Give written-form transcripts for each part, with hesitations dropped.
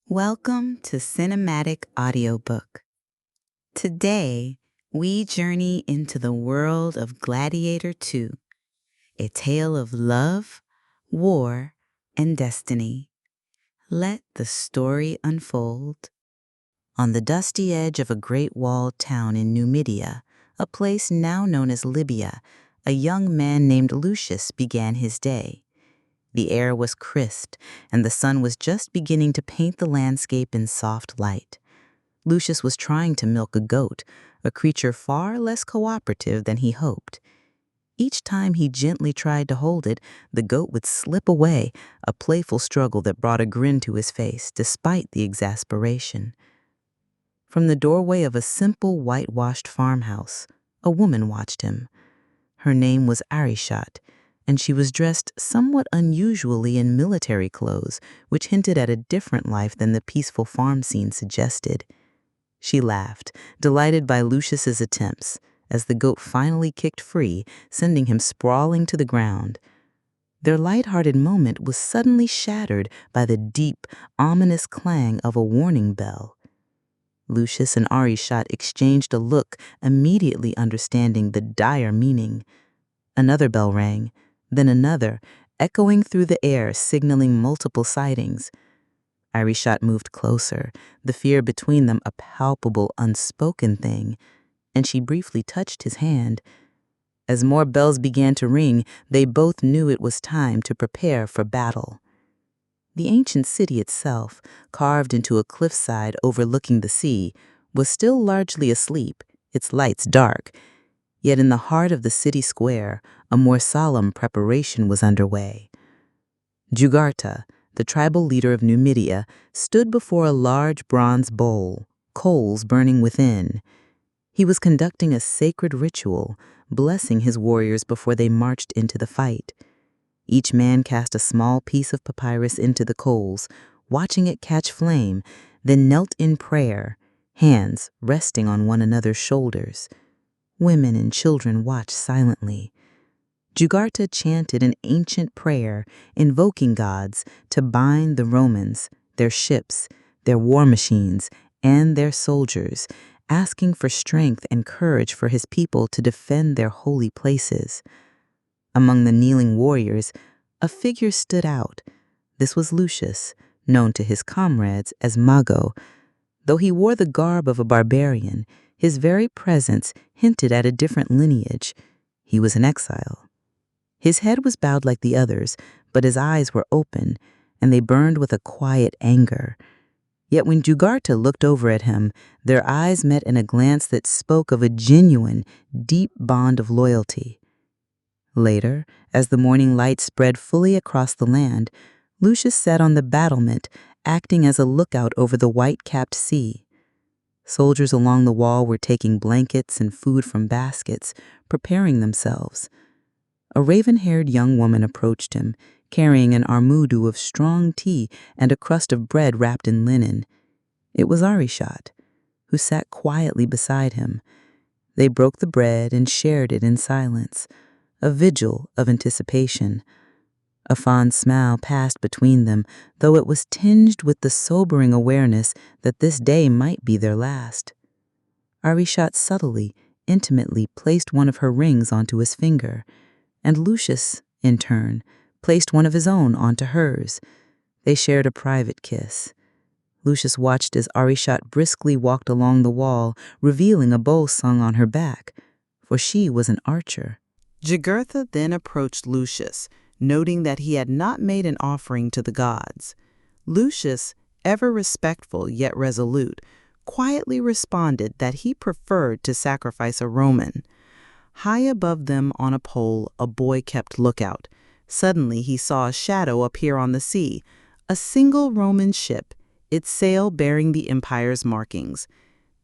Welcome to Cinematic Audiobook. Today, we journey into the world of Gladiator II, a tale of love, war, and destiny. Let the story unfold. On the dusty edge of a great walled town in Numidia, a place now known as Libya, a young man named Lucius began his day. The air was crisp, and the sun was just beginning to paint the landscape in soft light. Lucius was trying to milk a goat, a creature far less cooperative than he hoped. Each time he gently tried to hold it, the goat would slip away, a playful struggle that brought a grin to his face despite the exasperation. From the doorway of a simple whitewashed farmhouse, a woman watched him. Her name was Arishat, and she was dressed somewhat unusually in military clothes, which hinted at a different life than the peaceful farm scene suggested. She laughed, delighted by Lucius's attempts, as the goat finally kicked free, sending him sprawling to the ground. Their light-hearted moment was suddenly shattered by the deep, ominous clang of a warning bell. Lucius and Arishat exchanged a look, immediately understanding the dire meaning. Another bell rang, then another, echoing through the air, signaling multiple sightings. Arishat moved closer, the fear between them a palpable, unspoken thing, and she briefly touched his hand. As more bells began to ring, they both knew it was time to prepare for battle. The ancient city itself, carved into a cliffside overlooking the sea, was still largely asleep, its lights dark. Yet in the heart of the city square, a more solemn preparation was underway. Jugurtha, the tribal leader of Numidia, stood before a large bronze bowl, coals burning within. He was conducting a sacred ritual, blessing his warriors before they marched into the fight. Each man cast a small piece of papyrus into the coals, watching it catch flame, then knelt in prayer, hands resting on one another's shoulders. Women and children watched silently. Jugurtha chanted an ancient prayer, invoking gods to bind the Romans, their ships, their war machines, and their soldiers, asking for strength and courage for his people to defend their holy places. Among the kneeling warriors, a figure stood out. This was Lucius, known to his comrades as Mago. Though he wore the garb of a barbarian, his very presence hinted at a different lineage. He was an exile. His head was bowed like the others, but his eyes were open, and they burned with a quiet anger. Yet when Jugurtha looked over at him, their eyes met in a glance that spoke of a genuine, deep bond of loyalty. Later, as the morning light spread fully across the land, Lucius sat on the battlement, acting as a lookout over the white-capped sea. Soldiers along the wall were taking blankets and food from baskets, preparing themselves. A raven-haired young woman approached him, carrying an armudu of strong tea and a crust of bread wrapped in linen. It was Arishat, who sat quietly beside him. They broke the bread and shared it in silence, a vigil of anticipation. A fond smile passed between them, though it was tinged with the sobering awareness that this day might be their last. Arishat subtly, intimately placed one of her rings onto his finger, and Lucius, in turn, placed one of his own onto hers. They shared a private kiss. Lucius watched as Arishat briskly walked along the wall, revealing a bow slung on her back, for she was an archer. Jugurtha then approached Lucius, noting that he had not made an offering to the gods. Lucius, ever respectful yet resolute, quietly responded that he preferred to sacrifice a Roman. High above them on a pole, a boy kept lookout. Suddenly he saw a shadow appear on the sea, a single Roman ship, its sail bearing the empire's markings.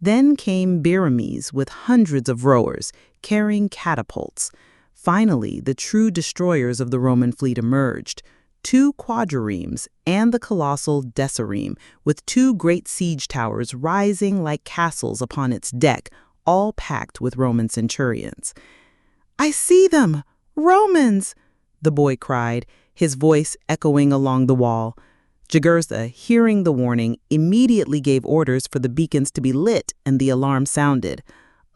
Then came Berenice with hundreds of rowers, carrying catapults. Finally, the true destroyers of the Roman fleet emerged, 2 quadriremes and the colossal decireme, with 2 great siege towers rising like castles upon its deck, all packed with Roman centurions. "I see them! Romans!" the boy cried, his voice echoing along the wall. Jugurtha, hearing the warning, immediately gave orders for the beacons to be lit, and the alarm sounded.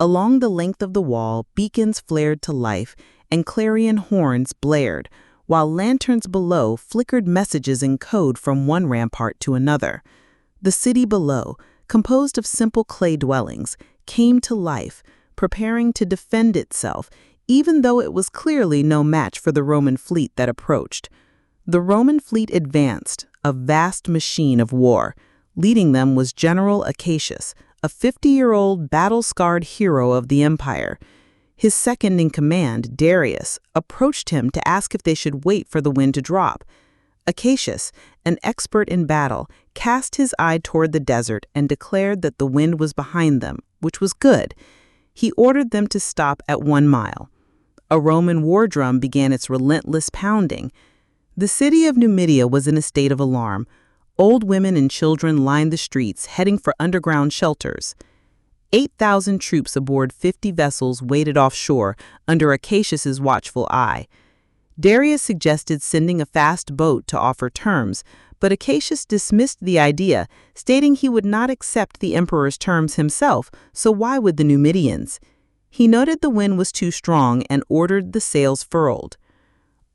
Along the length of the wall, beacons flared to life, and clarion horns blared, while lanterns below flickered messages in code from one rampart to another. The city below, composed of simple clay dwellings, came to life, preparing to defend itself, even though it was clearly no match for the Roman fleet that approached. The Roman fleet advanced, a vast machine of war. Leading them was General Acacius, a 50-year-old battle-scarred hero of the empire. His second-in-command, Darius, approached him to ask if they should wait for the wind to drop. Acacius, an expert in battle, cast his eye toward the desert and declared that the wind was behind them, which was good. He ordered them to stop at 1 mile. A Roman war drum began its relentless pounding. The city of Numidia was in a state of alarm. Old women and children lined the streets, heading for underground shelters. 8,000 troops aboard 50 vessels waited offshore under Acacius's watchful eye. Darius suggested sending a fast boat to offer terms, but Acacius dismissed the idea, stating he would not accept the emperor's terms himself, so why would the Numidians? He noted the wind was too strong and ordered the sails furled.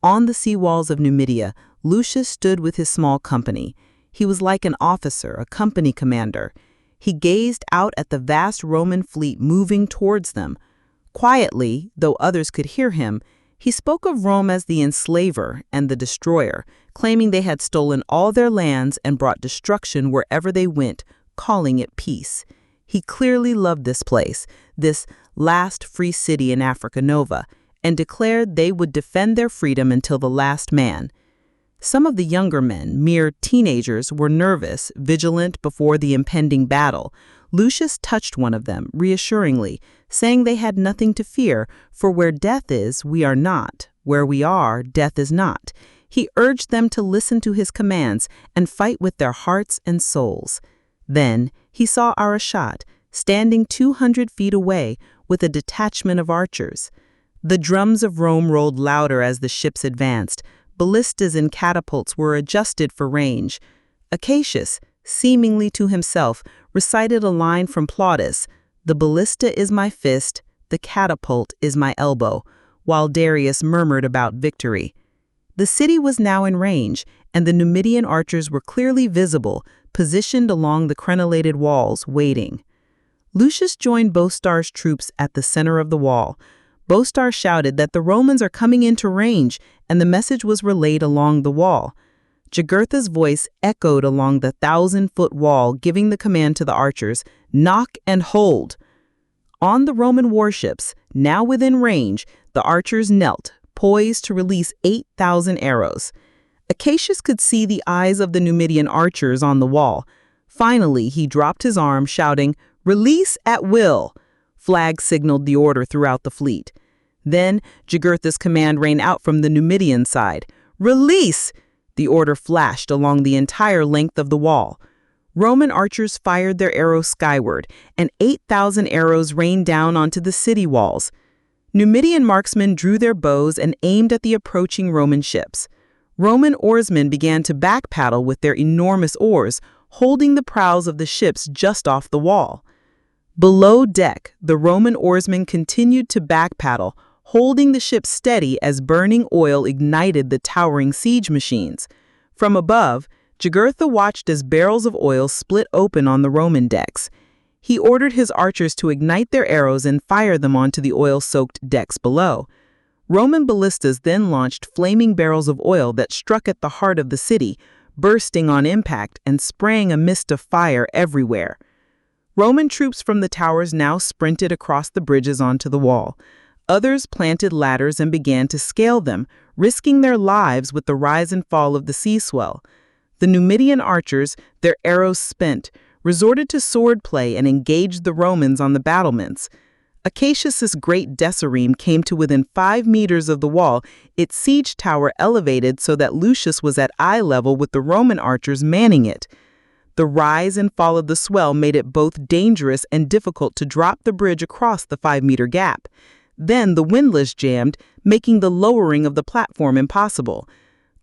On the sea walls of Numidia, Lucius stood with his small company. He was like an officer, a company commander. He gazed out at the vast Roman fleet moving towards them. Quietly, though others could hear him, he spoke of Rome as the enslaver and the destroyer, claiming they had stolen all their lands and brought destruction wherever they went, calling it peace. He clearly loved this place, this last free city in Africa Nova, and declared they would defend their freedom until the last man. Some of the younger men, mere teenagers, were nervous, vigilant before the impending battle. Lucius touched one of them, reassuringly, saying they had nothing to fear, for where death is, we are not. Where we are, death is not. He urged them to listen to his commands and fight with their hearts and souls. Then he saw Arashat, standing 200 feet away, with a detachment of archers. The drums of Rome rolled louder as the ships advanced. Ballistas and catapults were adjusted for range. Acacius, seemingly to himself, recited a line from Plautus, "The ballista is my fist, the catapult is my elbow," while Darius murmured about victory. The city was now in range, and the Numidian archers were clearly visible, positioned along the crenellated walls, waiting. Lucius joined Boastar's troops at the center of the wall. Boastar shouted that the Romans are coming into range, and the message was relayed along the wall. Jugurtha's voice echoed along the 1,000-foot wall, giving the command to the archers, "Knock and hold." On the Roman warships, now within range, the archers knelt, poised to release 8,000 arrows. Acacius could see the eyes of the Numidian archers on the wall. Finally, he dropped his arm, shouting, "Release at will." Flags signaled the order throughout the fleet. Then, Jugurtha's command rang out from the Numidian side. "Release!" The order flashed along the entire length of the wall. Roman archers fired their arrows skyward, and 8,000 arrows rained down onto the city walls. Numidian marksmen drew their bows and aimed at the approaching Roman ships. Roman oarsmen began to back-paddle with their enormous oars, holding the prows of the ships just off the wall. Below deck, the Roman oarsmen continued to back-paddle, holding the ship steady as burning oil ignited the towering siege machines. From above, Jugurtha watched as barrels of oil split open on the Roman decks. He ordered his archers to ignite their arrows and fire them onto the oil-soaked decks below. Roman ballistas then launched flaming barrels of oil that struck at the heart of the city, bursting on impact and spraying a mist of fire everywhere. Roman troops from the towers now sprinted across the bridges onto the wall. Others planted ladders and began to scale them, risking their lives with the rise and fall of the sea swell. The Numidian archers, their arrows spent, resorted to sword play and engaged the Romans on the battlements. Acacius's great decireme came to within 5 meters of the wall, its siege tower elevated so that Lucius was at eye level with the Roman archers manning it. The rise and fall of the swell made it both dangerous and difficult to drop the bridge across the 5-meter gap. Then the windlass jammed, making the lowering of the platform impossible.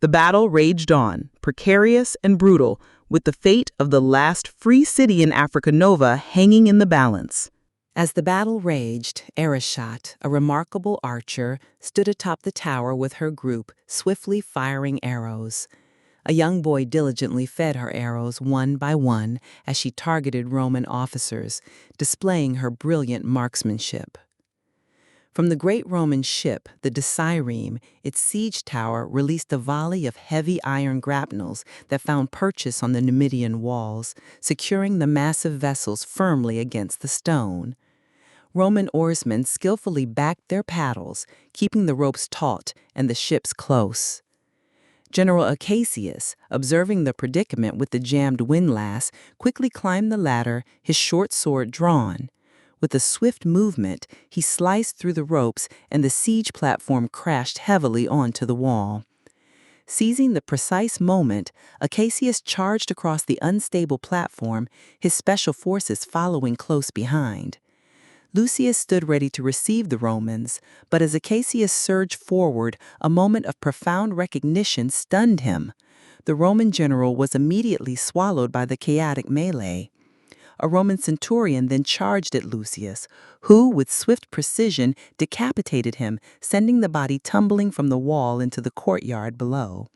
The battle raged on, precarious and brutal, with the fate of the last free city in Africa Nova hanging in the balance. As the battle raged, Ereshkigal, a remarkable archer, stood atop the tower with her group, swiftly firing arrows. A young boy diligently fed her arrows one by one as she targeted Roman officers, displaying her brilliant marksmanship. From the great Roman ship, the Defiance, its siege tower released a volley of heavy iron grapnels that found purchase on the Numidian walls, securing the massive vessels firmly against the stone. Roman oarsmen skillfully backed their paddles, keeping the ropes taut and the ships close. General Acacius, observing the predicament with the jammed windlass, quickly climbed the ladder, his short sword drawn. With a swift movement, he sliced through the ropes and the siege platform crashed heavily onto the wall. Seizing the precise moment, Acacius charged across the unstable platform, his special forces following close behind. Lucius stood ready to receive the Romans, but as Acacius surged forward, a moment of profound recognition stunned him. The Roman general was immediately swallowed by the chaotic melee. A Roman centurion then charged at Lucius, who, with swift precision, decapitated him, sending the body tumbling from the wall into the courtyard below.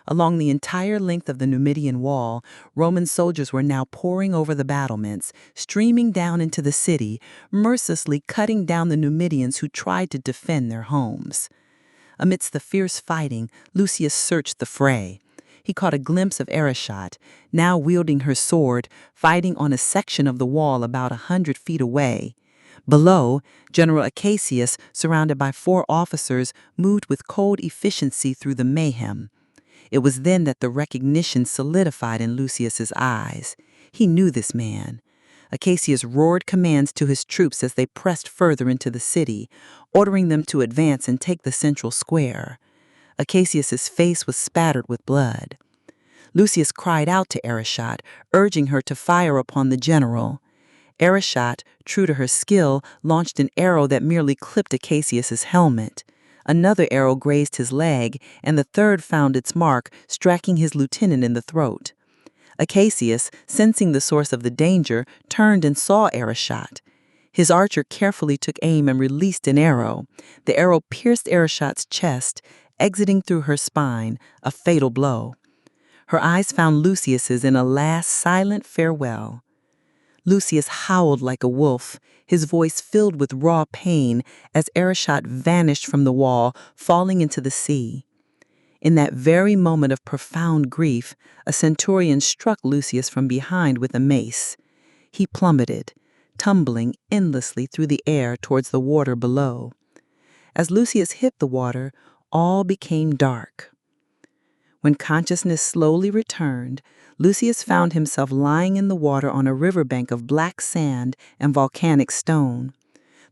Along the entire length of the Numidian wall, Roman soldiers were now pouring over the battlements, streaming down into the city, mercilessly cutting down the Numidians who tried to defend their homes. Amidst the fierce fighting, Lucius searched the fray. He caught a glimpse of Ereshkigal, now wielding her sword, fighting on a section of the wall about 100 feet away. Below, General Acacius, surrounded by 4 officers, moved with cold efficiency through the mayhem. It was then that the recognition solidified in Lucius's eyes. He knew this man. Acacius roared commands to his troops as they pressed further into the city, ordering them to advance and take the central square. Acacius's face was spattered with blood. Lucius cried out to Ereshkigal, urging her to fire upon the general. Ereshkigal, true to her skill, launched an arrow that merely clipped Acacius's helmet. Another arrow grazed his leg, and the third found its mark, striking his lieutenant in the throat. Acacius, sensing the source of the danger, turned and saw Ereshkigal. His archer carefully took aim and released an arrow. The arrow pierced Ereshkigal's chest, exiting through her spine, a fatal blow. Her eyes found Lucius's in a last silent farewell. Lucius howled like a wolf, his voice filled with raw pain as Ereshkigal vanished from the wall, falling into the sea. In that very moment of profound grief, a centurion struck Lucius from behind with a mace. He plummeted, tumbling endlessly through the air towards the water below. As Lucius hit the water, all became dark. When consciousness slowly returned, Lucius found himself lying in the water on a riverbank of black sand and volcanic stone.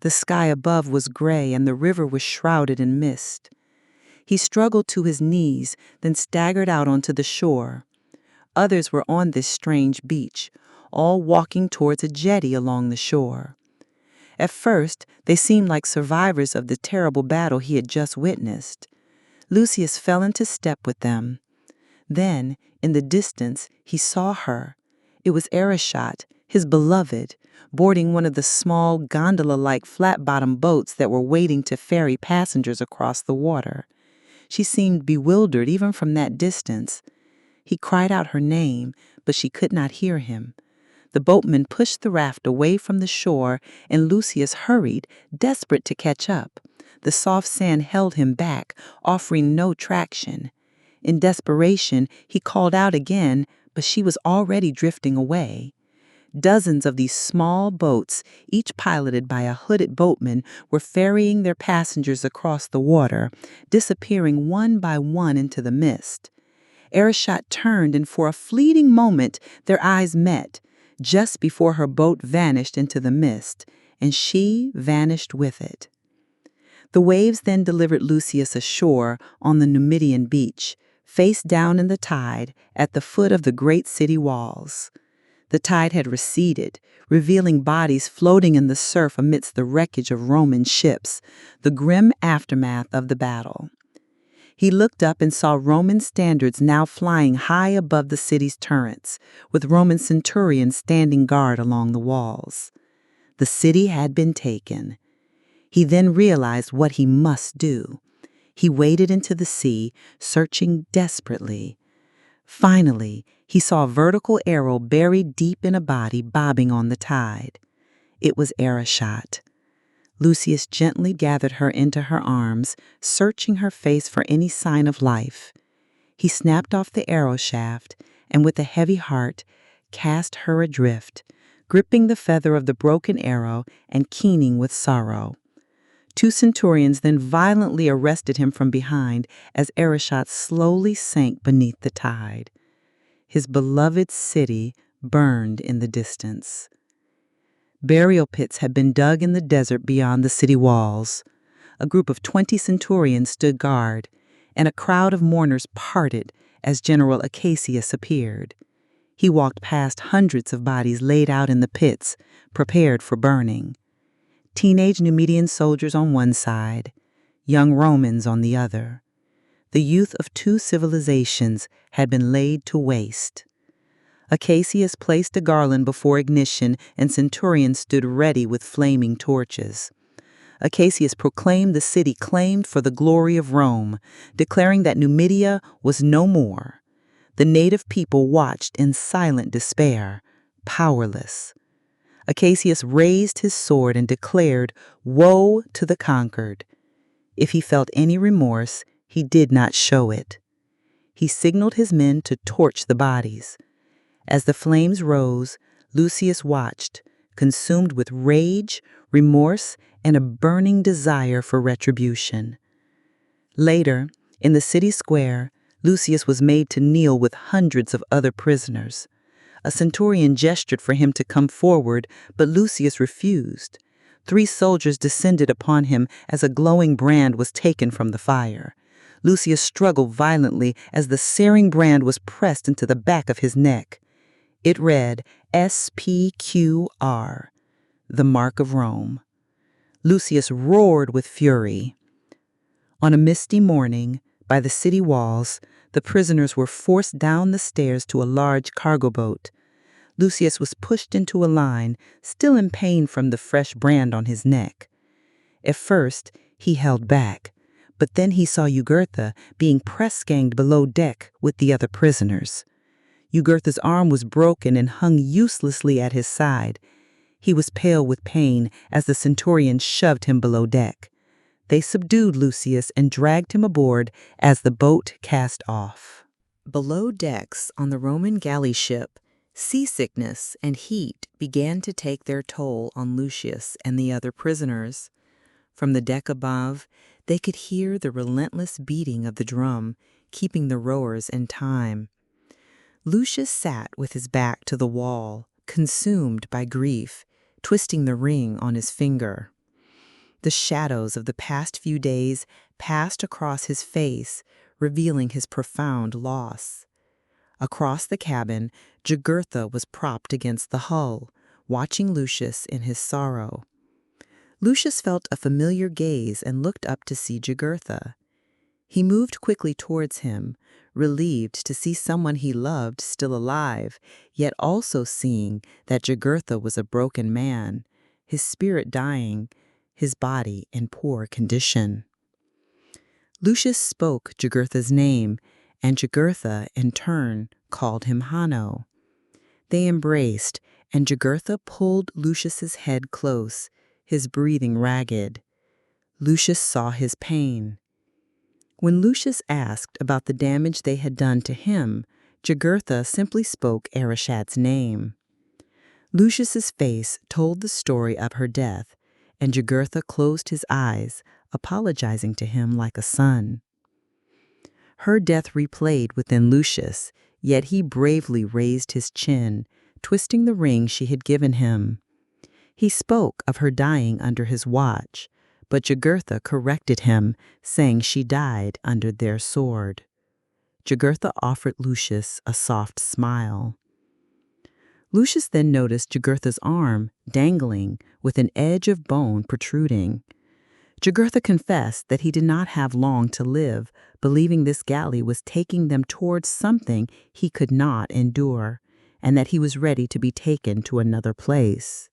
The sky above was gray and the river was shrouded in mist. He struggled to his knees, then staggered out onto the shore. Others were on this strange beach, all walking towards a jetty along the shore. At first, they seemed like survivors of the terrible battle he had just witnessed. Lucius fell into step with them. Then, in the distance, he saw her. It was Ereshkigal, his beloved, boarding one of the small gondola-like flat-bottomed boats that were waiting to ferry passengers across the water. She seemed bewildered even from that distance. He cried out her name, but she could not hear him. The boatman pushed the raft away from the shore, and Lucius hurried, desperate to catch up. The soft sand held him back, offering no traction. In desperation, he called out again, but she was already drifting away. Dozens of these small boats, each piloted by a hooded boatman, were ferrying their passengers across the water, disappearing one by one into the mist. Ereshkigal turned, and for a fleeting moment their eyes met, just before her boat vanished into the mist, and she vanished with it. The waves then delivered Lucius ashore on the Numidian beach, face down in the tide at the foot of the great city walls. The tide had receded, revealing bodies floating in the surf amidst the wreckage of Roman ships, the grim aftermath of the battle. He looked up and saw Roman standards now flying high above the city's turrets, with Roman centurions standing guard along the walls. The city had been taken. He then realized what he must do. He waded into the sea, searching desperately. Finally, he saw a vertical arrow buried deep in a body bobbing on the tide. It was Arishot. Lucius gently gathered her into her arms, searching her face for any sign of life. He snapped off the arrow shaft and, with a heavy heart, cast her adrift, gripping the feather of the broken arrow and keening with sorrow. 2 centurions then violently arrested him from behind as Arishot slowly sank beneath the tide. His beloved city burned in the distance. Burial pits had been dug in the desert beyond the city walls. A group of 20 centurions stood guard, and a crowd of mourners parted as General Acacius appeared. He walked past hundreds of bodies laid out in the pits, prepared for burning. Teenage Numidian soldiers on one side, young Romans on the other. The youth of 2 civilizations had been laid to waste. Acacius placed a garland before ignition, and centurions stood ready with flaming torches. Acacius proclaimed the city claimed for the glory of Rome, declaring that Numidia was no more. The native people watched in silent despair, powerless. Acacius raised his sword and declared, "Woe to the conquered." If he felt any remorse, he did not show it. He signaled his men to torch the bodies. As the flames rose, Lucius watched, consumed with rage, remorse, and a burning desire for retribution. Later, in the city square, Lucius was made to kneel with hundreds of other prisoners. A centurion gestured for him to come forward, but Lucius refused. 3 soldiers descended upon him as a glowing brand was taken from the fire. Lucius struggled violently as the searing brand was pressed into the back of his neck. It read, SPQR, the Mark of Rome. Lucius roared with fury. On a misty morning, by the city walls, the prisoners were forced down the stairs to a large cargo boat. Lucius was pushed into a line, still in pain from the fresh brand on his neck. At first, he held back, but then he saw Jugurtha being press-ganged below deck with the other prisoners. Jugurtha's arm was broken and hung uselessly at his side. He was pale with pain as the centurions shoved him below deck. They subdued Lucius and dragged him aboard as the boat cast off. Below decks on the Roman galley ship, seasickness and heat began to take their toll on Lucius and the other prisoners. From the deck above, they could hear the relentless beating of the drum, keeping the rowers in time. Lucius sat with his back to the wall, consumed by grief, twisting the ring on his finger. The shadows of the past few days passed across his face, revealing his profound loss. Across the cabin, Jugurtha was propped against the hull, watching Lucius in his sorrow. Lucius felt a familiar gaze and looked up to see Jugurtha. He moved quickly towards him, relieved to see someone he loved still alive, yet also seeing that Jugurtha was a broken man, his spirit dying, his body in poor condition. Lucius spoke Jugurtha's name, and Jugurtha, in turn, called him Hanno. They embraced, and Jugurtha pulled Lucius's head close, his breathing ragged. Lucius saw his pain. When Lucius asked about the damage they had done to him, Jugurtha simply spoke Arishot's name. Lucius's face told the story of her death, and Jugurtha closed his eyes, apologizing to him like a son. Her death replayed within Lucius, yet he bravely raised his chin, twisting the ring she had given him. He spoke of her dying under his watch, but Jugurtha corrected him, saying she died under their sword. Jugurtha offered Lucius a soft smile. Lucius then noticed Jugurtha's arm dangling with an edge of bone protruding. Jugurtha confessed that he did not have long to live, believing this galley was taking them towards something he could not endure, and that he was ready to be taken to another place.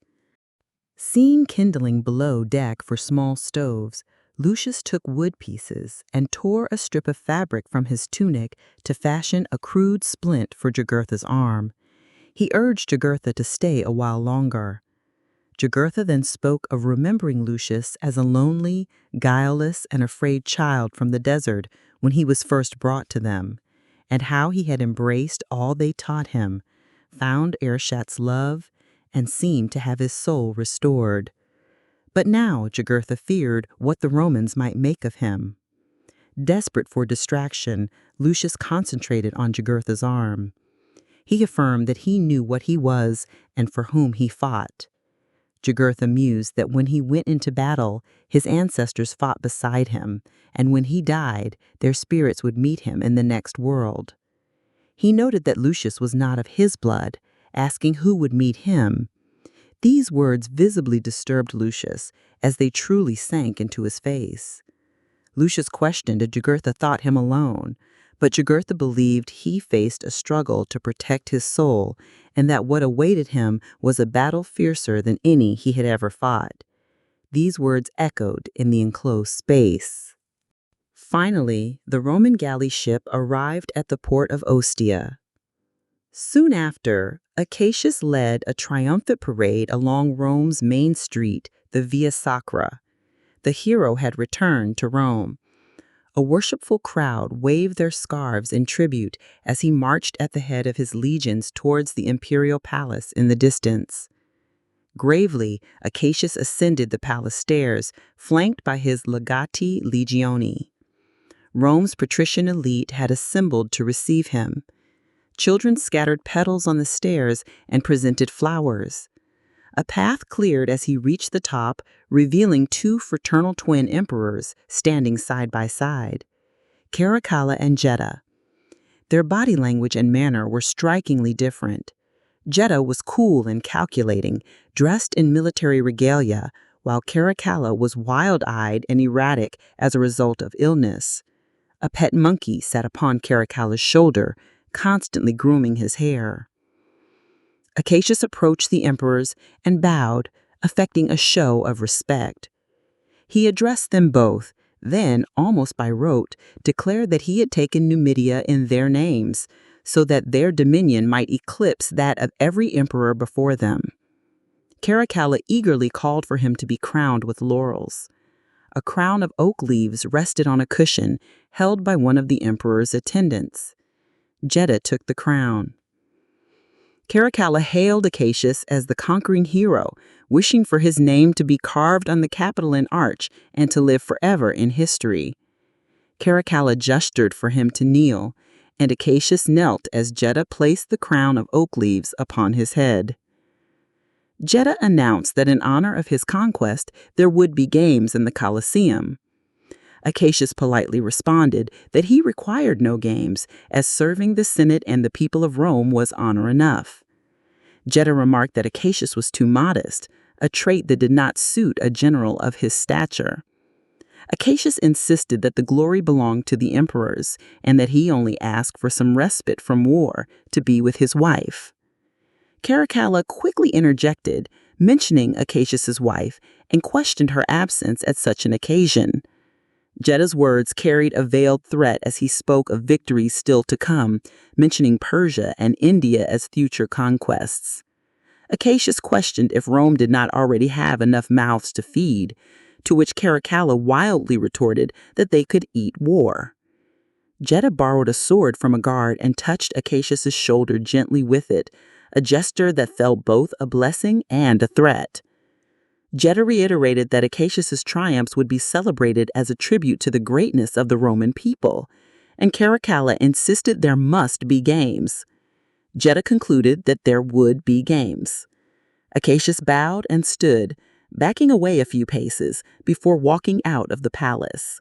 Seeing kindling below deck for small stoves, Lucius took wood pieces and tore a strip of fabric from his tunic to fashion a crude splint for Jugurtha's arm. He urged Jugurtha to stay a while longer. Jugurtha then spoke of remembering Lucius as a lonely, guileless, and afraid child from the desert when he was first brought to them, and how he had embraced all they taught him, found Arishat's love, and seemed to have his soul restored. But now Jugurtha feared what the Romans might make of him. Desperate for distraction, Lucius concentrated on Jugurtha's arm. He affirmed that he knew what he was and for whom he fought. Jugurtha mused that when he went into battle, his ancestors fought beside him, and when he died, their spirits would meet him in the next world. He noted that Lucius was not of his blood, asking who would meet him. These words visibly disturbed Lucius, as they truly sank into his face. Lucius questioned if Jugurtha thought him alone, but Jugurtha believed he faced a struggle to protect his soul, and that what awaited him was a battle fiercer than any he had ever fought. These words echoed in the enclosed space. Finally, the Roman galley ship arrived at the port of Ostia. Soon after, Acacius led a triumphant parade along Rome's main street, the Via Sacra. The hero had returned to Rome. A worshipful crowd waved their scarves in tribute as he marched at the head of his legions towards the imperial palace in the distance. Gravely, Acacius ascended the palace stairs, flanked by his legati legioni. Rome's patrician elite had assembled to receive him. Children scattered petals on the stairs and presented flowers. A path cleared as he reached the top, revealing two fraternal twin emperors standing side by side, Caracalla and Jetta. Their body language and manner were strikingly different. Jetta was cool and calculating, dressed in military regalia, while Caracalla was wild-eyed and erratic as a result of illness. A pet monkey sat upon Caracalla's shoulder, constantly grooming his hair. Acacius approached the emperors and bowed, affecting a show of respect. He addressed them both, then, almost by rote, declared that he had taken Numidia in their names, so that their dominion might eclipse that of every emperor before them. Caracalla eagerly called for him to be crowned with laurels. A crown of oak leaves rested on a cushion, held by one of the emperor's attendants. Jetta took the crown. Caracalla hailed Acacius as the conquering hero, wishing for his name to be carved on the Capitoline arch and to live forever in history. Caracalla gestured for him to kneel, and Acacius knelt as Jetta placed the crown of oak leaves upon his head. Jetta announced that in honor of his conquest, there would be games in the Coliseum. Acacius politely responded that he required no games, as serving the Senate and the people of Rome was honor enough. Jetta remarked that Acacius was too modest, a trait that did not suit a general of his stature. Acacius insisted that the glory belonged to the emperors, and that he only asked for some respite from war to be with his wife. Caracalla quickly interjected, mentioning Acacius's wife, and questioned her absence at such an occasion. Jetta's words carried a veiled threat as he spoke of victories still to come, mentioning Persia and India as future conquests. Acacius questioned if Rome did not already have enough mouths to feed, to which Caracalla wildly retorted that they could eat war. Jetta borrowed a sword from a guard and touched Acacius's shoulder gently with it, a gesture that felt both a blessing and a threat. Jetta reiterated that Acacius's triumphs would be celebrated as a tribute to the greatness of the Roman people, and Caracalla insisted there must be games. Jetta concluded that there would be games. Acacius bowed and stood, backing away a few paces before walking out of the palace.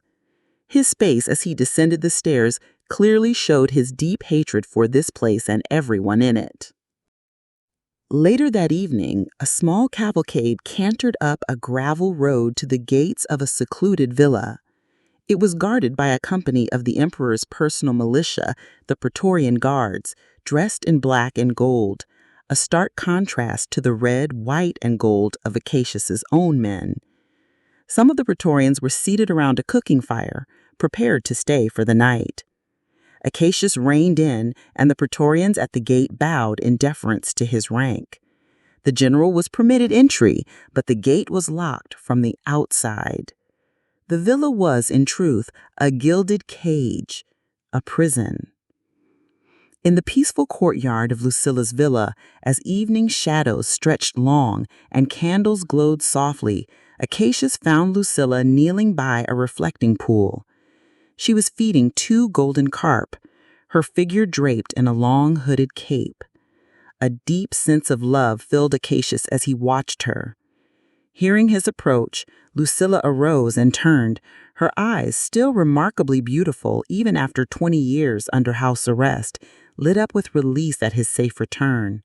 His face as he descended the stairs clearly showed his deep hatred for this place and everyone in it. Later that evening, a small cavalcade cantered up a gravel road to the gates of a secluded villa. It was guarded by a company of the emperor's personal militia, the Praetorian Guards, dressed in black and gold, a stark contrast to the red, white, and gold of Acacius's own men. Some of the Praetorians were seated around a cooking fire, prepared to stay for the night. Acacius reined in, and the Praetorians at the gate bowed in deference to his rank. The general was permitted entry, but the gate was locked from the outside. The villa was, in truth, a gilded cage, a prison. In the peaceful courtyard of Lucilla's villa, as evening shadows stretched long and candles glowed softly, Acacius found Lucilla kneeling by a reflecting pool. She was feeding 2 golden carp, her figure draped in a long hooded cape. A deep sense of love filled Acacius as he watched her. Hearing his approach, Lucilla arose and turned, her eyes, still remarkably beautiful even after 20 years under house arrest, lit up with release at his safe return.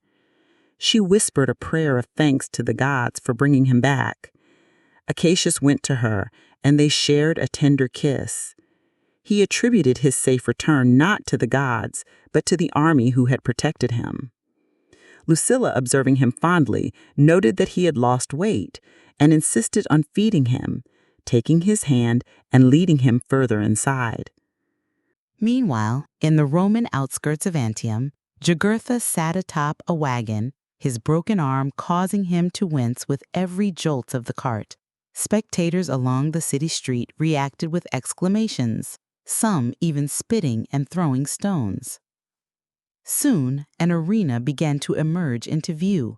She whispered a prayer of thanks to the gods for bringing him back. Acacius went to her, and they shared a tender kiss. He attributed his safe return not to the gods, but to the army who had protected him. Lucilla, observing him fondly, noted that he had lost weight and insisted on feeding him, taking his hand and leading him further inside. Meanwhile, in the Roman outskirts of Antium, Jugurtha sat atop a wagon, his broken arm causing him to wince with every jolt of the cart. Spectators along the city street reacted with exclamations, some even spitting and throwing stones. Soon, an arena began to emerge into view.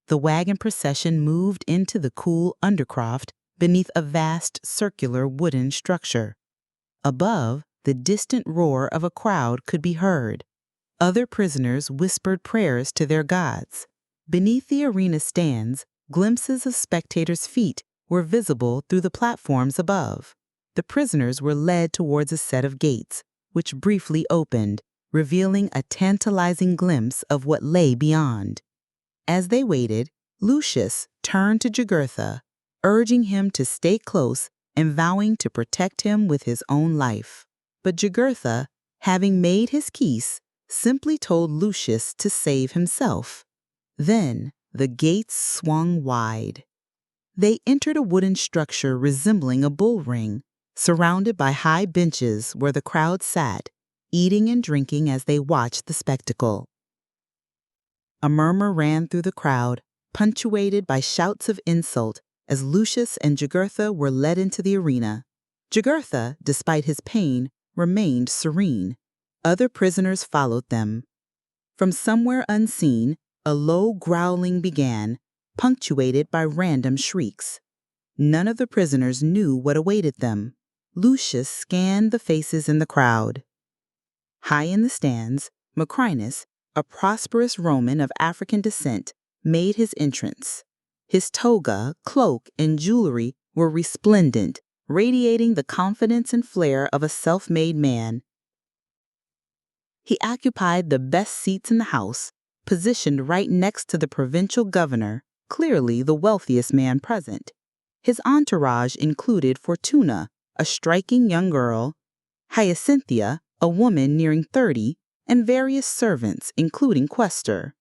The wagon procession moved into the cool undercroft beneath a vast circular wooden structure. Above, the distant roar of a crowd could be heard. Other prisoners whispered prayers to their gods. Beneath the arena stands, glimpses of spectators' feet were visible through the platforms above. The prisoners were led towards a set of gates, which briefly opened, revealing a tantalizing glimpse of what lay beyond. As they waited, Lucius turned to Jugurtha, urging him to stay close and vowing to protect him with his own life. But Jugurtha, having made his peace, simply told Lucius to save himself. Then the gates swung wide. They entered a wooden structure resembling a bull ring, surrounded by high benches where the crowd sat, eating and drinking as they watched the spectacle. A murmur ran through the crowd, punctuated by shouts of insult as Lucius and Jugurtha were led into the arena. Jugurtha, despite his pain, remained serene. Other prisoners followed them. From somewhere unseen, a low growling began, punctuated by random shrieks. None of the prisoners knew what awaited them. Lucius scanned the faces in the crowd. High in the stands, Maximus, a prosperous Roman of African descent, made his entrance. His toga, cloak, and jewelry were resplendent, radiating the confidence and flair of a self-made man. He occupied the best seats in the house, positioned right next to the provincial governor, clearly the wealthiest man present. His entourage included Fortuna, a striking young girl, Hyacinthia, a woman nearing 30, and various servants, including Questor.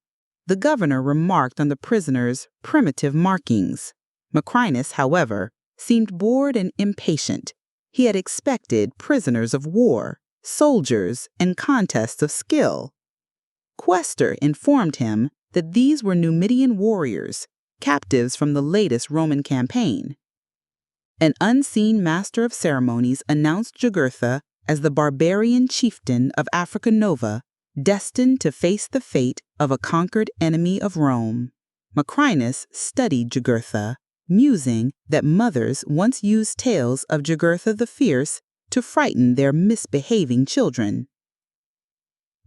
The governor remarked on the prisoners' primitive markings. Maximus, however, seemed bored and impatient. He had expected prisoners of war, soldiers, and contests of skill. Questor informed him that these were Numidian warriors, captives from the latest Roman campaign. An unseen master of ceremonies announced Jugurtha as the barbarian chieftain of Africa Nova, destined to face the fate of a conquered enemy of Rome. Maximus studied Jugurtha, musing that mothers once used tales of Jugurtha the Fierce to frighten their misbehaving children.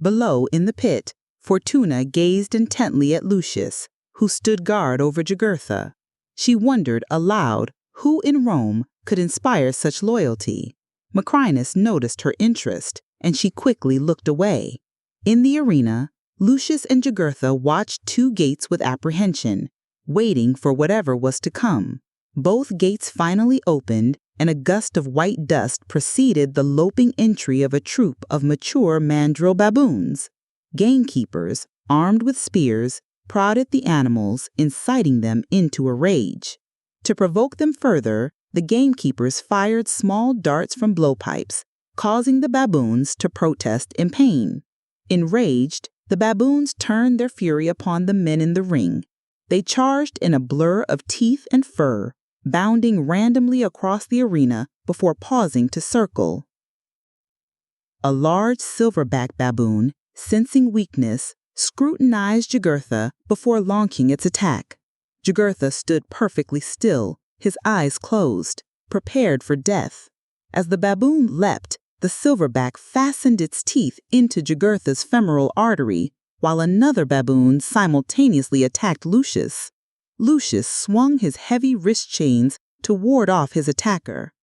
Below in the pit, Fortuna gazed intently at Lucius, who stood guard over Jugurtha. She wondered aloud who in Rome could inspire such loyalty. Maximus noticed her interest, and she quickly looked away. In the arena, Lucius and Jugurtha watched two gates with apprehension, waiting for whatever was to come. Both gates finally opened, and a gust of white dust preceded the loping entry of a troop of mature mandrill baboons. Gamekeepers, armed with spears, prodded the animals, inciting them into a rage. To provoke them further, the gamekeepers fired small darts from blowpipes, causing the baboons to protest in pain. Enraged, the baboons turned their fury upon the men in the ring. They charged in a blur of teeth and fur, bounding randomly across the arena before pausing to circle. A large silverback baboon, sensing weakness, scrutinized Jugurtha before launching its attack. Jugurtha stood perfectly still, his eyes closed, prepared for death. As the baboon leapt, the silverback fastened its teeth into Jugurtha's femoral artery, while another baboon simultaneously attacked Lucius. Lucius swung his heavy wrist chains to ward off his attacker.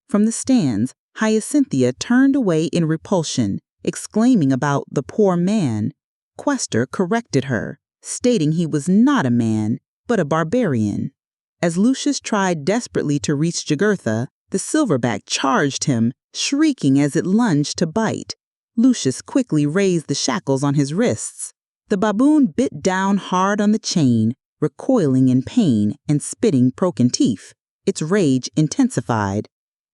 From the stands, Hyacinthia turned away in repulsion, exclaiming about the poor man. Questor corrected her, stating he was not a man, but a barbarian. As Lucius tried desperately to reach Jugurtha, the silverback charged him, shrieking as it lunged to bite. Lucius quickly raised the shackles on his wrists. The baboon bit down hard on the chain, recoiling in pain and spitting broken teeth. Its rage intensified.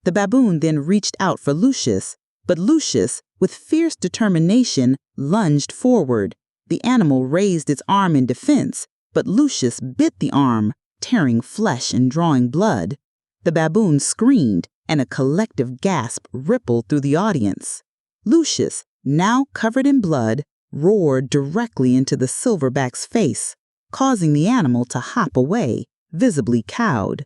The baboon then reached out for Lucius, but Lucius, with fierce determination, lunged forward. The animal raised its arm in defense, but Lucius bit the arm, tearing flesh and drawing blood. The baboon screamed, and a collective gasp rippled through the audience. Lucius, now covered in blood, roared directly into the silverback's face, causing the animal to hop away, visibly cowed.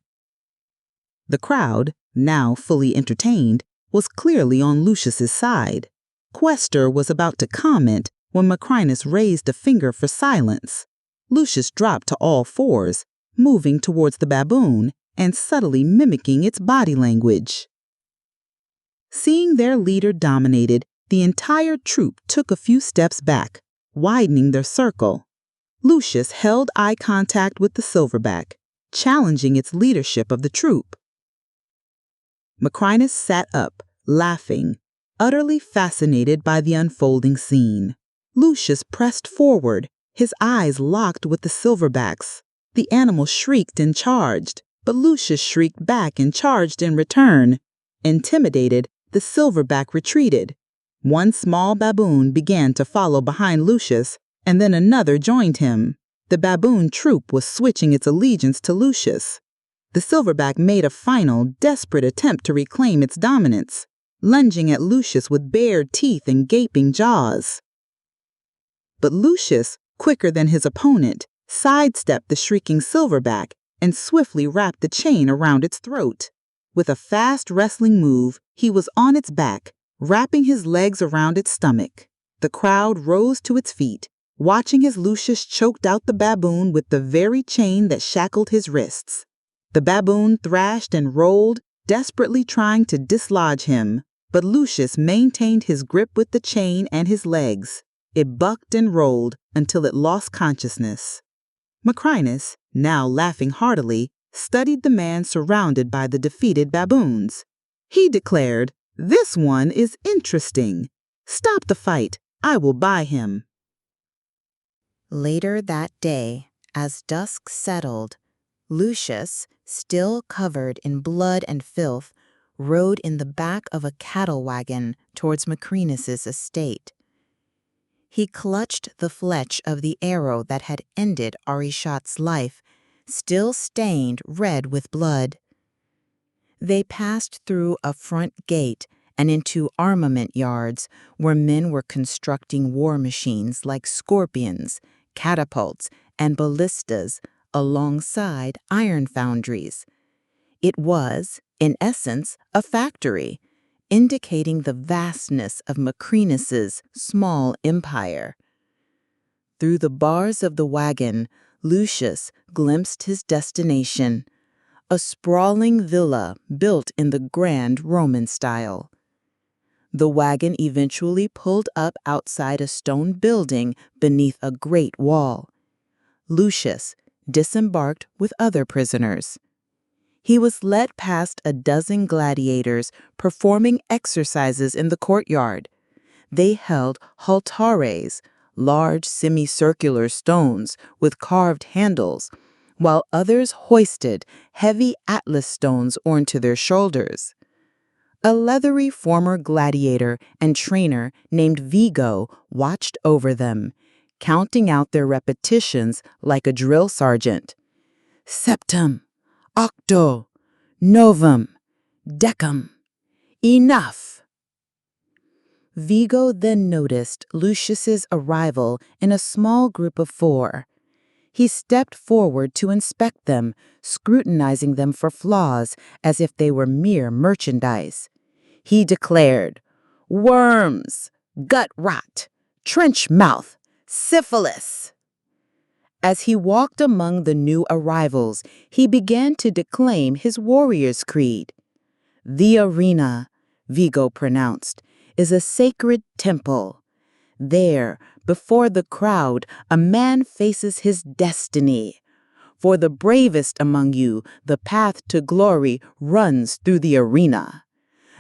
The crowd, now fully entertained, was clearly on Lucius's side. Questor was about to comment when Maximus raised a finger for silence. Lucius dropped to all fours, moving towards the baboon and subtly mimicking its body language. Seeing their leader dominated, the entire troop took a few steps back, widening their circle. Lucius held eye contact with the silverback, challenging its leadership of the troop. Maximus sat up, laughing, utterly fascinated by the unfolding scene. Lucius pressed forward, his eyes locked with the silverbacks. The animal shrieked and charged, but Lucius shrieked back and charged in return. Intimidated, the silverback retreated. One small baboon began to follow behind Lucius, and then another joined him. The baboon troop was switching its allegiance to Lucius. The silverback made a final, desperate attempt to reclaim its dominance, lunging at Lucius with bared teeth and gaping jaws. But Lucius, quicker than his opponent, sidestepped the shrieking silverback and swiftly wrapped the chain around its throat. With a fast wrestling move, he was on its back, wrapping his legs around its stomach. The crowd rose to its feet, watching as Lucius choked out the baboon with the very chain that shackled his wrists. The baboon thrashed and rolled, desperately trying to dislodge him, but Lucius maintained his grip with the chain and his legs. It bucked and rolled until it lost consciousness. Maximus, now laughing heartily, studied the man surrounded by the defeated baboons. He declared, "This one is interesting. Stop the fight. I will buy him." Later that day, as dusk settled, Lucius, still covered in blood and filth, rode in the back of a cattle wagon towards Maximus's estate. He clutched the fletch of the arrow that had ended Arishat's life, still stained red with blood. They passed through a front gate and into armament yards where men were constructing war machines like scorpions, catapults, and ballistas alongside iron foundries. It was, in essence, a factory, indicating the vastness of Maximus's small empire. Through the bars of the wagon, Lucius glimpsed his destination, a sprawling villa built in the grand Roman style. The wagon eventually pulled up outside a stone building beneath a great wall. Lucius disembarked with other prisoners. He was led past a dozen gladiators performing exercises in the courtyard. They held haltares, large semicircular stones with carved handles, while others hoisted heavy atlas stones onto their shoulders. A leathery former gladiator and trainer named Vigo watched over them, counting out their repetitions like a drill sergeant. Septum, octo, novum, decum. Enough! Vigo then noticed Lucius's arrival in a small group of 4. He stepped forward to inspect them, scrutinizing them for flaws as if they were mere merchandise. He declared, "Worms, gut rot, trench mouth, syphilis." As he walked among the new arrivals, he began to declaim his warrior's creed. "The arena," Vigo pronounced, "is a sacred temple. There, before the crowd, a man faces his destiny. For the bravest among you, the path to glory runs through the arena.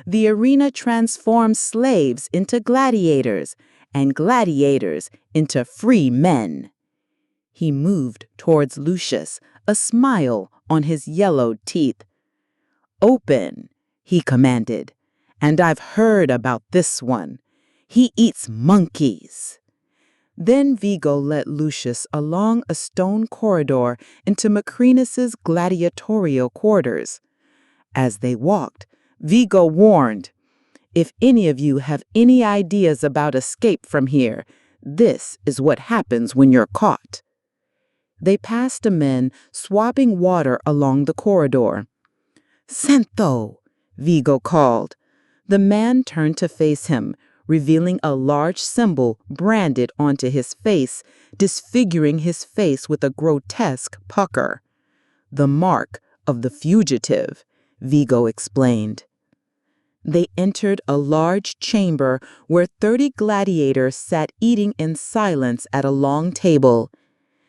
The arena transforms slaves into gladiators, and gladiators into free men." He moved towards Lucius, a smile on his yellowed teeth. "Open," he commanded. "And I've heard about this one. He eats monkeys." Then Vigo led Lucius along a stone corridor into Macrinus's gladiatorial quarters. As they walked, Vigo warned, "If any of you have any ideas about escape from here, this is what happens when you're caught." They passed a man swabbing water along the corridor. "Sento," Vigo called. The man turned to face him, revealing a large symbol branded onto his face, disfiguring his face with a grotesque pucker. "The mark of the fugitive," Vigo explained. They entered a large chamber where 30 gladiators sat eating in silence at a long table.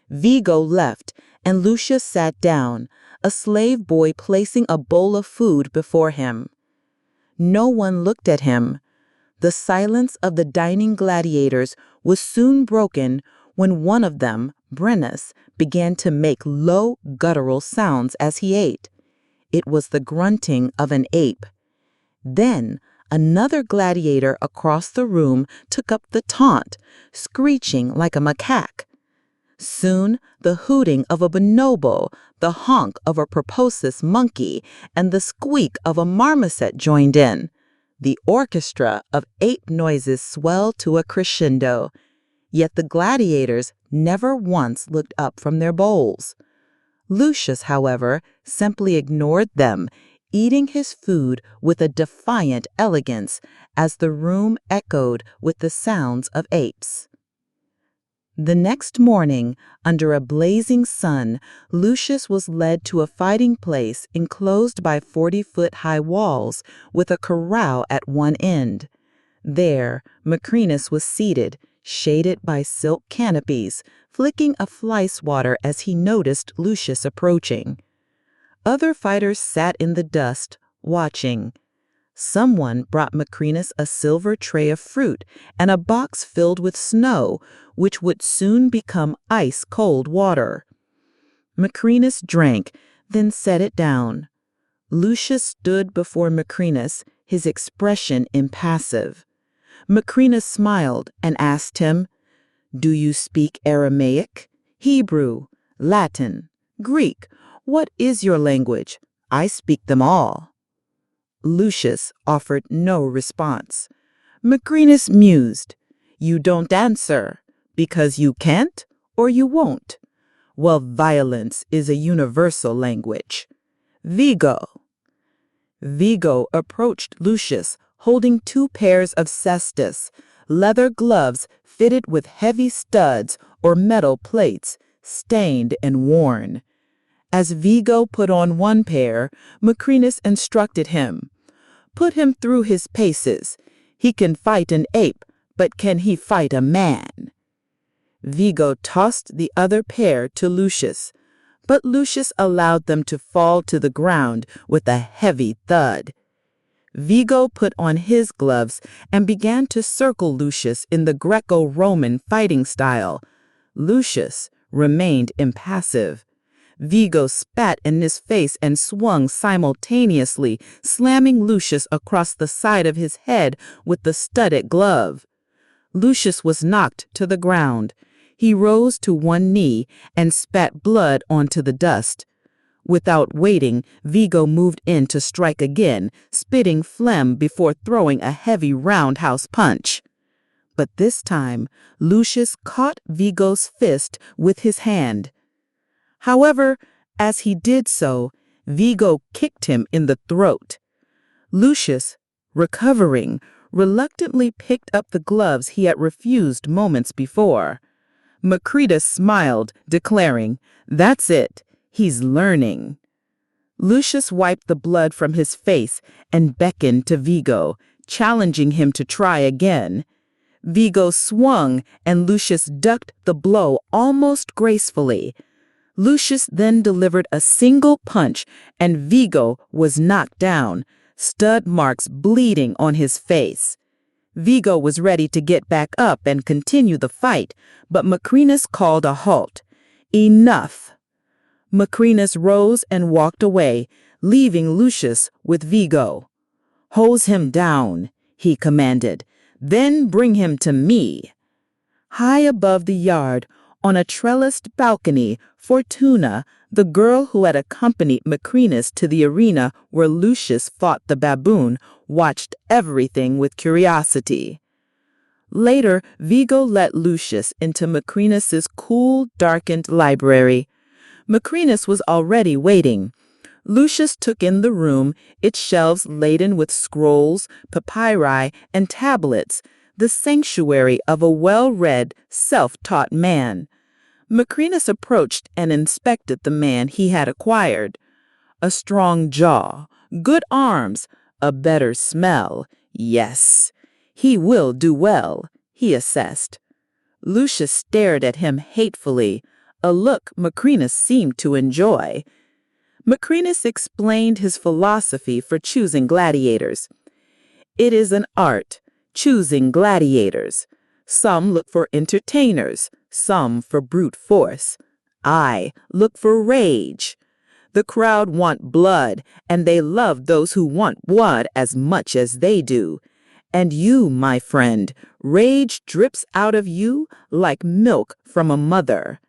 Vigo left, and Lucius sat down, a slave boy placing a bowl of food before him. No one looked at him. The silence of the dining gladiators was soon broken when one of them, Brennus, began to make low, guttural sounds as he ate. It was the grunting of an ape. Then another gladiator across the room took up the taunt, screeching like a macaque. Soon the hooting of a bonobo, the honk of a proposus monkey, and the squeak of a marmoset joined in. The orchestra of ape noises swelled to a crescendo. Yet the gladiators never once looked up from their bowls. Lucius, however, simply ignored them, eating his food with a defiant elegance as the room echoed with the sounds of apes. The next morning, under a blazing sun, Lucius was led to a fighting place enclosed by 40-foot-high walls with a corral at one end. There, Macrinus was seated, shaded by silk canopies, flicking a fly swatter as he noticed Lucius approaching. Other fighters sat in the dust, watching. Someone brought Macrinus a silver tray of fruit and a box filled with snow, which would soon become ice-cold water. Macrinus drank, then set it down. Lucius stood before Macrinus, his expression impassive. Macrinus smiled and asked him, "Do you speak Aramaic, Hebrew, Latin, Greek? What is your language? I speak them all." Lucius offered no response. Macrinus mused, "You don't answer, because you can't or you won't. Well, violence is a universal language. Vigo." Vigo approached Lucius, holding 2 pairs of cestus, leather gloves fitted with heavy studs or metal plates, stained and worn. As Vigo put on one pair, Macrinus instructed him, "Put him through his paces. He can fight an ape, but can he fight a man?" Vigo tossed the other pair to Lucius, but Lucius allowed them to fall to the ground with a heavy thud. Vigo put on his gloves and began to circle Lucius in the Greco-Roman fighting style. Lucius remained impassive. Vigo spat in his face and swung simultaneously, slamming Lucius across the side of his head with the studded glove. Lucius was knocked to the ground. He rose to one knee and spat blood onto the dust. Without waiting, Vigo moved in to strike again, spitting phlegm before throwing a heavy roundhouse punch. But this time, Lucius caught Vigo's fist with his hand. However, as he did so, Vigo kicked him in the throat. Lucius, recovering, reluctantly picked up the gloves he had refused moments before. Macretus smiled, declaring, "That's it. He's learning." Lucius wiped the blood from his face and beckoned to Vigo, challenging him to try again. Vigo swung and Lucius ducked the blow almost gracefully. Lucius then delivered a single punch and Vigo was knocked down, stud marks bleeding on his face. Vigo was ready to get back up and continue the fight, but Macrinus called a halt. "Enough." Macrinus rose and walked away, leaving Lucius with Vigo. "Hose him down," he commanded. "Then bring him to me." High above the yard, on a trellised balcony, Fortuna, the girl who had accompanied Macrinus to the arena where Lucius fought the baboon, watched everything with curiosity. Later, Vigo led Lucius into Macrinus's cool, darkened library. Macrinus was already waiting. Lucius took in the room, its shelves laden with scrolls, papyri, and tablets, the sanctuary of a well-read, self-taught man. Macrinus approached and inspected the man he had acquired. A strong jaw, good arms, a better smell. Yes, he will do well, he assessed. Lucius stared at him hatefully, a look Macrinus seemed to enjoy. Macrinus explained his philosophy for choosing gladiators. "It is an art, choosing gladiators. Some look for entertainers, some for brute force. I look for rage. The crowd want blood, and they love those who want blood as much as they do. And you, my friend, rage drips out of you like milk from a mother."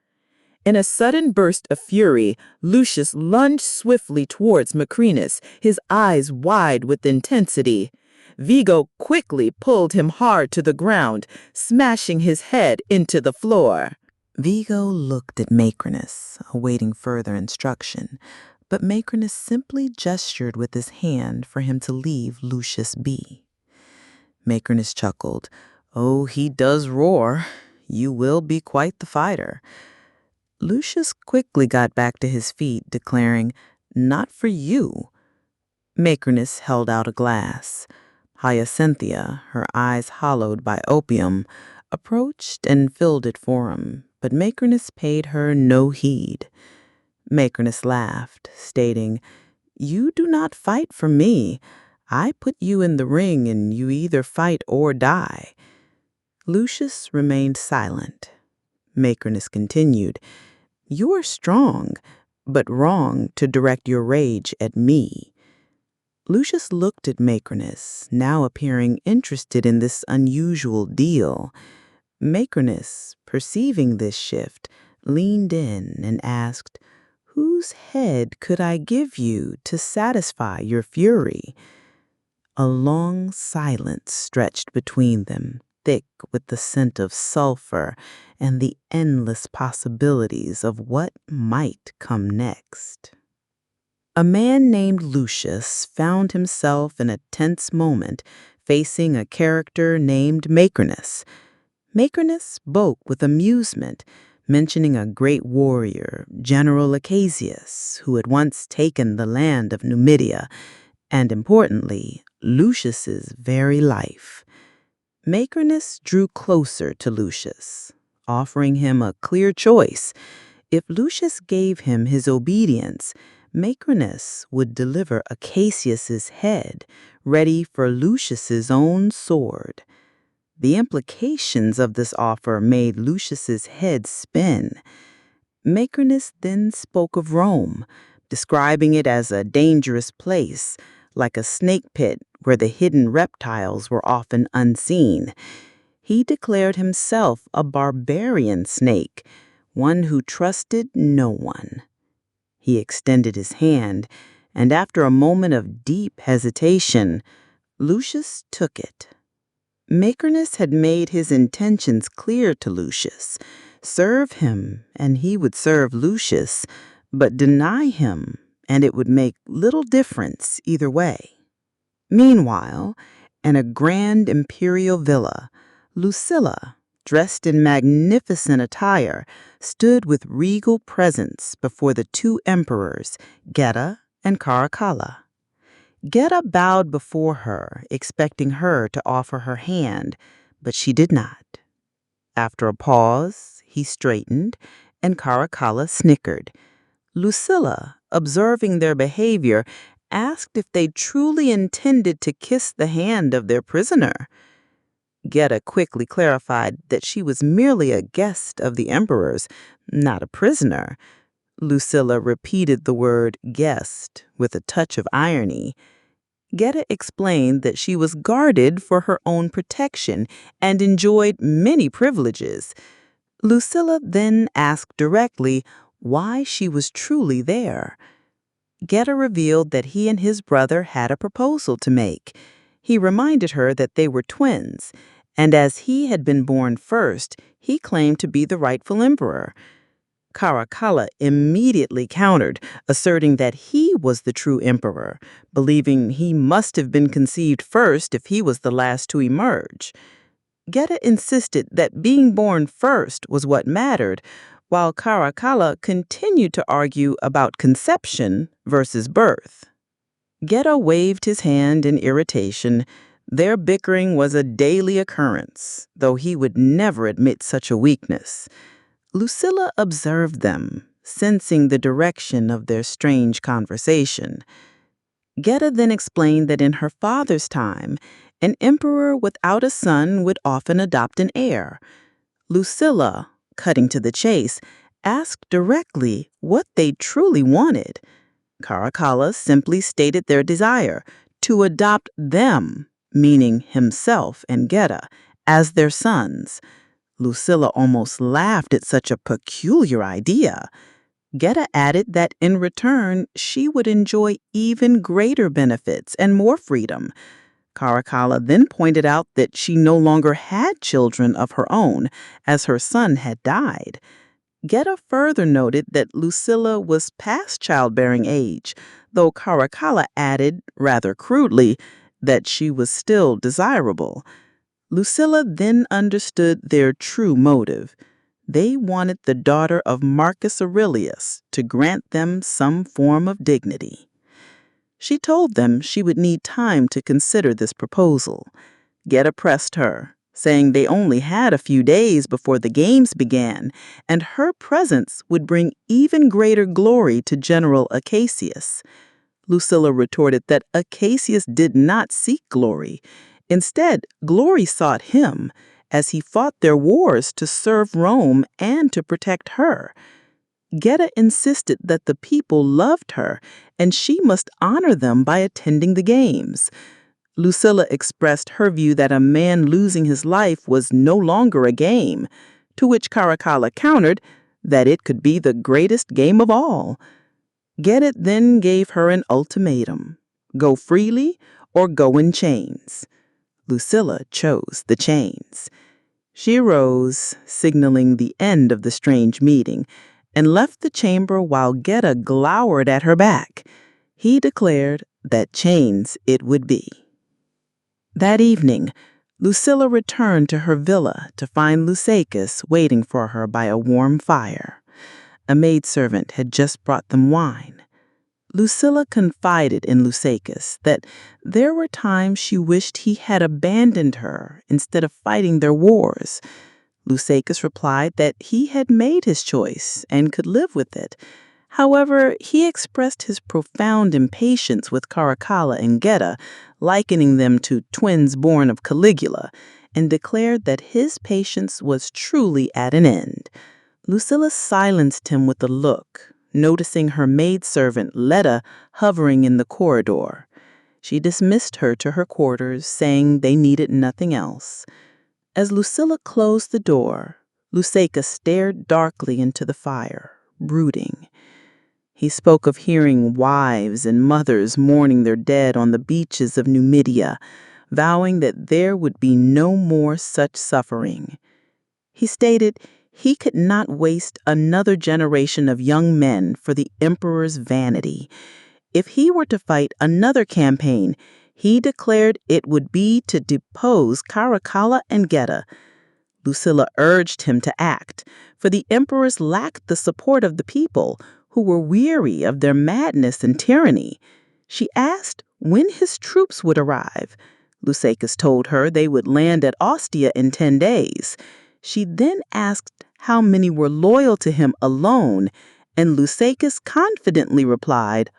In a sudden burst of fury, Lucius lunged swiftly towards Macrinus, his eyes wide with intensity. Vigo quickly pulled him hard to the ground, smashing his head into the floor. Vigo looked at Macrinus, awaiting further instruction, but Macrinus simply gestured with his hand for him to leave Lucius be. Macrinus chuckled. "Oh, he does roar. You will be quite the fighter." Lucius quickly got back to his feet, declaring, "Not for you." Macrinus held out a glass. Hyacinthia, her eyes hollowed by opium, approached and filled it for him, but Macrinus paid her no heed. Macrinus laughed, stating, "You do not fight for me. I put you in the ring and you either fight or die." Lucius remained silent. Macrinus continued, "You are strong, but wrong to direct your rage at me." Lucius looked at Macrinus, now appearing interested in this unusual deal. Macrinus, perceiving this shift, leaned in and asked, "Whose head could I give you to satisfy your fury?" A long silence stretched between them, thick with the scent of sulfur and the endless possibilities of what might come next. A man named Lucius found himself in a tense moment facing a character named Macrinus. Macrinus spoke with amusement, mentioning a great warrior, General Acasius, who had once taken the land of Numidia, and importantly, Lucius's very life. Macrinus drew closer to Lucius, offering him a clear choice. If Lucius gave him his obedience, Macrinus would deliver Acacius's head, ready for Lucius's own sword. The implications of this offer made Lucius's head spin. Macrinus then spoke of Rome, describing it as a dangerous place, like a snake pit where the hidden reptiles were often unseen. He declared himself a barbarian snake, one who trusted no one. He extended his hand, and after a moment of deep hesitation, Lucius took it. Macrinus had made his intentions clear to Lucius. Serve him, and he would serve Lucius, but deny him, and it would make little difference either way. Meanwhile, in a grand imperial villa, Lucilla, dressed in magnificent attire, stood with regal presence before the two emperors, Geta and Caracalla. Geta bowed before her, expecting her to offer her hand, but she did not. After a pause, he straightened, and Caracalla snickered. Lucilla, observing their behavior, asked if they truly intended to kiss the hand of their prisoner. Geta quickly clarified that she was merely a guest of the emperor's, not a prisoner. Lucilla repeated the word guest with a touch of irony. Geta explained that she was guarded for her own protection and enjoyed many privileges. Lucilla then asked directly why she was truly there. Geta revealed that he and his brother had a proposal to make. He reminded her that they were twins, and as he had been born first, he claimed to be the rightful emperor. Caracalla immediately countered, asserting that he was the true emperor, believing he must have been conceived first if he was the last to emerge. Geta insisted that being born first was what mattered, while Caracalla continued to argue about conception versus birth. Geta waved his hand in irritation. Their bickering was a daily occurrence, though he would never admit such a weakness. Lucilla observed them, sensing the direction of their strange conversation. Geta then explained that in her father's time, an emperor without a son would often adopt an heir. Lucilla, cutting to the chase, asked directly what they truly wanted. Caracalla simply stated their desire to adopt them, meaning himself and Geta, as their sons. Lucilla almost laughed at such a peculiar idea. Geta added that in return, she would enjoy even greater benefits and more freedom. Caracalla then pointed out that she no longer had children of her own, as her son had died. Geta further noted that Lucilla was past childbearing age, though Caracalla added, rather crudely, that she was still desirable. Lucilla then understood their true motive. They wanted the daughter of Marcus Aurelius to grant them some form of dignity. She told them she would need time to consider this proposal. Geta pressed her, saying they only had a few days before the games began, and her presence would bring even greater glory to General Acacius. Lucilla retorted that Acacius did not seek glory. Instead, glory sought him, as he fought their wars to serve Rome and to protect her. Geta insisted that the people loved her, and she must honor them by attending the games. Lucilla expressed her view that a man losing his life was no longer a game, to which Caracalla countered that it could be the greatest game of all. Geta then gave her an ultimatum: go freely or go in chains. Lucilla chose the chains. She arose, signaling the end of the strange meeting, and left the chamber while Geta glowered at her back. He declared that chains it would be. That evening, Lucilla returned to her villa to find Lusaicus waiting for her by a warm fire. A maidservant had just brought them wine. Lucilla confided in Lusaicus that there were times she wished he had abandoned her instead of fighting their wars. Lusaicus replied that he had made his choice and could live with it. However, he expressed his profound impatience with Caracalla and Geta, likening them to twins born of Caligula, and declared that his patience was truly at an end. Lucilla silenced him with a look, noticing her maidservant Letta hovering in the corridor. She dismissed her to her quarters, saying they needed nothing else. As Lucilla closed the door, Lusaicus stared darkly into the fire, brooding. He spoke of hearing wives and mothers mourning their dead on the beaches of Numidia, vowing that there would be no more such suffering. He stated he could not waste another generation of young men for the emperor's vanity. If he were to fight another campaign, he declared it would be to depose Caracalla and Geta. Lucilla urged him to act, for the emperors lacked the support of the people, who were weary of their madness and tyranny. She asked when his troops would arrive. Lusaicus told her they would land at Ostia in 10 days. She then asked how many were loyal to him alone, and Lusaicus confidently replied,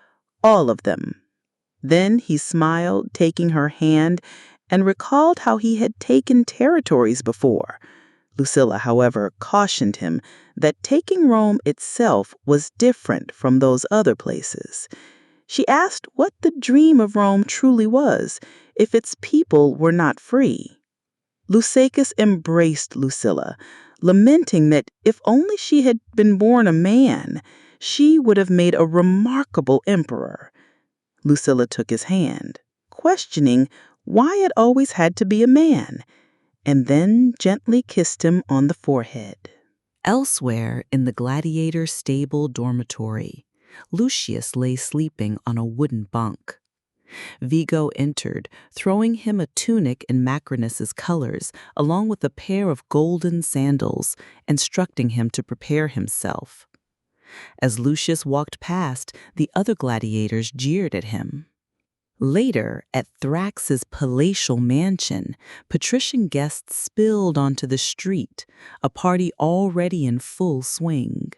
all of them. Then he smiled, taking her hand, and recalled how he had taken territories before. Lucilla, however, cautioned him that taking Rome itself was different from those other places. She asked what the dream of Rome truly was, if its people were not free. Lusaicus embraced Lucilla, lamenting that if only she had been born a man, she would have made a remarkable emperor. Lucilla took his hand, questioning why it always had to be a man, and then gently kissed him on the forehead. Elsewhere in the Gladiator stable dormitory, Lucius lay sleeping on a wooden bunk. Vigo entered, throwing him a tunic in Macrinus's colors, along with a pair of golden sandals, instructing him to prepare himself. As Lucius walked past, the other gladiators jeered at him. Later, at Thrax's palatial mansion, patrician guests spilled onto the street, a party already in full swing.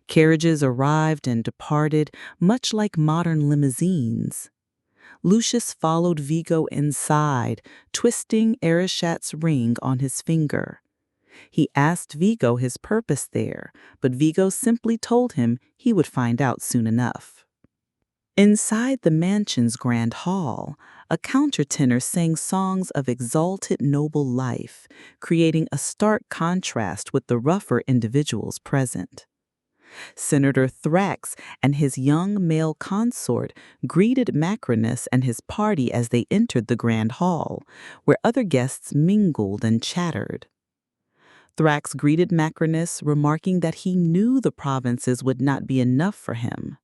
Carriages arrived and departed, much like modern limousines. Lucius followed Vigo inside, twisting Arishat's ring on his finger. He asked Vigo his purpose there, but Vigo simply told him he would find out soon enough. Inside the mansion's grand hall, a countertenor sang songs of exalted noble life, creating a stark contrast with the rougher individuals present. Senator Thrax and his young male consort greeted Macrinus and his party as they entered the grand hall, where other guests mingled and chattered. Thrax greeted Macrinus, remarking that he knew the provinces would not be enough for him.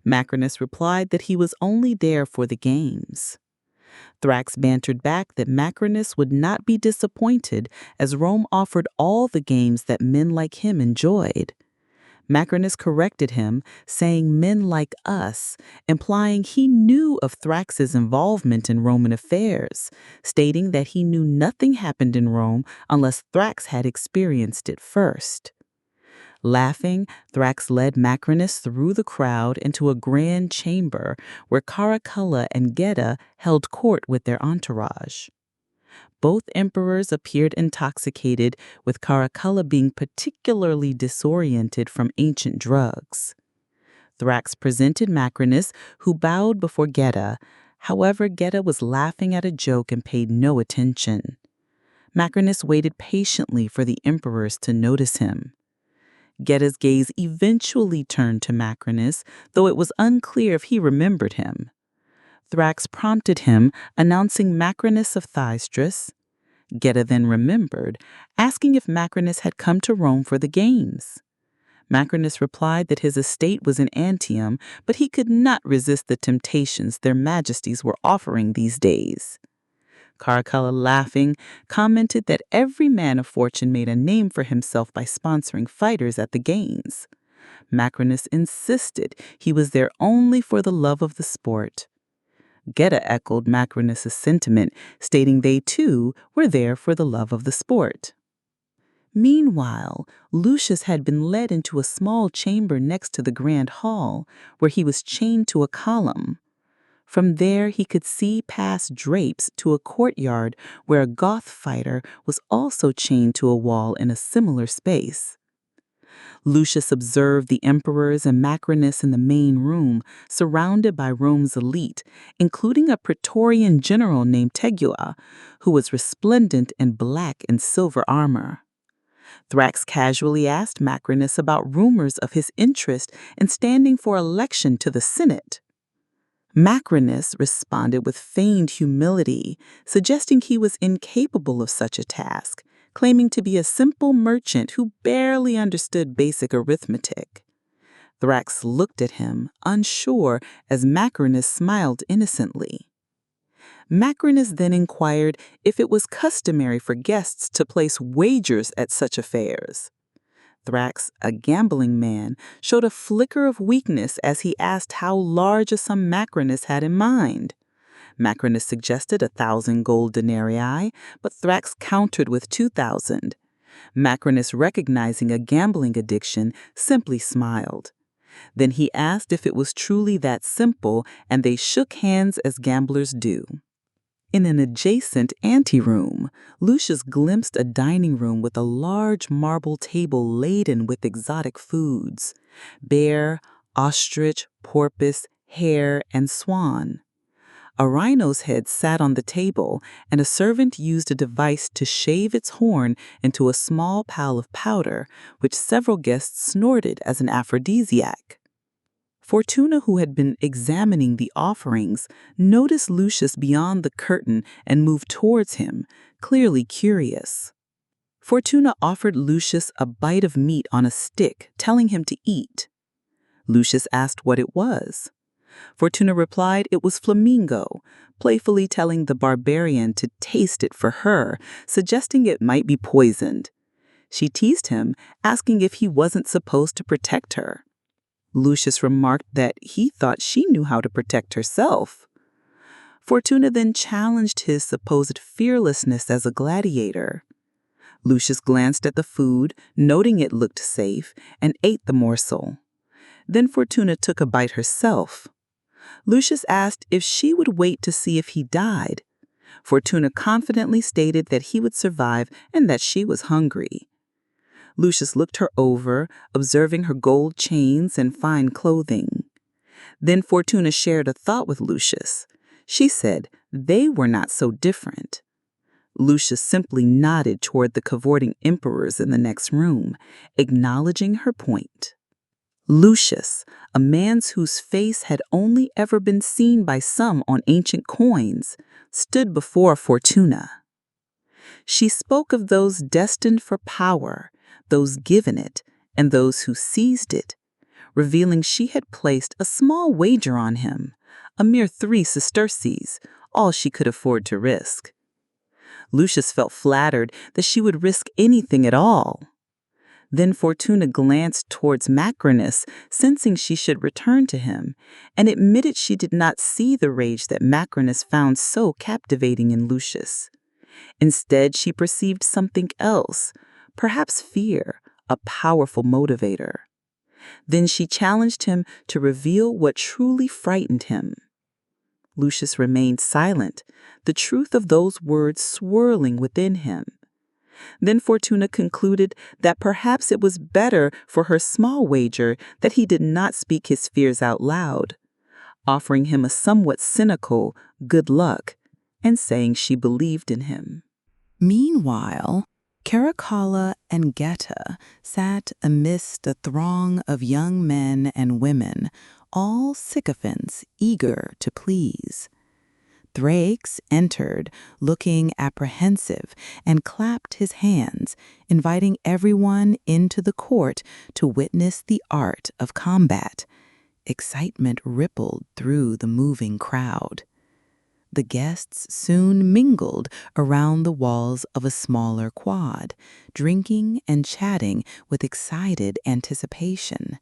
Macrinus replied that he was only there for the games. Thrax bantered back that Macrinus would not be disappointed, as Rome offered all the games that men like him enjoyed. Macrinus corrected him, saying men like us, implying he knew of Thrax's involvement in Roman affairs, stating that he knew nothing happened in Rome unless Thrax had experienced it first. Laughing, Thrax led Macrinus through the crowd into a grand chamber where Caracalla and Geta held court with their entourage. Both emperors appeared intoxicated, with Caracalla being particularly disoriented from ancient drugs. Thrax presented Macrinus, who bowed before Geta. However, Geta was laughing at a joke and paid no attention. Macrinus waited patiently for the emperors to notice him. Geta's gaze eventually turned to Macrinus, though it was unclear if he remembered him. Thrax prompted him, announcing Macrinus of Thystris. Geta then remembered, asking if Macrinus had come to Rome for the games. Macrinus replied that his estate was in Antium, but he could not resist the temptations their majesties were offering these days. Caracalla, laughing, commented that every man of fortune made a name for himself by sponsoring fighters at the games. Maximus insisted he was there only for the love of the sport. Geta echoed Maximus's sentiment, stating they too were there for the love of the sport. Meanwhile, Lucius had been led into a small chamber next to the grand hall, where he was chained to a column. From there he could see past drapes to a courtyard where a Goth fighter was also chained to a wall in a similar space. Lucius observed the emperors and Maximus in the main room, surrounded by Rome's elite, including a Praetorian general named Tegua, who was resplendent in black and silver armor. Thrax casually asked Maximus about rumors of his interest in standing for election to the Senate. Maximus responded with feigned humility, suggesting he was incapable of such a task, claiming to be a simple merchant who barely understood basic arithmetic. Thrax looked at him, unsure, as Maximus smiled innocently. Maximus then inquired if it was customary for guests to place wagers at such affairs. Thrax, a gambling man, showed a flicker of weakness as he asked how large a sum Maximus had in mind. Maximus suggested 1,000 gold denarii, but Thrax countered with 2,000. Maximus, recognizing a gambling addiction, simply smiled. Then he asked if it was truly that simple, and they shook hands as gamblers do. In an adjacent anteroom, Lucius glimpsed a dining room with a large marble table laden with exotic foods: bear, ostrich, porpoise, hare, and swan. A rhino's head sat on the table, and a servant used a device to shave its horn into a small pile of powder, which several guests snorted as an aphrodisiac. Fortuna, who had been examining the offerings, noticed Lucius beyond the curtain and moved towards him, clearly curious. Fortuna offered Lucius a bite of meat on a stick, telling him to eat. Lucius asked what it was. Fortuna replied it was flamingo, playfully telling the barbarian to taste it for her, suggesting it might be poisoned. She teased him, asking if he wasn't supposed to protect her. Lucius remarked that he thought she knew how to protect herself. Fortuna then challenged his supposed fearlessness as a gladiator. Lucius glanced at the food, noting it looked safe, and ate the morsel. Then Fortuna took a bite herself. Lucius asked if she would wait to see if he died. Fortuna confidently stated that he would survive and that she was hungry. Lucius looked her over, observing her gold chains and fine clothing. Then Fortuna shared a thought with Lucius. She said they were not so different. Lucius simply nodded toward the cavorting emperors in the next room, acknowledging her point. Lucius, a man whose face had only ever been seen by some on ancient coins, stood before Fortuna. She spoke of those destined for power, those given it, and those who seized it, revealing she had placed a small wager on him, a mere 3 sesterces, all she could afford to risk. Lucius felt flattered that she would risk anything at all. Then Fortuna glanced towards Maximus, sensing she should return to him, and admitted she did not see the rage that Maximus found so captivating in Lucius. Instead, she perceived something else, perhaps fear, a powerful motivator. Then she challenged him to reveal what truly frightened him. Lucius remained silent, the truth of those words swirling within him. Then Fortuna concluded that perhaps it was better for her small wager that he did not speak his fears out loud, offering him a somewhat cynical good luck and saying she believed in him. Meanwhile, Caracalla and Geta sat amidst a throng of young men and women, all sycophants eager to please. Thrax entered, looking apprehensive, and clapped his hands, inviting everyone into the court to witness the art of combat. Excitement rippled through the moving crowd. The guests soon mingled around the walls of a smaller quad, drinking and chatting with excited anticipation.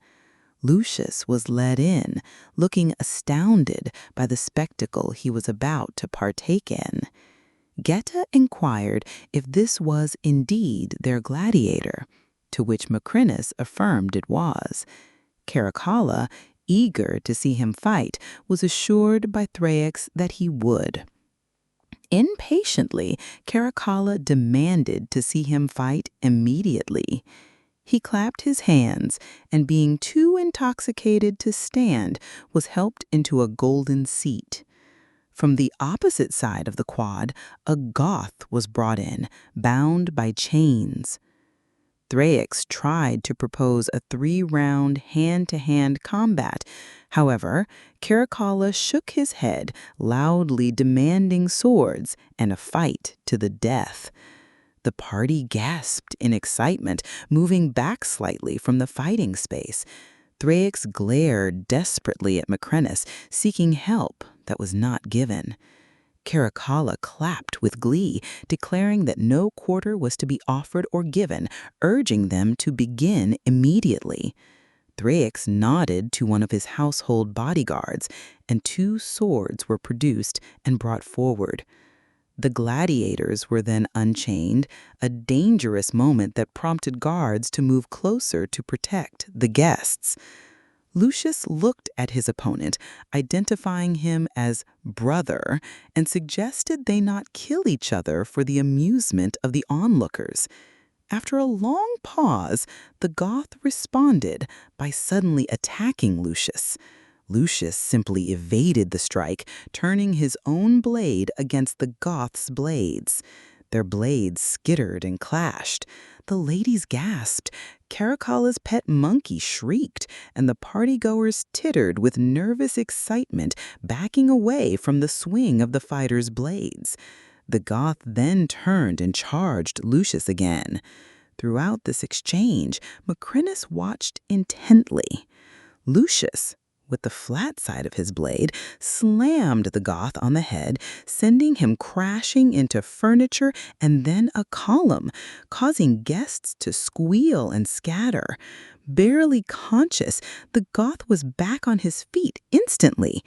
Lucius was led in, looking astounded by the spectacle he was about to partake in. Geta inquired if this was indeed their gladiator, to which Macrinus affirmed it was. Caracalla, eager to see him fight, was assured by Thraex that he would. Impatiently, Caracalla demanded to see him fight immediately. He clapped his hands, and being too intoxicated to stand, was helped into a golden seat. From the opposite side of the quad, a Goth was brought in, bound by chains. Thraex tried to propose a 3-round hand-to-hand combat. However, Caracalla shook his head, loudly demanding swords and a fight to the death. The party gasped in excitement, moving back slightly from the fighting space. Thraex glared desperately at Macrinus, seeking help that was not given. Caracalla clapped with glee, declaring that no quarter was to be offered or given, urging them to begin immediately. Thraex nodded to one of his household bodyguards, and 2 swords were produced and brought forward. The gladiators were then unchained, a dangerous moment that prompted guards to move closer to protect the guests. Lucius looked at his opponent, identifying him as brother, and suggested they not kill each other for the amusement of the onlookers. After a long pause, the Goth responded by suddenly attacking Lucius. Lucius simply evaded the strike, turning his own blade against the Goth's blades. Their blades skittered and clashed. The ladies gasped, Caracalla's pet monkey shrieked, and the partygoers tittered with nervous excitement, backing away from the swing of the fighter's blades. The Goth then turned and charged Lucius again. Throughout this exchange, Macrinus watched intently. Lucius, with the flat side of his blade, slammed the Goth on the head, sending him crashing into furniture and then a column, causing guests to squeal and scatter. Barely conscious, the Goth was back on his feet instantly.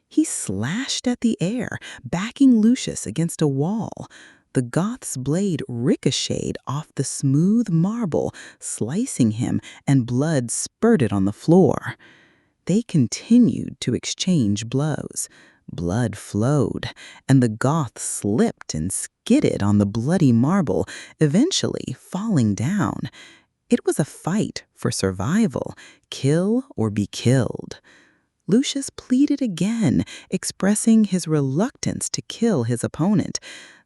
He slashed at the air, backing Lucius against a wall. The Goth's blade ricocheted off the smooth marble, slicing him, and blood spurted on the floor. They continued to exchange blows. Blood flowed, and the Goth slipped and skidded on the bloody marble, eventually falling down. It was a fight for survival, kill or be killed. Lucius pleaded again, expressing his reluctance to kill his opponent.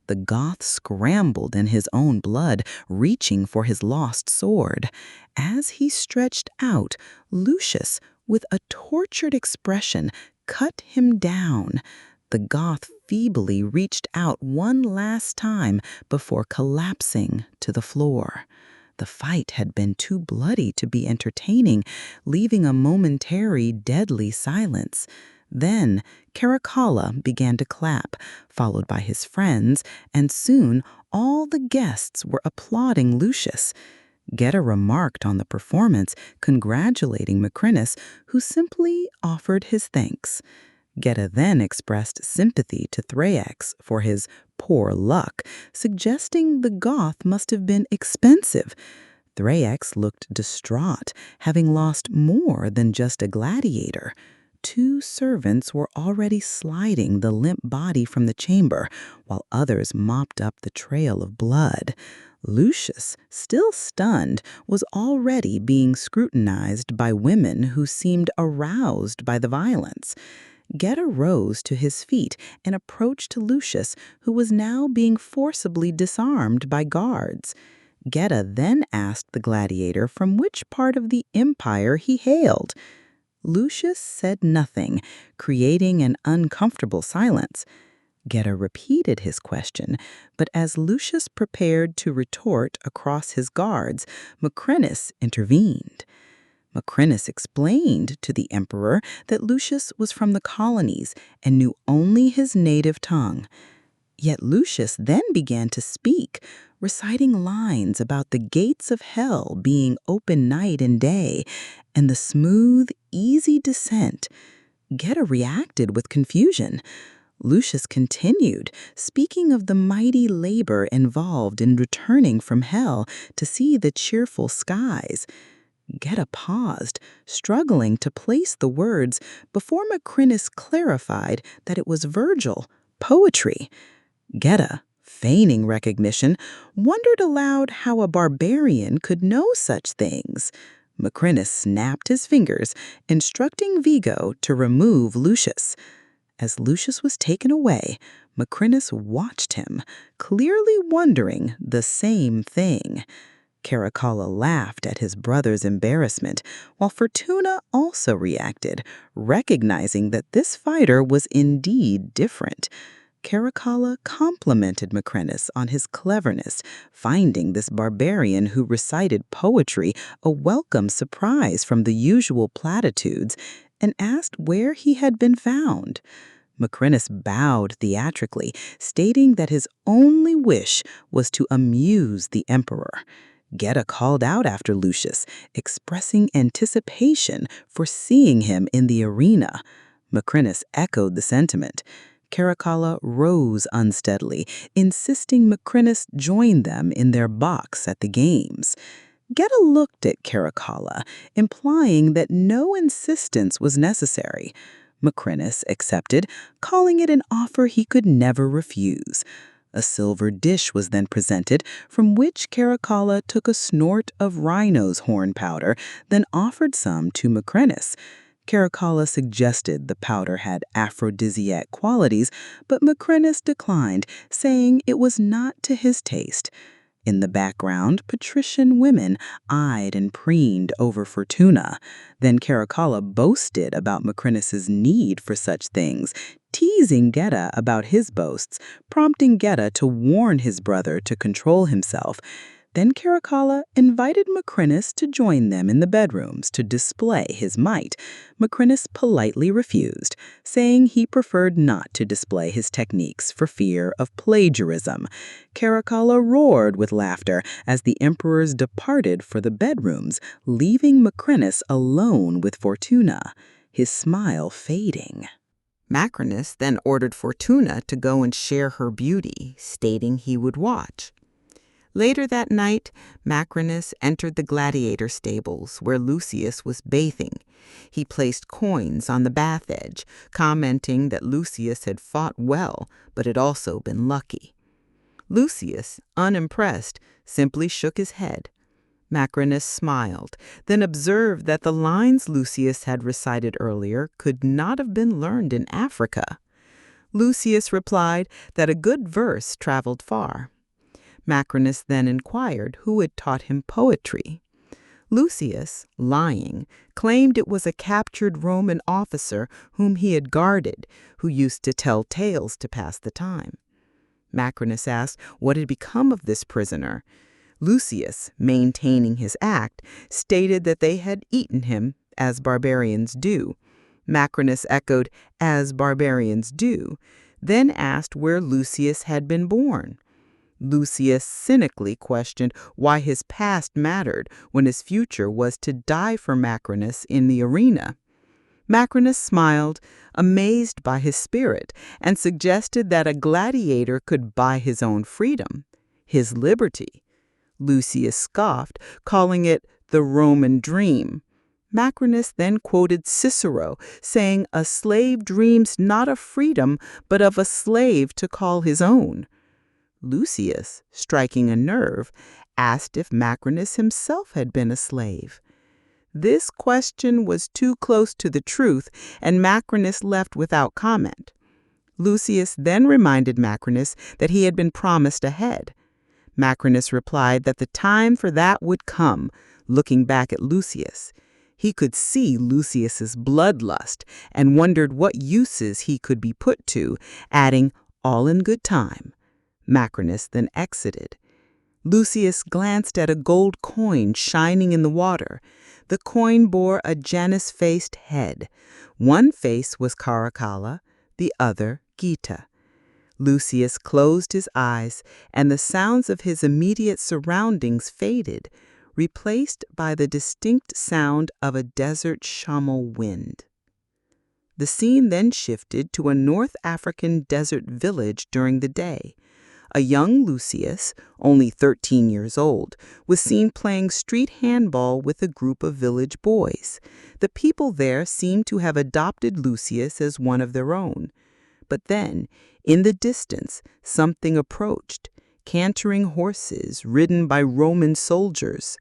The Goth scrambled in his own blood, reaching for his lost sword. As he stretched out, Lucius, with a tortured expression, cut him down. The Goth feebly reached out one last time before collapsing to the floor. The fight had been too bloody to be entertaining, leaving a momentary deadly silence. Then Caracalla began to clap, followed by his friends, and soon all the guests were applauding Lucius. Geta remarked on the performance, congratulating Macrinus, who simply offered his thanks. Geta then expressed sympathy to Thraex for his poor luck, suggesting the Goth must have been expensive. Thraex looked distraught, having lost more than just a gladiator. 2 servants were already sliding the limp body from the chamber, while others mopped up the trail of blood. Lucius, still stunned, was already being scrutinized by women who seemed aroused by the violence. Geta rose to his feet and approached Lucius, who was now being forcibly disarmed by guards. Geta then asked the gladiator from which part of the empire he hailed. Lucius said nothing, creating an uncomfortable silence. Geta repeated his question, but as Lucius prepared to retort across his guards, Macrinus intervened. Macrinus explained to the emperor that Lucius was from the colonies and knew only his native tongue. Yet Lucius then began to speak, reciting lines about the gates of hell being open night and day and the smooth, easy descent. Geta reacted with confusion. Lucius continued, speaking of the mighty labor involved in returning from hell to see the cheerful skies. Geta paused, struggling to place the words before Macrinus clarified that it was Virgil, poetry. Geta, feigning recognition, wondered aloud how a barbarian could know such things. Macrinus snapped his fingers, instructing Vigo to remove Lucius. As Lucius was taken away, Macrinus watched him, clearly wondering the same thing. Caracalla laughed at his brother's embarrassment, while Fortuna also reacted, recognizing that this fighter was indeed different. Caracalla complimented Macrinus on his cleverness, finding this barbarian who recited poetry a welcome surprise from the usual platitudes, and asked where he had been found. Macrinus bowed theatrically, stating that his only wish was to amuse the emperor. Geta called out after Lucius, expressing anticipation for seeing him in the arena. Macrinus echoed the sentiment. Caracalla rose unsteadily, insisting Macrinus join them in their box at the games. Geta looked at Caracalla, implying that no insistence was necessary. Macrinus accepted, calling it an offer he could never refuse. A silver dish was then presented, from which Caracalla took a snort of rhino's horn powder, then offered some to Macrinus. Caracalla suggested the powder had aphrodisiac qualities, but Macrinus declined, saying it was not to his taste. In the background, patrician women eyed and preened over Fortuna. Then Caracalla boasted about Macrinus's need for such things, teasing Geta about his boasts, prompting Geta to warn his brother to control himself. Then Caracalla invited Macrinus to join them in the bedrooms to display his might. Macrinus politely refused, saying he preferred not to display his techniques for fear of plagiarism. Caracalla roared with laughter as the emperors departed for the bedrooms, leaving Macrinus alone with Fortuna, his smile fading. Macrinus then ordered Fortuna to go and share her beauty, stating he would watch. Later that night, Macrinus entered the gladiator stables where Lucius was bathing. He placed coins on the bath edge, commenting that Lucius had fought well, but had also been lucky. Lucius, unimpressed, simply shook his head. Macrinus smiled, then observed that the lines Lucius had recited earlier could not have been learned in Africa. Lucius replied that a good verse traveled far. Macrinus then inquired who had taught him poetry. Lucius, lying, claimed it was a captured Roman officer whom he had guarded, who used to tell tales to pass the time. Macrinus asked what had become of this prisoner. Lucius, maintaining his act, stated that they had eaten him, as barbarians do. Macrinus echoed, as barbarians do, then asked where Lucius had been born. Lucius cynically questioned why his past mattered when his future was to die for Macrinus in the arena. Macrinus smiled, amazed by his spirit, and suggested that a gladiator could buy his own freedom, his liberty. Lucius scoffed, calling it the Roman dream. Macrinus then quoted Cicero, saying a slave dreams not of freedom, but of a slave to call his own. Lucius, striking a nerve, asked if Macrinus himself had been a slave. This question was too close to the truth, and Macrinus left without comment. Lucius then reminded Macrinus that he had been promised a head. Macrinus replied that the time for that would come, looking back at Lucius. He could see Lucius's bloodlust and wondered what uses he could be put to, adding, all in good time. Macrinus then exited. Lucius glanced at a gold coin shining in the water. The coin bore a Janus-faced head. One face was Caracalla, the other Gita. Lucius closed his eyes, and the sounds of his immediate surroundings faded, replaced by the distinct sound of a desert chamois wind. The scene then shifted to a North African desert village during the day. A young Lucius, only 13 years old, was seen playing street handball with a group of village boys. The people there seemed to have adopted Lucius as one of their own. But then, in the distance, something approached, cantering horses ridden by Roman soldiers.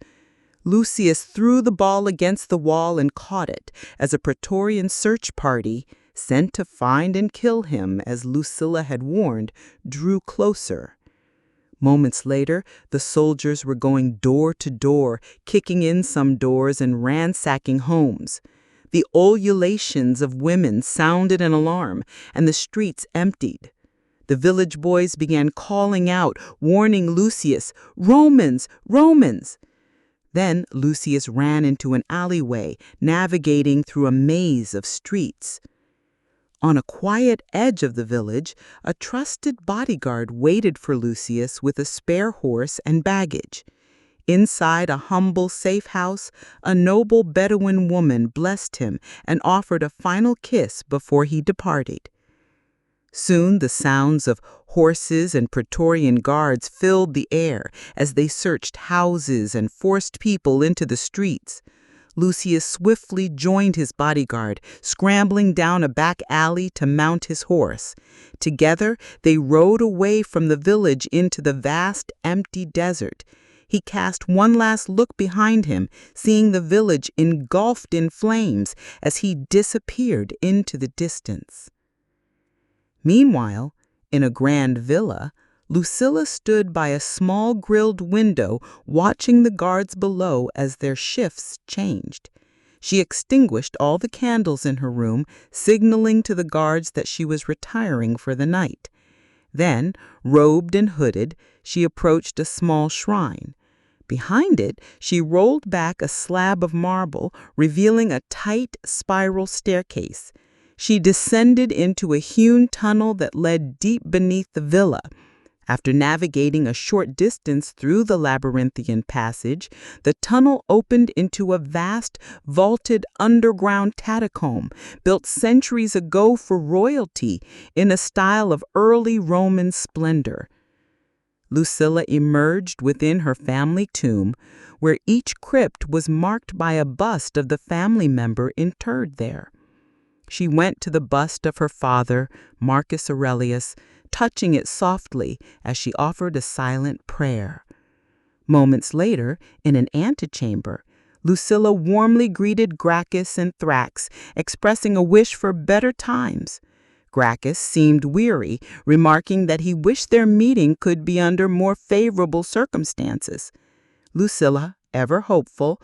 Lucius threw the ball against the wall and caught it as a Praetorian search party, sent to find and kill him as Lucilla had warned, drew closer. Moments later, the soldiers were going door to door, kicking in some doors and ransacking homes. The ululations of women sounded an alarm, and the streets emptied. The village boys began calling out, warning Lucius, "Romans! Romans!" Then Lucius ran into an alleyway, navigating through a maze of streets. On a quiet edge of the village, a trusted bodyguard waited for Lucius with a spare horse and baggage. Inside a humble safe house, a noble Bedouin woman blessed him and offered a final kiss before he departed. Soon the sounds of horses and Praetorian guards filled the air as they searched houses and forced people into the streets. Lucius swiftly joined his bodyguard, scrambling down a back alley to mount his horse. Together, they rode away from the village into the vast, empty desert. He cast one last look behind him, seeing the village engulfed in flames as he disappeared into the distance. Meanwhile, in a grand villa, Lucilla stood by a small grilled window watching the guards below as their shifts changed. She extinguished all the candles in her room, signaling to the guards that she was retiring for the night. Then, robed and hooded, she approached a small shrine. Behind it, she rolled back a slab of marble, revealing a tight spiral staircase. She descended into a hewn tunnel that led deep beneath the villa. After navigating a short distance through the labyrinthian passage, the tunnel opened into a vast, vaulted underground catacomb built centuries ago for royalty in a style of early Roman splendor. Lucilla emerged within her family tomb, where each crypt was marked by a bust of the family member interred there. She went to the bust of her father, Marcus Aurelius, touching it softly as she offered a silent prayer. Moments later, in an antechamber, Lucilla warmly greeted Gracchus and Thrax, expressing a wish for better times. Gracchus seemed weary, remarking that he wished their meeting could be under more favorable circumstances. Lucilla, ever hopeful,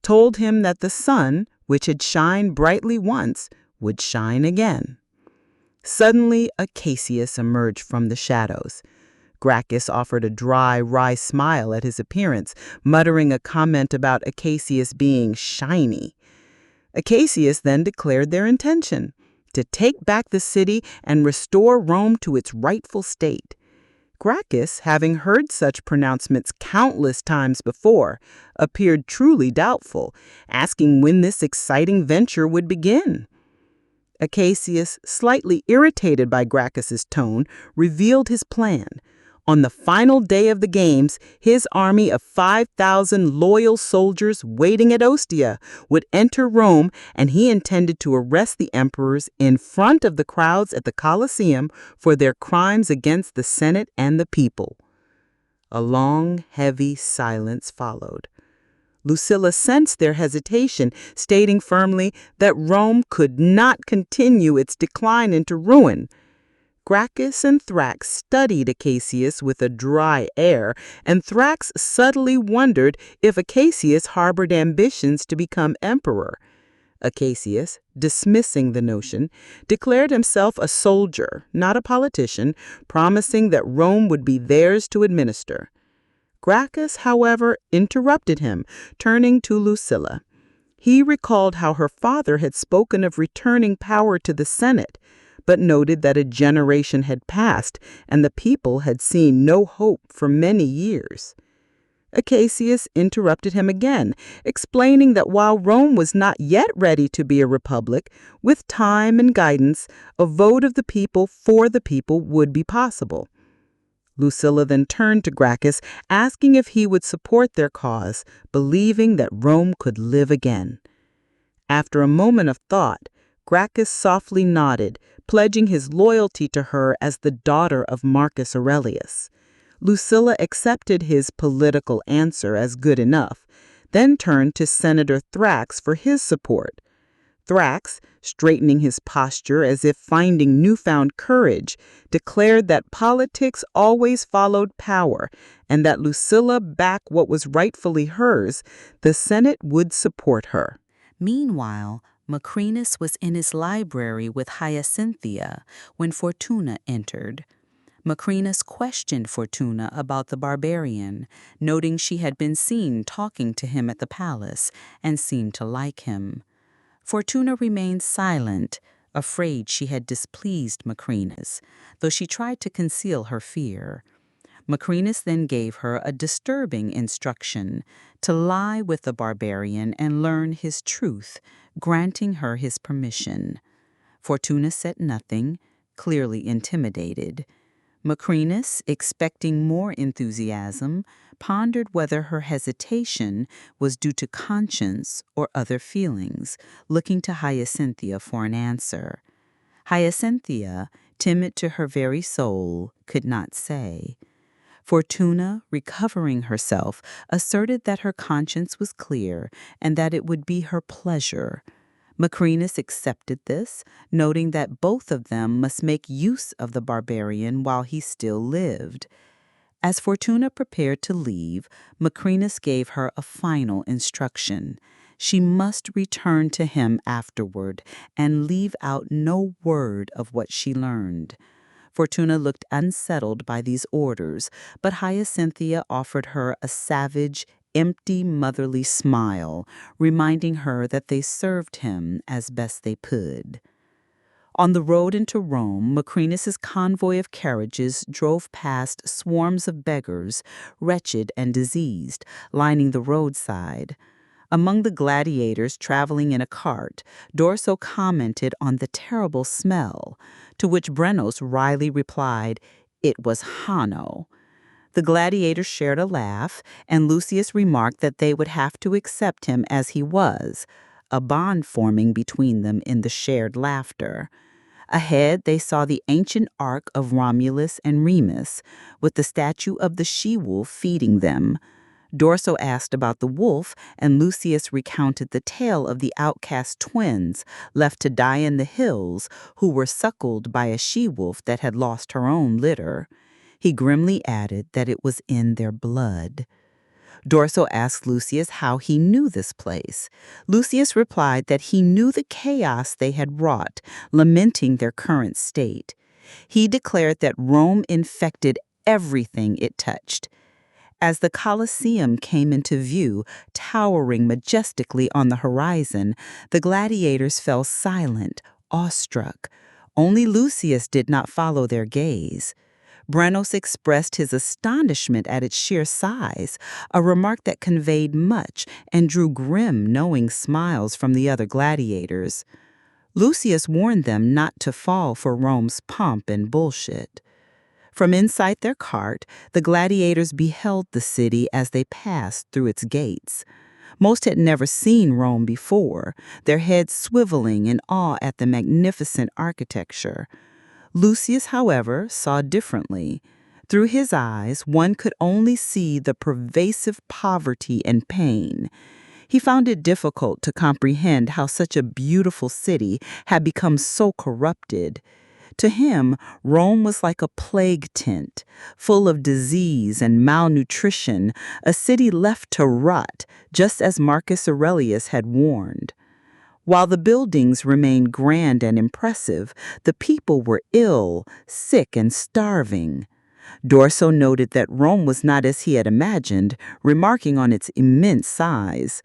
told him that the sun, which had shined brightly once, would shine again. Suddenly, Acacius emerged from the shadows. Gracchus offered a dry, wry smile at his appearance, muttering a comment about Acacius being shiny. Acacius then declared their intention to take back the city and restore Rome to its rightful state. Gracchus, having heard such pronouncements countless times before, appeared truly doubtful, asking when this exciting venture would begin. Acacius, slightly irritated by Gracchus's tone, revealed his plan. On the final day of the games, his army of 5,000 loyal soldiers waiting at Ostia would enter Rome, and he intended to arrest the emperors in front of the crowds at the Coliseum for their crimes against the Senate and the people. A long, heavy silence followed. Lucilla sensed their hesitation, stating firmly that Rome could not continue its decline into ruin. Gracchus and Thrax studied Acacius with a dry air, and Thrax subtly wondered if Acacius harbored ambitions to become emperor. Acacius, dismissing the notion, declared himself a soldier, not a politician, promising that Rome would be theirs to administer. Gracchus, however, interrupted him, turning to Lucilla. He recalled how her father had spoken of returning power to the Senate, but noted that a generation had passed and the people had seen no hope for many years. Acacius interrupted him again, explaining that while Rome was not yet ready to be a republic, with time and guidance, a vote of the people for the people would be possible. Lucilla then turned to Gracchus, asking if he would support their cause, believing that Rome could live again. After a moment of thought, Gracchus softly nodded, pledging his loyalty to her as the daughter of Marcus Aurelius. Lucilla accepted his political answer as good enough, then turned to Senator Thrax for his support. Thrax, straightening his posture as if finding newfound courage, declared that politics always followed power and that Lucilla backed what was rightfully hers. The Senate would support her. Meanwhile, Macrinus was in his library with Hyacinthia when Fortuna entered. Macrinus questioned Fortuna about the Barbarian, noting she had been seen talking to him at the palace and seemed to like him. Fortuna remained silent, afraid she had displeased Macrinus, though she tried to conceal her fear. Macrinus then gave her a disturbing instruction to lie with the Barbarian and learn his truth, granting her his permission. Fortuna said nothing, clearly intimidated. Macrinus, expecting more enthusiasm, pondered whether her hesitation was due to conscience or other feelings, looking to Hyacinthia for an answer. Hyacinthia, timid to her very soul, could not say. Fortuna, recovering herself, asserted that her conscience was clear and that it would be her pleasure. Macrinus accepted this, noting that both of them must make use of the Barbarian while he still lived. As Fortuna prepared to leave, Macrinus gave her a final instruction. She must return to him afterward and leave out no word of what she learned. Fortuna looked unsettled by these orders, but Hyacinthia offered her a savage, empty motherly smile, reminding her that they served him as best they could. On the road into Rome, Macrinus's convoy of carriages drove past swarms of beggars, wretched and diseased, lining the roadside. Among the gladiators traveling in a cart, Dorso commented on the terrible smell, to which Brennos wryly replied, "It was Hanno." The gladiators shared a laugh, and Lucius remarked that they would have to accept him as he was, a bond forming between them in the shared laughter. Ahead, they saw the ancient ark of Romulus and Remus, with the statue of the she-wolf feeding them. Dorso asked about the wolf, and Lucius recounted the tale of the outcast twins left to die in the hills who were suckled by a she-wolf that had lost her own litter. He grimly added that it was in their blood. Dorso asked Lucius how he knew this place. Lucius replied that he knew the chaos they had wrought, lamenting their current state. He declared that Rome infected everything it touched. As the Coliseum came into view, towering majestically on the horizon, the gladiators fell silent, awestruck. Only Lucius did not follow their gaze. Brennos expressed his astonishment at its sheer size, a remark that conveyed much and drew grim, knowing smiles from the other gladiators. Lucius warned them not to fall for Rome's pomp and bullshit. From inside their cart, the gladiators beheld the city as they passed through its gates. Most had never seen Rome before, their heads swiveling in awe at the magnificent architecture. Lucius, however, saw differently. Through his eyes, one could only see the pervasive poverty and pain. He found it difficult to comprehend how such a beautiful city had become so corrupted. To him, Rome was like a plague tent, full of disease and malnutrition, a city left to rot, just as Marcus Aurelius had warned. While the buildings remained grand and impressive, the people were ill, sick, and starving. Dorso noted that Rome was not as he had imagined, remarking on its immense size.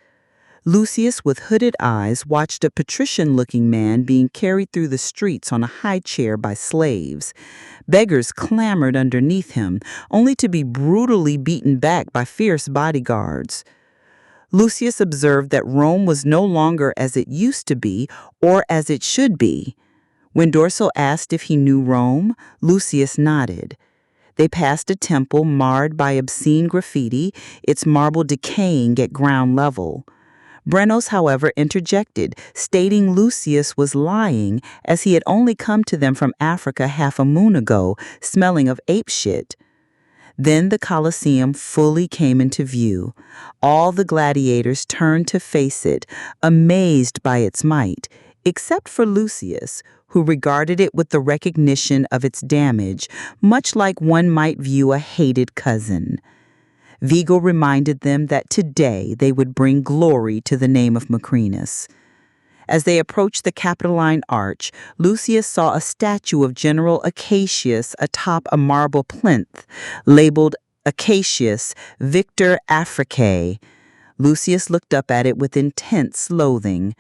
Lucius, with hooded eyes, watched a patrician-looking man being carried through the streets on a high chair by slaves. Beggars clamored underneath him, only to be brutally beaten back by fierce bodyguards. Lucius observed that Rome was no longer as it used to be or as it should be. When Dorso asked if he knew Rome, Lucius nodded. They passed a temple marred by obscene graffiti, its marble decaying at ground level. Brenos, however, interjected, stating Lucius was lying as he had only come to them from Africa half a moon ago, smelling of ape shit. Then the Coliseum fully came into view. All the gladiators turned to face it, amazed by its might, except for Lucius, who regarded it with the recognition of its damage, much like one might view a hated cousin. Vigo reminded them that today they would bring glory to the name of Macrinus. As they approached the Capitoline Arch, Lucius saw a statue of General Acacius atop a marble plinth, labeled Acacius, Victor Africae. Lucius looked up at it with intense loathing.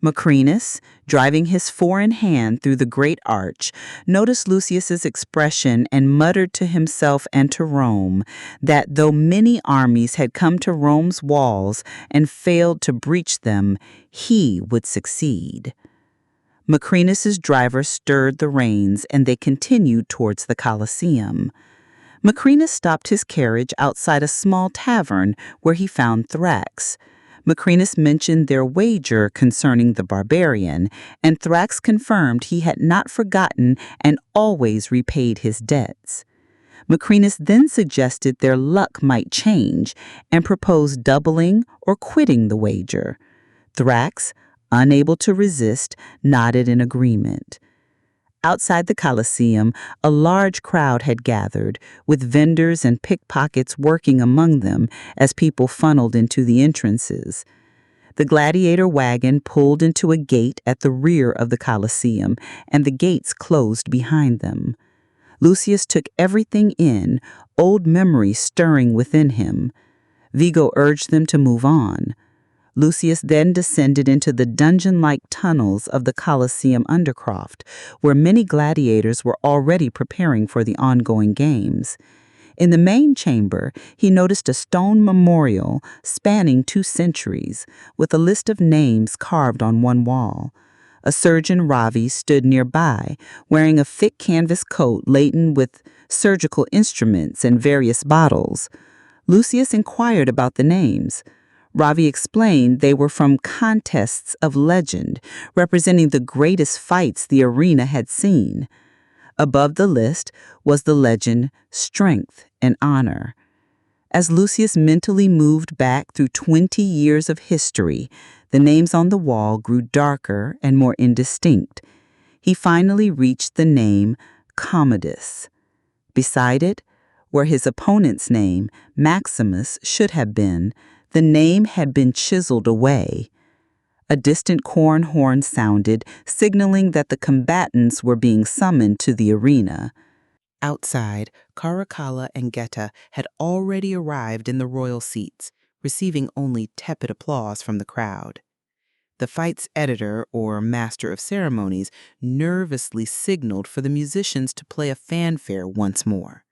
Macrinus, driving his four in hand through the great arch, noticed Lucius's expression and muttered to himself and to Rome that though many armies had come to Rome's walls and failed to breach them, he would succeed. Macrinus's driver stirred the reins and they continued towards the Coliseum. Macrinus stopped his carriage outside a small tavern where he found Thrax. Macrinus mentioned their wager concerning the Barbarian, and Thrax confirmed he had not forgotten and always repaid his debts. Macrinus then suggested their luck might change and proposed doubling or quitting the wager. Thrax, unable to resist, nodded in agreement. Outside the Coliseum, a large crowd had gathered, with vendors and pickpockets working among them as people funneled into the entrances. The gladiator wagon pulled into a gate at the rear of the Coliseum, and the gates closed behind them. Lucius took everything in, old memories stirring within him. Vigo urged them to move on. Lucius then descended into the dungeon-like tunnels of the Coliseum undercroft, where many gladiators were already preparing for the ongoing games. In the main chamber, he noticed a stone memorial spanning 2 centuries, with a list of names carved on one wall. A surgeon Ravi stood nearby, wearing a thick canvas coat laden with surgical instruments and various bottles. Lucius inquired about the names. Ravi explained they were from contests of legend, representing the greatest fights the arena had seen. Above the list was the legend Strength and Honor. As Lucius mentally moved back through 20 years of history, the names on the wall grew darker and more indistinct. He finally reached the name Commodus. Beside it, where his opponent's name, Maximus, should have been, the name had been chiseled away. A distant corn horn sounded, signaling that the combatants were being summoned to the arena. Outside, Caracalla and Geta had already arrived in the royal seats, receiving only tepid applause from the crowd. The fight's editor, or master of ceremonies, nervously signaled for the musicians to play a fanfare once more.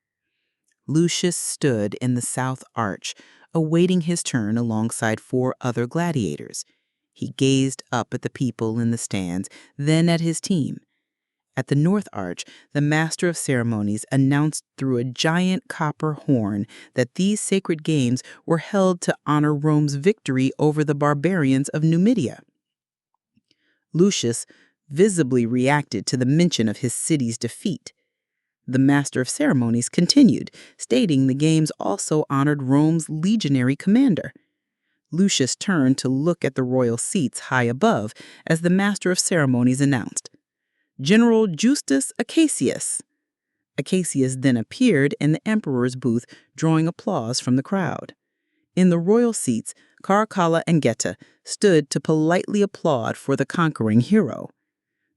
Lucius stood in the south arch, awaiting his turn alongside 4 other gladiators. He gazed up at the people in the stands, then at his team. At the north arch, the master of ceremonies announced through a giant copper horn that these sacred games were held to honor Rome's victory over the barbarians of Numidia. Lucius visibly reacted to the mention of his city's defeat. The master of ceremonies continued, stating the games also honored Rome's legionary commander. Lucius turned to look at the royal seats high above as the master of ceremonies announced, "General Justus Acacius." Acacius then appeared in the emperor's booth, drawing applause from the crowd. In the royal seats, Caracalla and Geta stood to politely applaud for the conquering hero.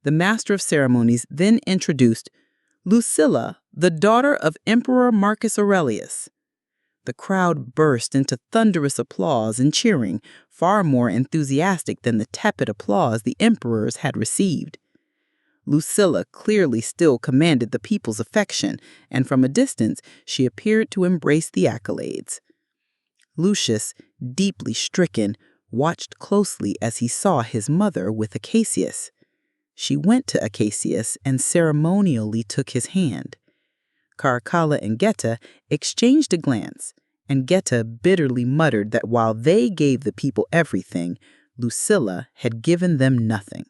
The master of ceremonies then introduced Lucilla, the daughter of Emperor Marcus Aurelius. The crowd burst into thunderous applause and cheering, far more enthusiastic than the tepid applause the emperors had received. Lucilla clearly still commanded the people's affection, and from a distance she appeared to embrace the accolades. Lucius, deeply stricken, watched closely as he saw his mother with Acacius. She went to Acacius and ceremonially took his hand. Caracalla and Geta exchanged a glance, and Geta bitterly muttered that while they gave the people everything, Lucilla had given them nothing.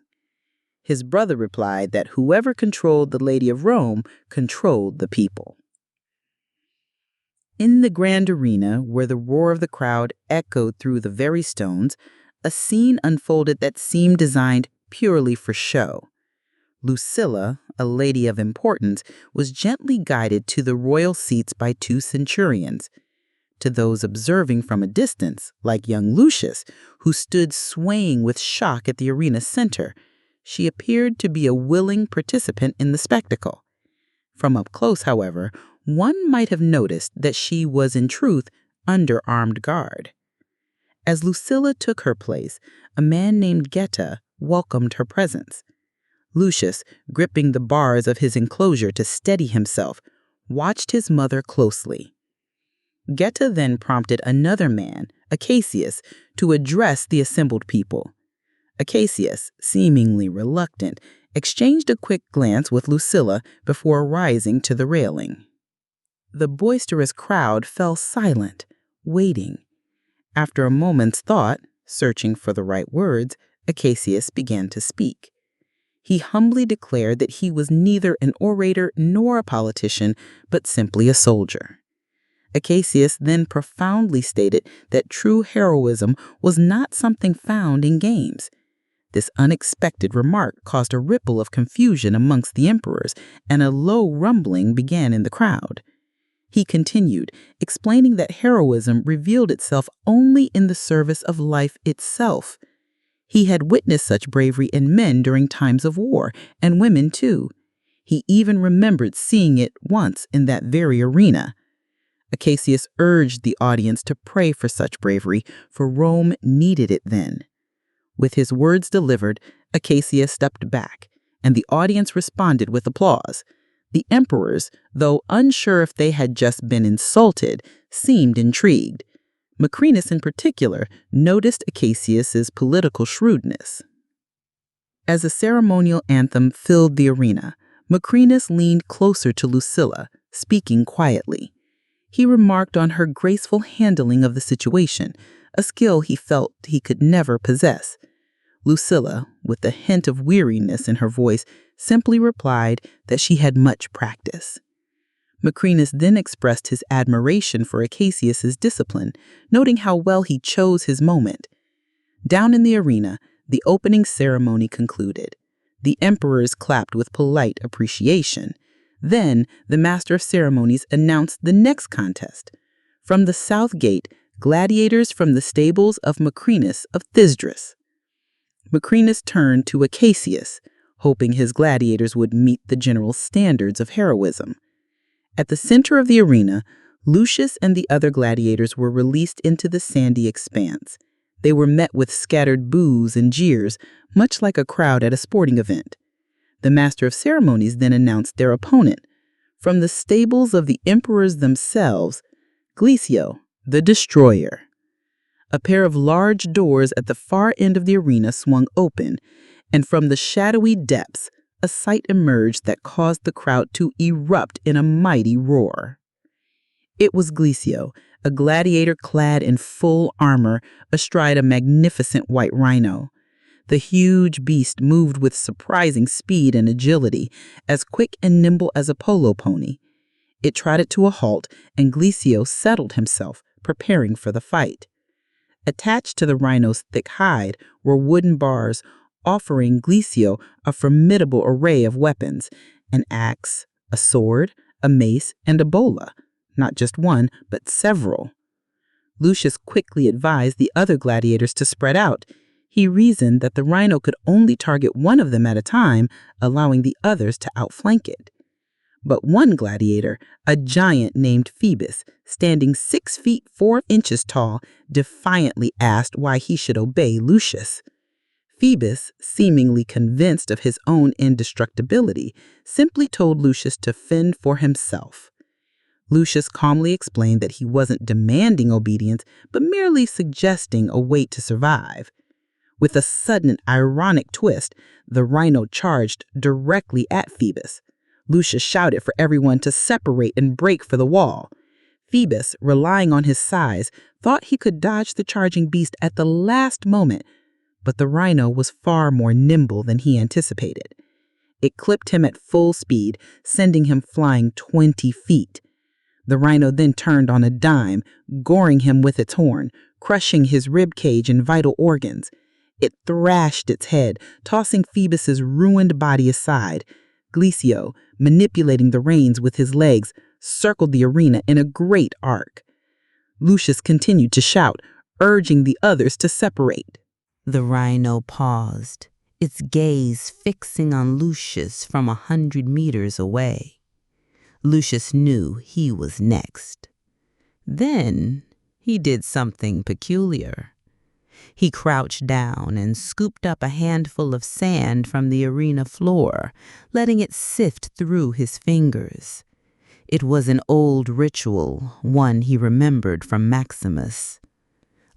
His brother replied that whoever controlled the Lady of Rome controlled the people. In the grand arena, where the roar of the crowd echoed through the very stones, a scene unfolded that seemed designed purely for show. Lucilla, a lady of importance, was gently guided to the royal seats by two centurions. To those observing from a distance, like young Lucius, who stood swaying with shock at the arena's center, she appeared to be a willing participant in the spectacle. From up close, however, one might have noticed that she was in truth under armed guard. As Lucilla took her place, a man named Geta welcomed her presence. Lucius, gripping the bars of his enclosure to steady himself, watched his mother closely. Geta then prompted another man, Acacius, to address the assembled people. Acacius, seemingly reluctant, exchanged a quick glance with Lucilla before rising to the railing. The boisterous crowd fell silent, waiting. After a moment's thought, searching for the right words, Acacius began to speak. He humbly declared that he was neither an orator nor a politician, but simply a soldier. Acacius then profoundly stated that true heroism was not something found in games. This unexpected remark caused a ripple of confusion amongst the emperors, and a low rumbling began in the crowd. He continued, explaining that heroism revealed itself only in the service of life itself. He had witnessed such bravery in men during times of war, and women too. He even remembered seeing it once in that very arena. Acacius urged the audience to pray for such bravery, for Rome needed it then. With his words delivered, Acacius stepped back, and the audience responded with applause. The emperors, though unsure if they had just been insulted, seemed intrigued. Maximus in particular noticed Acacius's political shrewdness. As a ceremonial anthem filled the arena, Maximus leaned closer to Lucilla, speaking quietly. He remarked on her graceful handling of the situation, a skill he felt he could never possess. Lucilla, with a hint of weariness in her voice, simply replied that she had much practice. Maximus then expressed his admiration for Acacius's discipline, noting how well he chose his moment. Down in the arena, the opening ceremony concluded. The emperors clapped with polite appreciation. Then, the master of ceremonies announced the next contest. From the south gate, gladiators from the stables of Maximus of Thysdrus. Maximus turned to Acacius, hoping his gladiators would meet the general standards of heroism. At the center of the arena, Lucius and the other gladiators were released into the sandy expanse. They were met with scattered boos and jeers, much like a crowd at a sporting event. The master of ceremonies then announced their opponent. From the stables of the emperors themselves, Gliccio, the Destroyer. A pair of large doors at the far end of the arena swung open, and from the shadowy depths, a sight emerged that caused the crowd to erupt in a mighty roar. It was Gliccio, a gladiator clad in full armor, astride a magnificent white rhino. The huge beast moved with surprising speed and agility, as quick and nimble as a polo pony. It trotted to a halt, and Gliccio settled himself, preparing for the fight. Attached to the rhino's thick hide were wooden bars, offering Gliccio a formidable array of weapons: an axe, a sword, a mace, and a bola. Not just one, but several. Lucius quickly advised the other gladiators to spread out. He reasoned that the rhino could only target one of them at a time, allowing the others to outflank it. But one gladiator, a giant named Phoebus, standing 6 feet 4 inches tall, defiantly asked why he should obey Lucius. Phoebus, seemingly convinced of his own indestructibility, simply told Lucius to fend for himself. Lucius calmly explained that he wasn't demanding obedience, but merely suggesting a way to survive. With a sudden ironic twist, the rhino charged directly at Phoebus. Lucius shouted for everyone to separate and break for the wall. Phoebus, relying on his size, thought he could dodge the charging beast at the last moment, but the rhino was far more nimble than he anticipated. It clipped him at full speed, sending him flying 20 feet. The rhino then turned on a dime, goring him with its horn, crushing his rib cage and vital organs. It thrashed its head, tossing Phoebus's ruined body aside. Glicio, manipulating the reins with his legs, circled the arena in a great arc. Lucius continued to shout, urging the others to separate. The rhino paused, its gaze fixing on Lucius from 100 meters away. Lucius knew he was next. Then he did something peculiar. He crouched down and scooped up a handful of sand from the arena floor, letting it sift through his fingers. It was an old ritual, one he remembered from Maximus.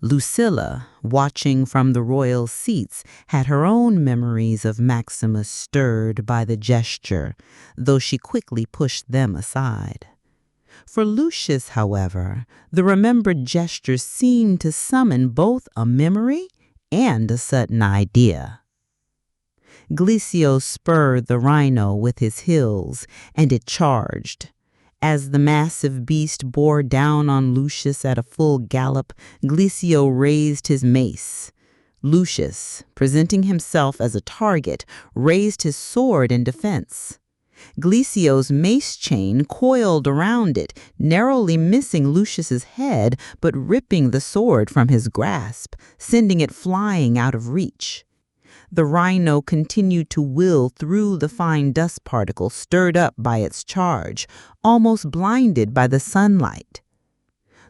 Lucilla, watching from the royal seats, had her own memories of Maximus stirred by the gesture, though she quickly pushed them aside. For Lucius, however, the remembered gesture seemed to summon both a memory and a sudden idea. Glicio spurred the rhino with his heels, and it charged. As the massive beast bore down on Lucius at a full gallop, Glicio raised his mace. Lucius, presenting himself as a target, raised his sword in defense. Glicio's mace chain coiled around it, narrowly missing Lucius's head, but ripping the sword from his grasp, sending it flying out of reach. The rhino continued to will through the fine dust particles stirred up by its charge, almost blinded by the sunlight.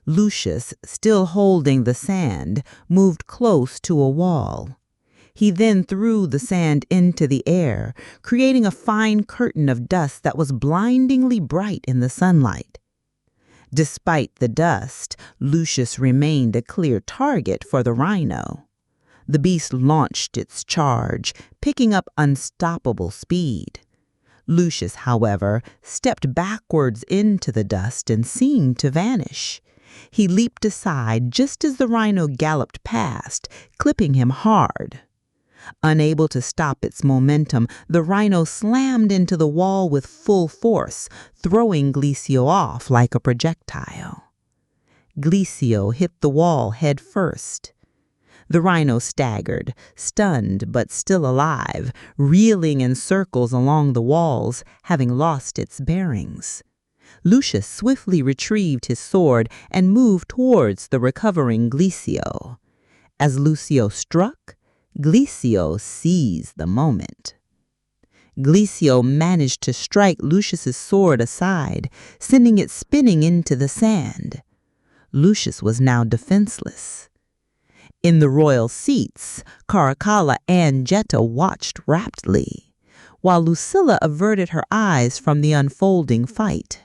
Lucius, still holding the sand, moved close to a wall. He then threw the sand into the air, creating a fine curtain of dust that was blindingly bright in the sunlight. Despite the dust, Lucius remained a clear target for the rhino. The beast launched its charge, picking up unstoppable speed. Lucius, however, stepped backwards into the dust and seemed to vanish. He leaped aside just as the rhino galloped past, clipping him hard. Unable to stop its momentum, the rhino slammed into the wall with full force, throwing Glicio off like a projectile. Glicio hit the wall head first. The rhino staggered, stunned but still alive, reeling in circles along the walls, having lost its bearings. Lucius swiftly retrieved his sword and moved towards the recovering Glicio. As Lucio struck, Glicio seized the moment. Glicio managed to strike Lucius's sword aside, sending it spinning into the sand. Lucius was now defenseless. In the royal seats, Caracalla and Jetta watched raptly, while Lucilla averted her eyes from the unfolding fight.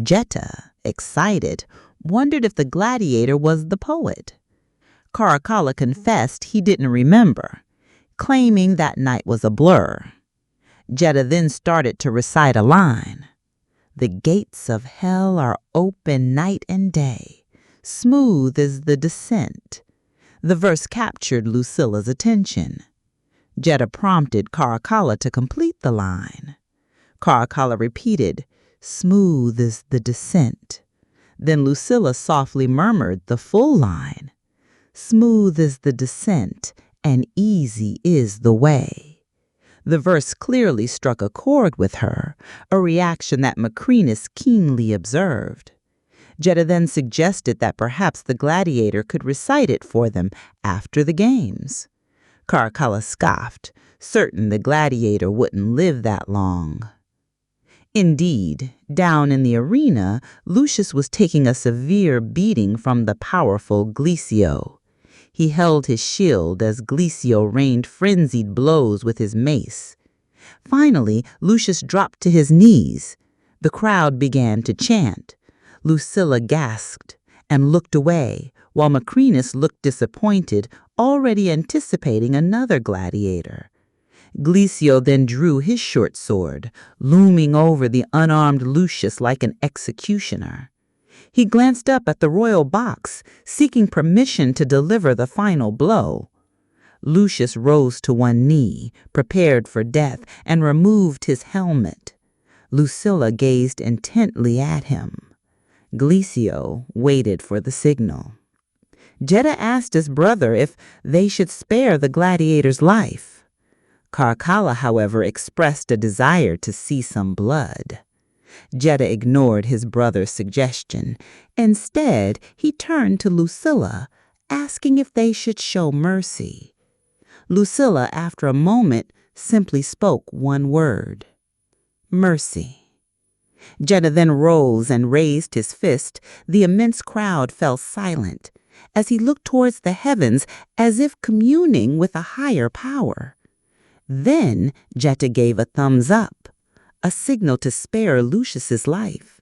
Jetta, excited, wondered if the gladiator was the poet. Caracalla confessed he didn't remember, claiming that night was a blur. Jetta then started to recite a line. "The gates of hell are open night and day. Smooth is the descent." The verse captured Lucilla's attention. Jetta prompted Caracalla to complete the line. Caracalla repeated, "Smooth is the descent." Then Lucilla softly murmured the full line. "Smooth is the descent, and easy is the way." The verse clearly struck a chord with her, a reaction that Macrinus keenly observed. Jetta then suggested that perhaps the gladiator could recite it for them after the games. Caracalla scoffed, certain the gladiator wouldn't live that long. Indeed, down in the arena, Lucius was taking a severe beating from the powerful Glisio. He held his shield as Glisio rained frenzied blows with his mace. Finally, Lucius dropped to his knees. The crowd began to chant. Lucilla gasped and looked away, while Macrinus looked disappointed, already anticipating another gladiator. Glisio then drew his short sword, looming over the unarmed Lucius like an executioner. He glanced up at the royal box, seeking permission to deliver the final blow. Lucius rose to one knee, prepared for death, and removed his helmet. Lucilla gazed intently at him. Glisio waited for the signal. Jetta asked his brother if they should spare the gladiator's life. Caracalla, however, expressed a desire to see some blood. Jetta ignored his brother's suggestion. Instead, he turned to Lucilla, asking if they should show mercy. Lucilla, after a moment, simply spoke one word: mercy. Jetta then rose and raised his fist. The immense crowd fell silent as he looked towards the heavens as if communing with a higher power. Then Jetta gave a thumbs up, a signal to spare Lucius's life.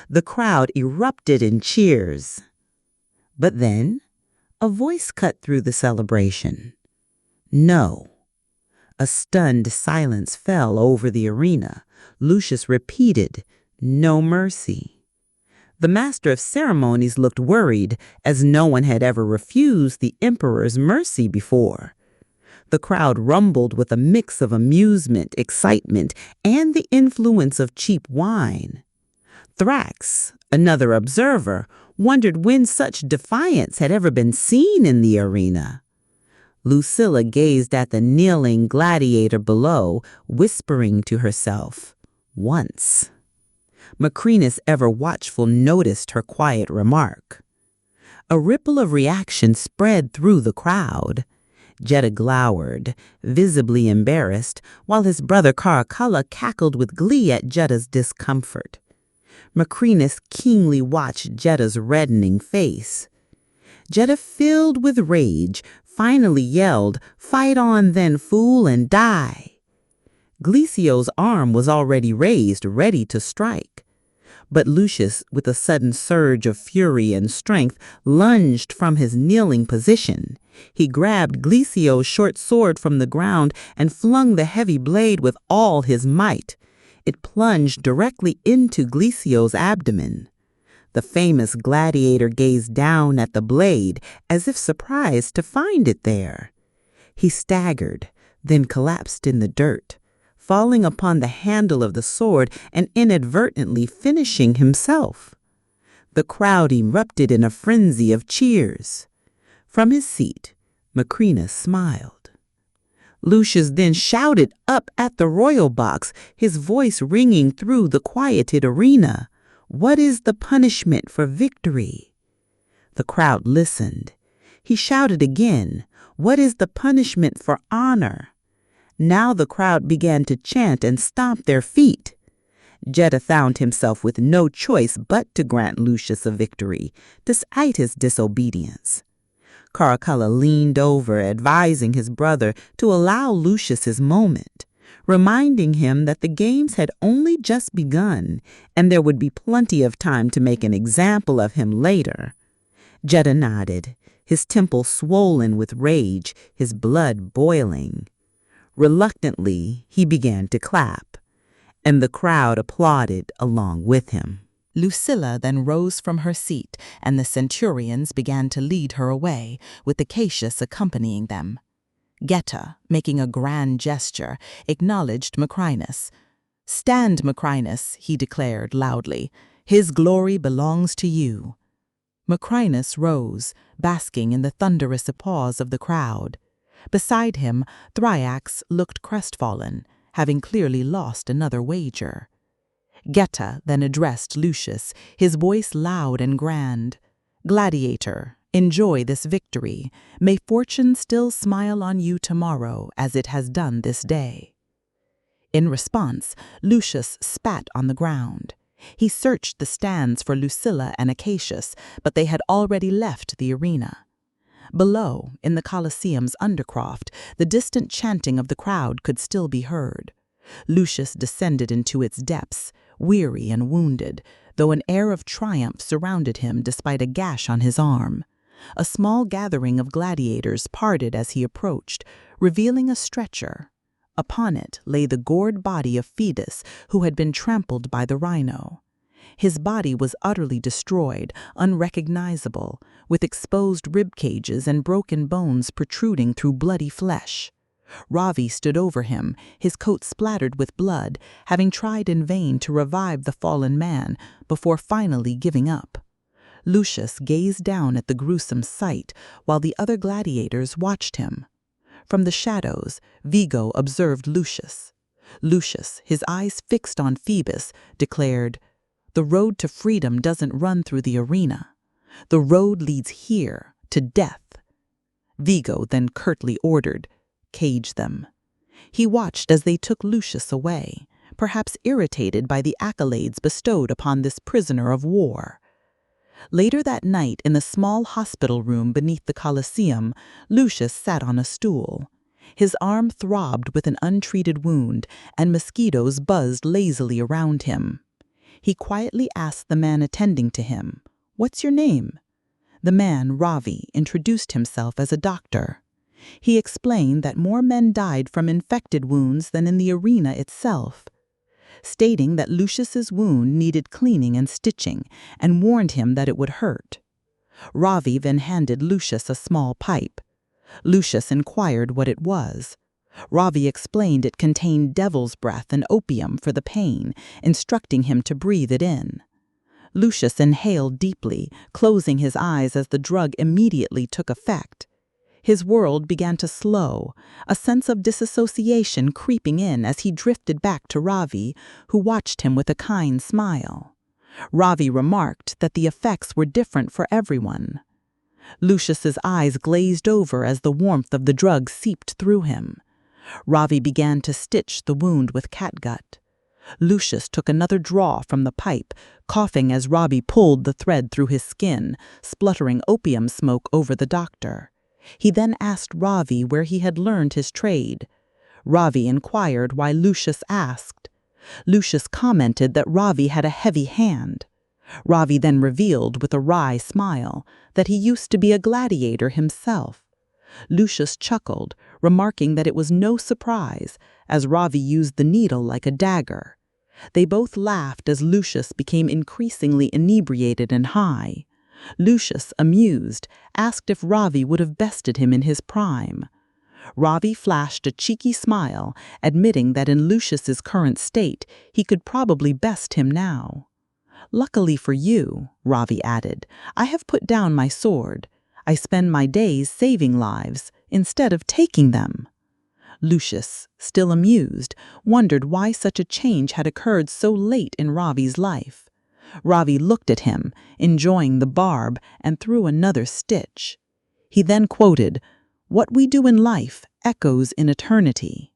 The crowd erupted in cheers. But then a voice cut through the celebration. No. A stunned silence fell over the arena. Lucius repeated, "No mercy." The master of ceremonies looked worried, as no one had ever refused the emperor's mercy before. The crowd rumbled with a mix of amusement, excitement, and the influence of cheap wine. Thrax, another observer, wondered when such defiance had ever been seen in the arena. Lucilla gazed at the kneeling gladiator below, whispering to herself, "Once." Macrinus, ever watchful, noticed her quiet remark. A ripple of reaction spread through the crowd. Jetta glowered, visibly embarrassed, while his brother Caracalla cackled with glee at Jetta's discomfort. Macrinus keenly watched Jetta's reddening face. Jetta, filled with rage, finally yelled, "Fight on then, fool, and die!" Glisio's arm was already raised, ready to strike. But Lucius, with a sudden surge of fury and strength, lunged from his kneeling position. He grabbed Glisio's short sword from the ground and flung the heavy blade with all his might. It plunged directly into Glisio's abdomen. The famous gladiator gazed down at the blade, as if surprised to find it there. He staggered, then collapsed in the dirt, falling upon the handle of the sword and inadvertently finishing himself. The crowd erupted in a frenzy of cheers. From his seat, Macrinus smiled. Lucius then shouted up at the royal box, his voice ringing through the quieted arena. "What is the punishment for victory?" The crowd listened. He shouted again, "What is the punishment for honor?" Now the crowd began to chant and stomp their feet. Jetta found himself with no choice but to grant Lucius a victory, despite his disobedience. Caracalla leaned over, advising his brother to allow Lucius his moment, reminding him that the games had only just begun and there would be plenty of time to make an example of him later. Jetta nodded, his temples swollen with rage, his blood boiling. Reluctantly, he began to clap, and the crowd applauded along with him. Lucilla then rose from her seat, and the centurions began to lead her away, with the Cassius accompanying them. Geta, making a grand gesture, acknowledged Macrinus. "Stand, Macrinus," he declared loudly. "His glory belongs to you." Macrinus rose, basking in the thunderous applause of the crowd. Beside him, Thrax looked crestfallen, having clearly lost another wager. Geta then addressed Lucius, his voice loud and grand. "Gladiator, enjoy this victory. May fortune still smile on you tomorrow as it has done this day." In response, Lucius spat on the ground. He searched the stands for Lucilla and Acacius, but they had already left the arena. Below, in the Coliseum's undercroft, the distant chanting of the crowd could still be heard. Lucius descended into its depths, weary and wounded, though an air of triumph surrounded him despite a gash on his arm. A small gathering of gladiators parted as he approached, revealing a stretcher. Upon it lay the gored body of Phoebus, who had been trampled by the rhino. His body was utterly destroyed, unrecognizable, with exposed rib cages and broken bones protruding through bloody flesh. Ravi stood over him, his coat splattered with blood, having tried in vain to revive the fallen man before finally giving up. Lucius gazed down at the gruesome sight while the other gladiators watched him. From the shadows, Vigo observed Lucius. Lucius, his eyes fixed on Phoebus, declared, "The road to freedom doesn't run through the arena. The road leads here, to death." Vigo then curtly ordered, "Cage them." He watched as they took Lucius away, perhaps irritated by the accolades bestowed upon this prisoner of war. Later that night, in the small hospital room beneath the Coliseum, Lucius sat on a stool. His arm throbbed with an untreated wound, and mosquitoes buzzed lazily around him. He quietly asked the man attending to him, "What's your name?" The man, Ravi, introduced himself as a doctor. He explained that more men died from infected wounds than in the arena itself, stating that Lucius's wound needed cleaning and stitching, and warned him that it would hurt. Ravi then handed Lucius a small pipe. Lucius inquired what it was. Ravi explained it contained devil's breath and opium for the pain, instructing him to breathe it in. Lucius inhaled deeply, closing his eyes as the drug immediately took effect. His world began to slow, a sense of disassociation creeping in as he drifted back to Ravi, who watched him with a kind smile. Ravi remarked that the effects were different for everyone. Lucius's eyes glazed over as the warmth of the drug seeped through him. Ravi began to stitch the wound with catgut. Lucius took another draw from the pipe, coughing as Ravi pulled the thread through his skin, spluttering opium smoke over the doctor. He then asked Ravi where he had learned his trade. Ravi inquired why Lucius asked. Lucius commented that Ravi had a heavy hand. Ravi then revealed with a wry smile that he used to be a gladiator himself. Lucius chuckled, remarking that it was no surprise, as Ravi used the needle like a dagger. They both laughed as Lucius became increasingly inebriated and high. Lucius, amused, asked if Ravi would have bested him in his prime. Ravi flashed a cheeky smile, admitting that in Lucius's current state he could probably best him now. "Luckily for you," Ravi added, "I have put down my sword. I spend my days saving lives instead of taking them." Lucius, still amused, wondered why such a change had occurred so late in Ravi's life. Ravi looked at him, enjoying the barb, and threw another stitch. He then quoted, "What we do in life echoes in eternity."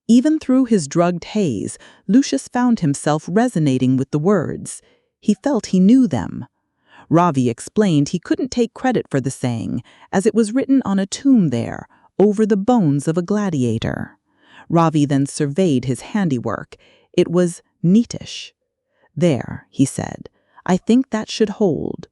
Even through his drugged haze, Lucius found himself resonating with the words. He felt he knew them. Ravi explained he couldn't take credit for the saying, as it was written on a tomb there, over the bones of a gladiator. Ravi then surveyed his handiwork. It was neatish. "There," he said, "I think that should hold."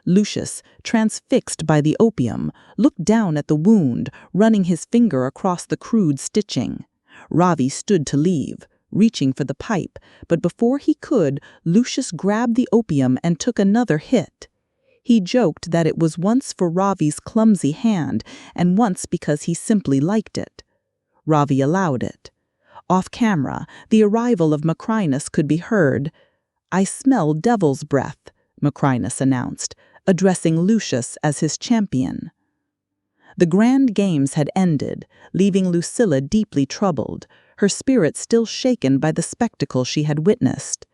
Lucius, transfixed by the opium, looked down at the wound, running his finger across the crude stitching. Ravi stood to leave, reaching for the pipe, but before he could, Lucius grabbed the opium and took another hit. He joked that it was once for Ravi's clumsy hand and once because he simply liked it. Ravi allowed it. Off camera, the arrival of Maximus could be heard. "I smell devil's breath," Maximus announced, addressing Lucius as his champion. The grand games had ended, leaving Lucilla deeply troubled, her spirit still shaken by the spectacle she had witnessed.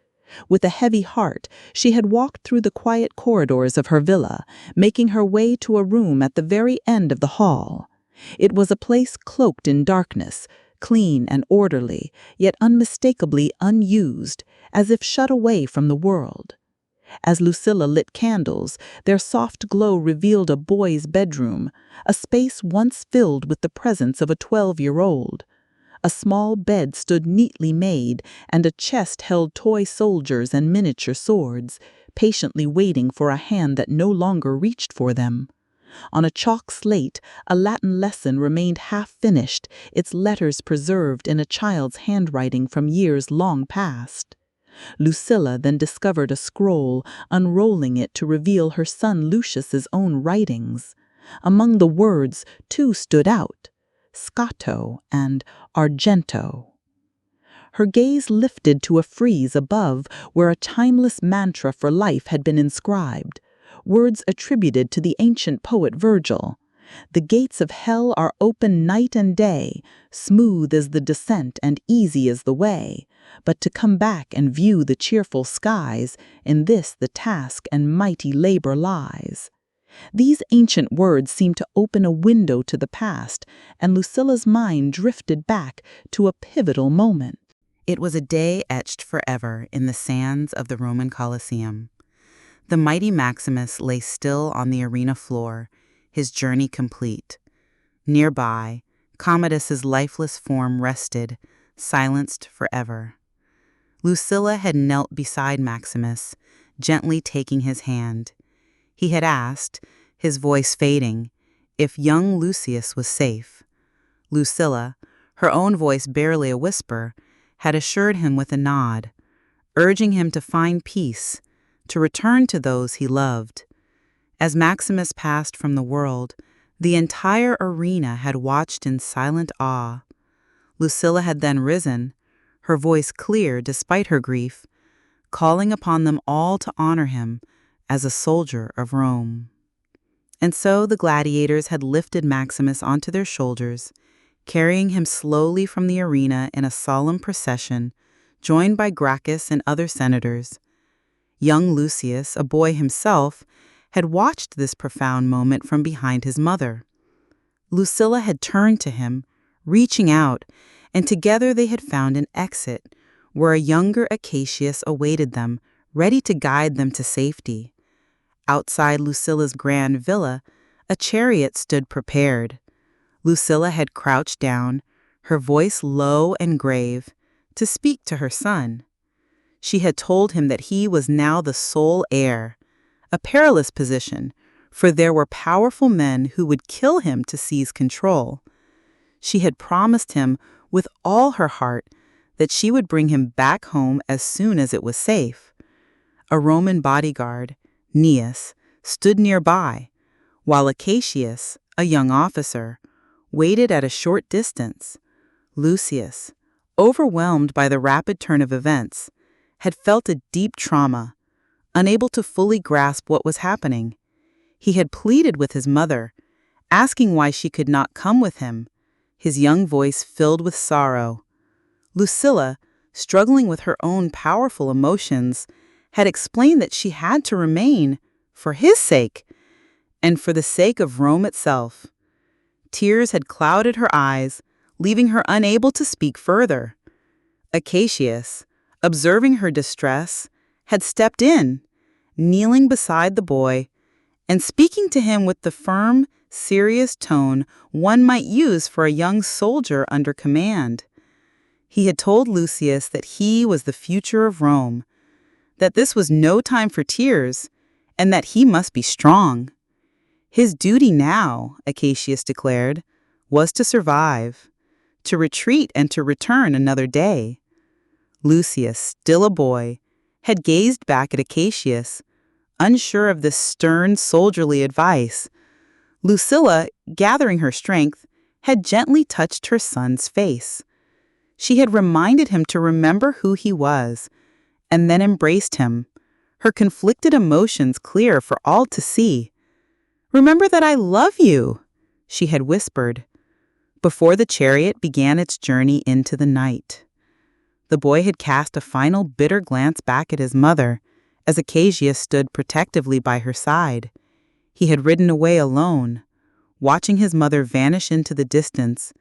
With a heavy heart, she had walked through the quiet corridors of her villa, making her way to a room at the very end of the hall. It was a place cloaked in darkness, clean and orderly, yet unmistakably unused, as if shut away from the world. As Lucilla lit candles, their soft glow revealed a boy's bedroom, a space once filled with the presence of a 12-year-old. A small bed stood neatly made, and a chest held toy soldiers and miniature swords, patiently waiting for a hand that no longer reached for them. On a chalk slate, a Latin lesson remained half-finished, its letters preserved in a child's handwriting from years long past. Lucilla then discovered a scroll, unrolling it to reveal her son Lucius's own writings. Among the words, two stood out: Scato and Argento. Her gaze lifted to a frieze above where a timeless mantra for life had been inscribed, words attributed to the ancient poet Virgil. The gates of hell are open night and day, smooth is the descent and easy is the way. But to come back and view the cheerful skies, in this the task and mighty labor lies. These ancient words seemed to open a window to the past, and Lucilla's mind drifted back to a pivotal moment. It was a day etched forever in the sands of the Roman Coliseum. The mighty Maximus lay still on the arena floor, his journey complete. Nearby, Commodus's lifeless form rested, silenced forever. Lucilla had knelt beside Maximus, gently taking his hand. He had asked, his voice fading, if young Lucius was safe. Lucilla, her own voice barely a whisper, had assured him with a nod, urging him to find peace, to return to those he loved. As Maximus passed from the world, the entire arena had watched in silent awe. Lucilla had then risen, her voice clear despite her grief, calling upon them all to honor him as a soldier of Rome. And so the gladiators had lifted Maximus onto their shoulders, carrying him slowly from the arena in a solemn procession, joined by Gracchus and other senators. Young Lucius, a boy himself, had watched this profound moment from behind his mother. Lucilla had turned to him, reaching out, and together they had found an exit where a younger Acacius awaited them, ready to guide them to safety. Outside Lucilla's grand villa, a chariot stood prepared. Lucilla had crouched down, her voice low and grave, to speak to her son. She had told him that he was now the sole heir, a perilous position, for there were powerful men who would kill him to seize control. She had promised him with all her heart that she would bring him back home as soon as it was safe. A Roman bodyguard, Gnaeus, stood nearby, while Acacius, a young officer, waited at a short distance. Lucius, overwhelmed by the rapid turn of events, had felt a deep trauma, unable to fully grasp what was happening. He had pleaded with his mother, asking why she could not come with him, his young voice filled with sorrow. Lucilla, struggling with her own powerful emotions, had explained that she had to remain for his sake and for the sake of Rome itself. Tears had clouded her eyes, leaving her unable to speak further. Acacius, observing her distress, had stepped in, kneeling beside the boy, and speaking to him with the firm, serious tone one might use for a young soldier under command. He had told Lucius that he was the future of Rome, that this was no time for tears, and that he must be strong. His duty now, Acacius declared, was to survive, to retreat and to return another day. Lucius, still a boy, had gazed back at Acacius, unsure of this stern, soldierly advice. Lucilla, gathering her strength, had gently touched her son's face. She had reminded him to remember who he was, and then embraced him, her conflicted emotions clear for all to see. "Remember that I love you," she had whispered, before the chariot began its journey into the night. The boy had cast a final bitter glance back at his mother, as Acacius stood protectively by her side. He had ridden away alone, watching his mother vanish into the distance,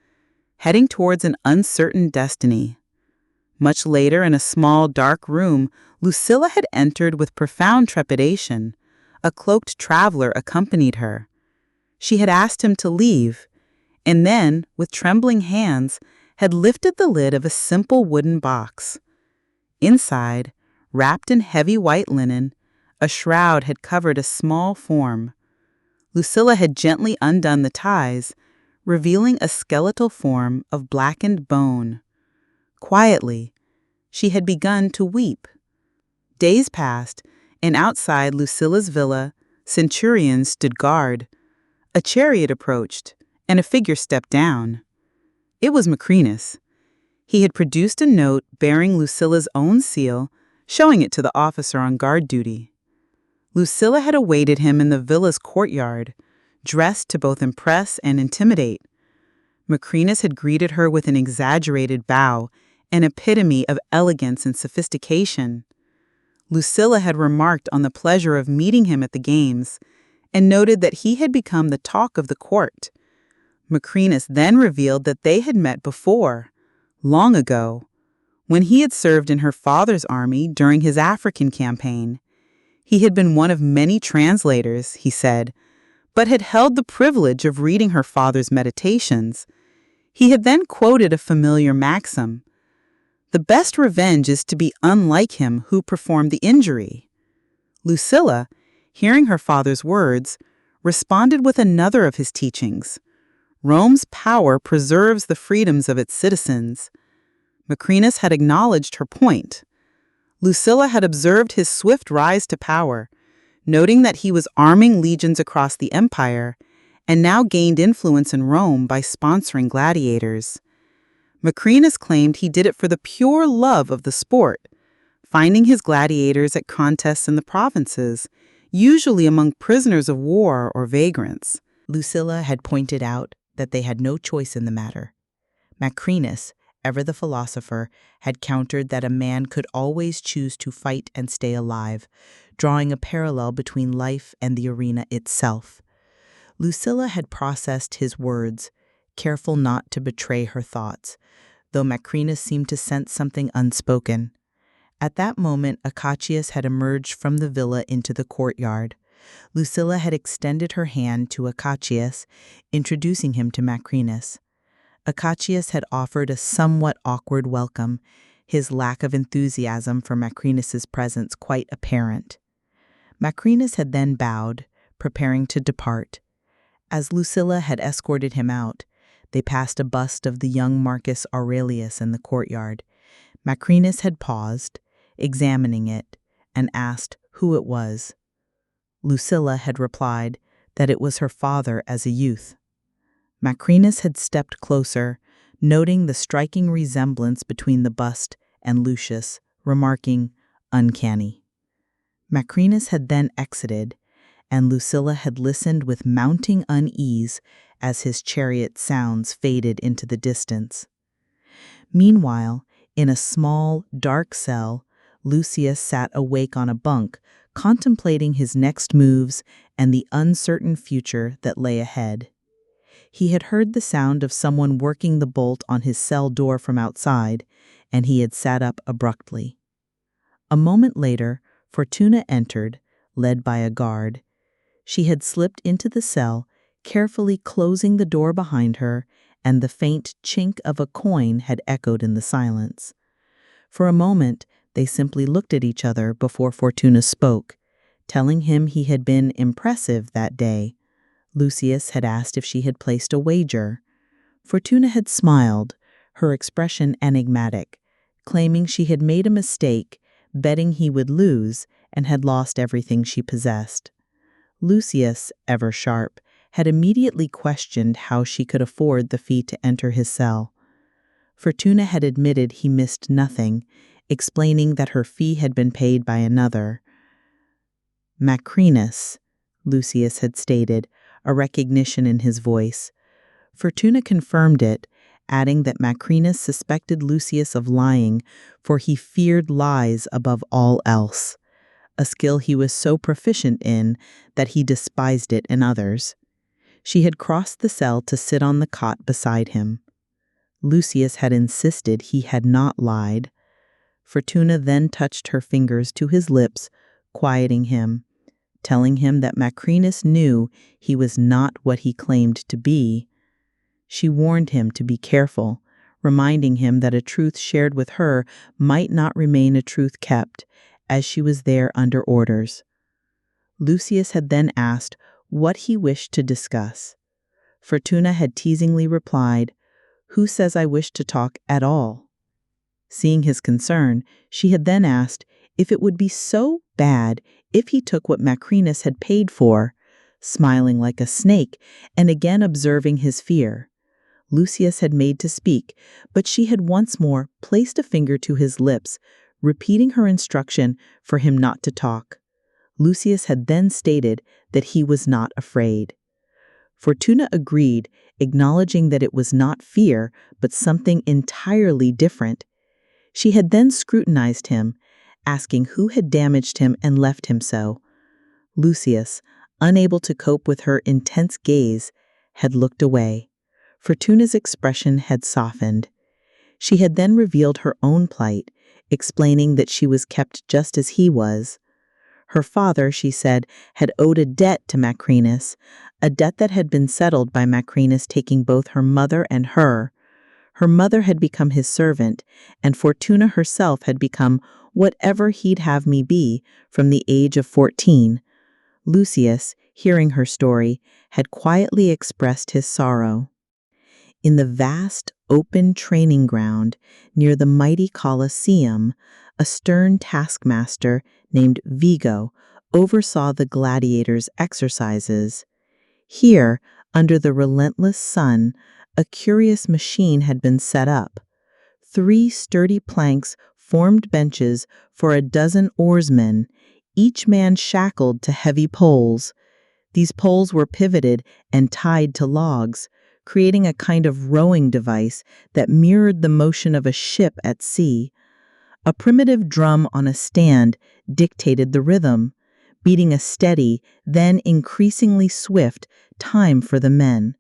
heading towards an uncertain destiny. Much later, in a small, dark room, Lucilla had entered with profound trepidation. A cloaked traveler accompanied her. She had asked him to leave, and then, with trembling hands, had lifted the lid of a simple wooden box. Inside, wrapped in heavy white linen, a shroud had covered a small form. Lucilla had gently undone the ties, revealing a skeletal form of blackened bone. Quietly, she had begun to weep. Days passed, and outside Lucilla's villa, centurions stood guard. A chariot approached, and a figure stepped down. It was Maximus. He had produced a note bearing Lucilla's own seal, showing it to the officer on guard duty. Lucilla had awaited him in the villa's courtyard, dressed to both impress and intimidate. Maximus had greeted her with an exaggerated bow, an epitome of elegance and sophistication. Lucilla had remarked on the pleasure of meeting him at the games, and noted that he had become the talk of the court. Maximus then revealed that they had met before, long ago, when he had served in her father's army during his African campaign. He had been one of many translators, he said, but had held the privilege of reading her father's meditations. He had then quoted a familiar maxim: "The best revenge is to be unlike him who performed the injury." Lucilla, hearing her father's words, responded with another of his teachings: Rome's power preserves the freedoms of its citizens. Maximus had acknowledged her point. Lucilla had observed his swift rise to power, noting that he was arming legions across the empire, and now gained influence in Rome by sponsoring gladiators. Maximus claimed he did it for the pure love of the sport, finding his gladiators at contests in the provinces, usually among prisoners of war or vagrants. Lucilla had pointed out that they had no choice in the matter. Maximus, ever the philosopher, had countered that a man could always choose to fight and stay alive, drawing a parallel between life and the arena itself. Lucilla had processed his words, careful not to betray her thoughts, though Maximus seemed to sense something unspoken. At that moment, Acacius had emerged from the villa into the courtyard. Lucilla had extended her hand to Acacius, introducing him to Maximus. Acacius had offered a somewhat awkward welcome, his lack of enthusiasm for Maximus's presence quite apparent. Maximus had then bowed, preparing to depart. As Lucilla had escorted him out, they passed a bust of the young Marcus Aurelius in the courtyard. Maximus had paused, examining it, and asked who it was. Lucilla had replied that it was her father as a youth. Maximus had stepped closer, noting the striking resemblance between the bust and Lucius, remarking, "Uncanny." Maximus had then exited, and Lucilla had listened with mounting unease as his chariot sounds faded into the distance. Meanwhile, in a small, dark cell, Lucius sat awake on a bunk, contemplating his next moves and the uncertain future that lay ahead. He had heard the sound of someone working the bolt on his cell door from outside, and he had sat up abruptly. A moment later, Fortuna entered, led by a guard. She had slipped into the cell, carefully closing the door behind her, and the faint chink of a coin had echoed in the silence. For a moment, they simply looked at each other before Fortuna spoke, telling him he had been impressive that day. Lucius had asked if she had placed a wager. Fortuna had smiled, her expression enigmatic, claiming she had made a mistake, betting he would lose, and had lost everything she possessed. Lucius, ever sharp, had immediately questioned how she could afford the fee to enter his cell. Fortuna had admitted he missed nothing, explaining that her fee had been paid by another. Maximus, Lucius had stated, a recognition in his voice. Fortuna confirmed it, adding that Maximus suspected Lucius of lying, for he feared lies above all else, a skill he was so proficient in that he despised it in others. She had crossed the cell to sit on the cot beside him. Lucius had insisted he had not lied. Fortuna then touched her fingers to his lips, quieting him, telling him that Macrinus knew he was not what he claimed to be. She warned him to be careful, reminding him that a truth shared with her might not remain a truth kept, as she was there under orders. Lucius had then asked what he wished to discuss. Fortuna had teasingly replied, "Who says I wish to talk at all?" Seeing his concern, she had then asked if it would be so bad if he took what Macrinus had paid for, smiling like a snake and again observing his fear. Lucius had made to speak, but she had once more placed a finger to his lips, repeating her instruction for him not to talk. Lucius had then stated that he was not afraid. Fortuna agreed, acknowledging that it was not fear, but something entirely different. She had then scrutinized him, asking who had damaged him and left him so. Lucius, unable to cope with her intense gaze, had looked away. Fortuna's expression had softened. She had then revealed her own plight, explaining that she was kept just as he was. Her father, she said, had owed a debt to Macrinus, a debt that had been settled by Macrinus taking both her mother and her. Her mother had become his servant, and Fortuna herself had become whatever he'd have me be from the age of 14. Lucius, hearing her story, had quietly expressed his sorrow. In the vast, open training ground near the mighty Coliseum, a stern taskmaster named Vigo oversaw the gladiators' exercises. Here, under the relentless sun, a curious machine had been set up. 3 sturdy planks formed benches for a dozen oarsmen, each man shackled to heavy poles. These poles were pivoted and tied to logs, creating a kind of rowing device that mirrored the motion of a ship at sea. A primitive drum on a stand dictated the rhythm, beating a steady, then increasingly swift time for the men.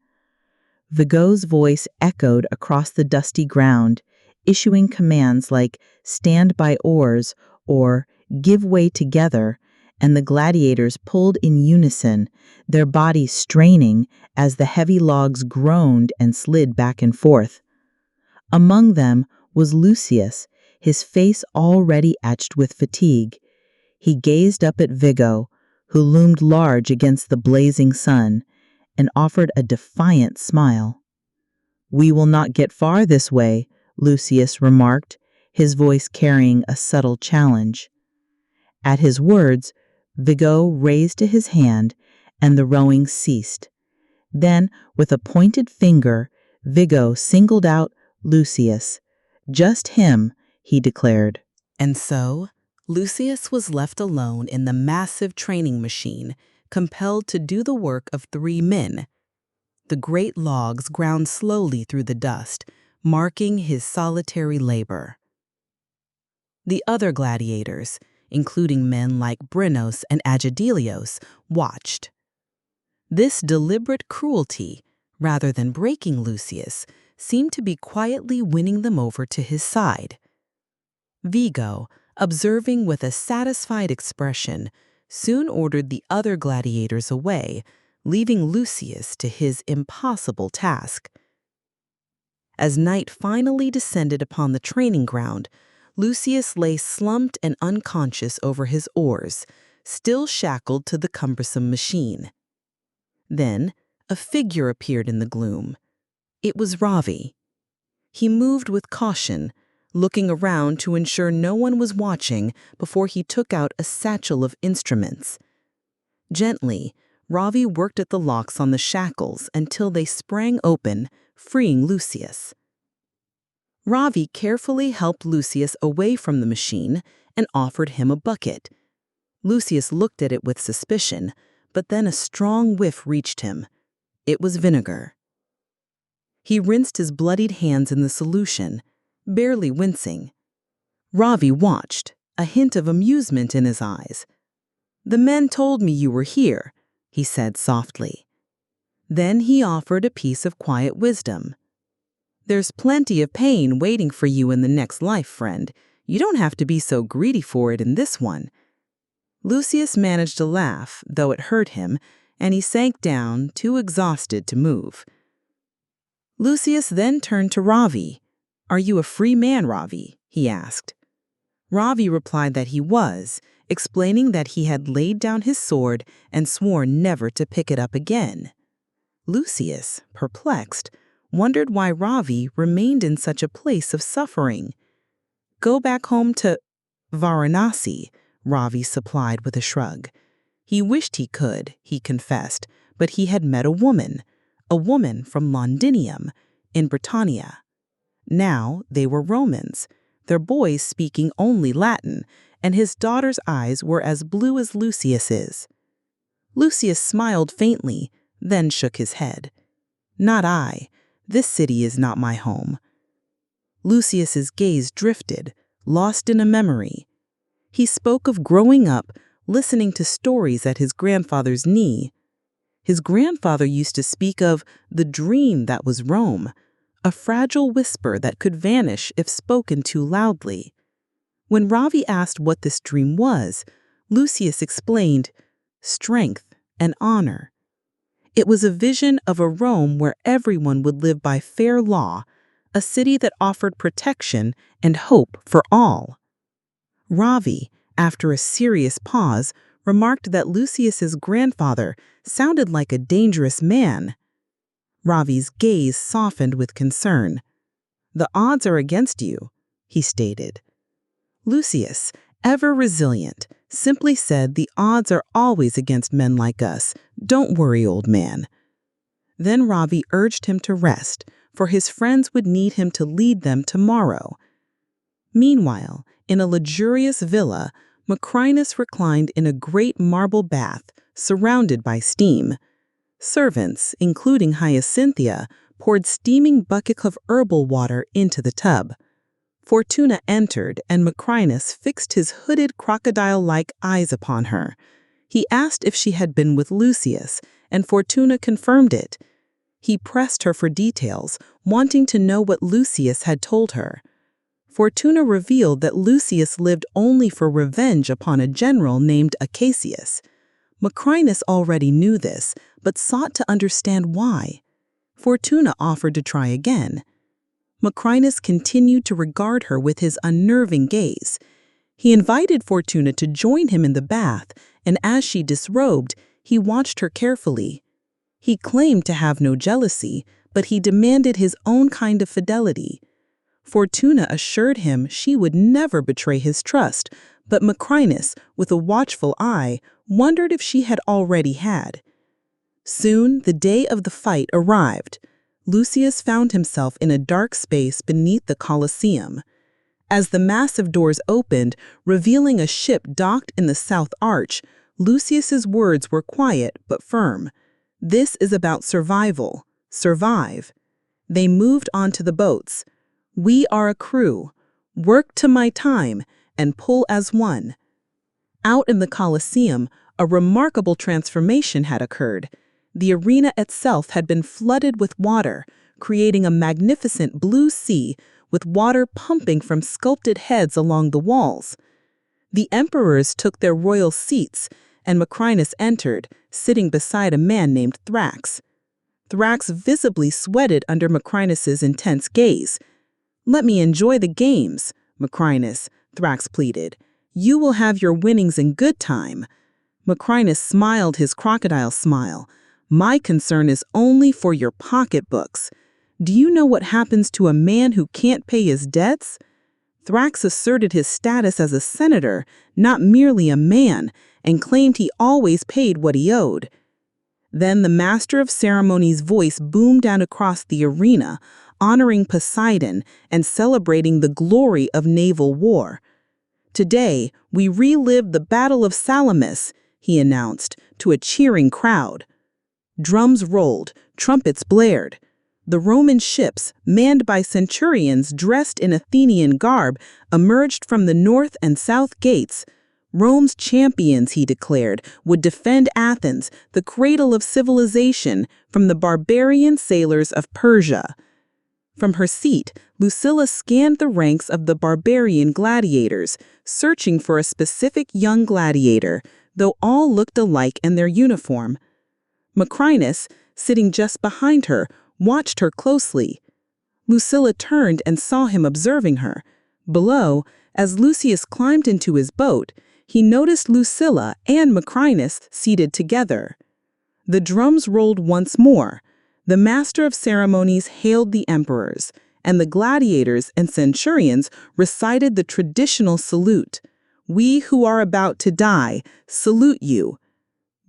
Vigo's voice echoed across the dusty ground, issuing commands like "stand by oars" or "give way together," and the gladiators pulled in unison, their bodies straining as the heavy logs groaned and slid back and forth. Among them was Lucius, his face already etched with fatigue. He gazed up at Vigo, who loomed large against the blazing sun, and offered a defiant smile. "We will not get far this way," Lucius remarked, his voice carrying a subtle challenge. At his words, Vigo raised his hand, and the rowing ceased. Then, with a pointed finger, Vigo singled out Lucius. "Just him," he declared. And so, Lucius was left alone in the massive training machine, compelled to do the work of 3 men. The great logs ground slowly through the dust, marking his solitary labor. The other gladiators, including men like Brennos and Agidelios, watched. This deliberate cruelty, rather than breaking Lucius, seemed to be quietly winning them over to his side. Vigo, observing with a satisfied expression, soon ordered the other gladiators away, leaving Lucius to his impossible task. As night finally descended upon the training ground, Lucius lay slumped and unconscious over his oars, still shackled to the cumbersome machine. Then, a figure appeared in the gloom. It was Ravi. He moved with caution, looking around to ensure no one was watching before he took out a satchel of instruments. Gently, Ravi worked at the locks on the shackles until they sprang open, freeing Lucius. Ravi carefully helped Lucius away from the machine and offered him a bucket. Lucius looked at it with suspicion, but then a strong whiff reached him. It was vinegar. He rinsed his bloodied hands in the solution, barely wincing. Ravi watched, a hint of amusement in his eyes. "The men told me you were here," he said softly. Then he offered a piece of quiet wisdom. There's plenty of pain waiting for you in the next life, friend. You don't have to be so greedy for it in this one. Lucius managed to laugh, though it hurt him, and he sank down, too exhausted to move. Lucius then turned to Ravi. "Are you a free man, Ravi?" he asked. Ravi replied that he was, explaining that he had laid down his sword and swore never to pick it up again. Lucius, perplexed, wondered why Ravi remained in such a place of suffering. "Go back home to Varanasi," Ravi supplied with a shrug. He wished he could, he confessed, but he had met a woman from Londinium, in Britannia. Now they were Romans, their boys speaking only Latin, and his daughter's eyes were as blue as Lucius's. Lucius smiled faintly, then shook his head. "Not I. This city is not my home." Lucius's gaze drifted, lost in a memory. He spoke of growing up, listening to stories at his grandfather's knee. His grandfather used to speak of the dream that was Rome, a fragile whisper that could vanish if spoken too loudly. When Ravi asked what this dream was, Lucius explained, strength and honor. It was a vision of a Rome where everyone would live by fair law, a city that offered protection and hope for all. Ravi, after a serious pause, remarked that Lucius's grandfather sounded like a dangerous man. Ravi's gaze softened with concern. "The odds are against you," he stated. Lucius, ever resilient, simply said the odds are always against men like us. Don't worry, old man. Then Ravi urged him to rest, for his friends would need him to lead them tomorrow. Meanwhile, in a luxurious villa, Maximus reclined in a great marble bath, surrounded by steam. Servants, including Hyacinthia, poured steaming buckets of herbal water into the tub. Fortuna entered, and Maximus fixed his hooded crocodile-like eyes upon her. He asked if she had been with Lucius, and Fortuna confirmed it. He pressed her for details, wanting to know what Lucius had told her. Fortuna revealed that Lucius lived only for revenge upon a general named Acacius. Maximus already knew this, but sought to understand why. Fortuna offered to try again. Maximus continued to regard her with his unnerving gaze. He invited Fortuna to join him in the bath, and as she disrobed, he watched her carefully. He claimed to have no jealousy, but he demanded his own kind of fidelity. Fortuna assured him she would never betray his trust, but Maximus, with a watchful eye, wondered if she had already had. Soon the day of the fight arrived. Lucius found himself in a dark space beneath the Coliseum. As the massive doors opened, revealing a ship docked in the south arch, Lucius's words were quiet but firm. "This is about survival. Survive." They moved onto the boats. "We are a crew. Work to my time and pull as one." Out in the Coliseum, a remarkable transformation had occurred. The arena itself had been flooded with water, creating a magnificent blue sea with water pumping from sculpted heads along the walls. The emperors took their royal seats, and Maximus entered, sitting beside a man named Thrax. Thrax visibly sweated under Maximus's intense gaze. "Let me enjoy the games, Maximus," Thrax pleaded. "You will have your winnings in good time." Maximus smiled his crocodile smile. "My concern is only for your pocketbooks. Do you know what happens to a man who can't pay his debts?" Thrax asserted his status as a senator, not merely a man, and claimed he always paid what he owed. Then the master of ceremonies' voice boomed out across the arena, honoring Poseidon and celebrating the glory of naval war. "Today, we relived the Battle of Salamis," he announced to a cheering crowd. Drums rolled, trumpets blared. The Roman ships, manned by centurions dressed in Athenian garb, emerged from the north and south gates. Rome's champions, he declared, would defend Athens, the cradle of civilization, from the barbarian sailors of Persia. From her seat, Lucilla scanned the ranks of the Barbarian gladiators, searching for a specific young gladiator, though all looked alike in their uniform. Maximus, sitting just behind her, watched her closely. Lucilla turned and saw him observing her. Below, as Lucius climbed into his boat, he noticed Lucilla and Maximus seated together. The drums rolled once more. The master of ceremonies hailed the emperors, and the gladiators and centurions recited the traditional salute. "We who are about to die salute you."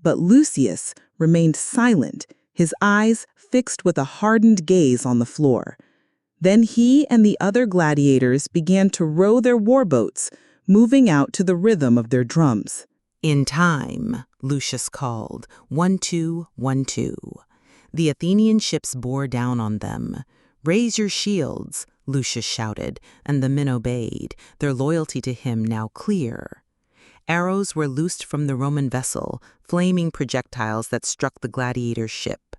But Lucius remained silent, his eyes fixed with a hardened gaze on the floor. Then he and the other gladiators began to row their warboats, moving out to the rhythm of their drums. "In time," Lucius called, 1-2, 1-2. The Athenian ships bore down on them. "Raise your shields," Lucius shouted, and the men obeyed, their loyalty to him now clear. Arrows were loosed from the Roman vessel, flaming projectiles that struck the gladiator's ship.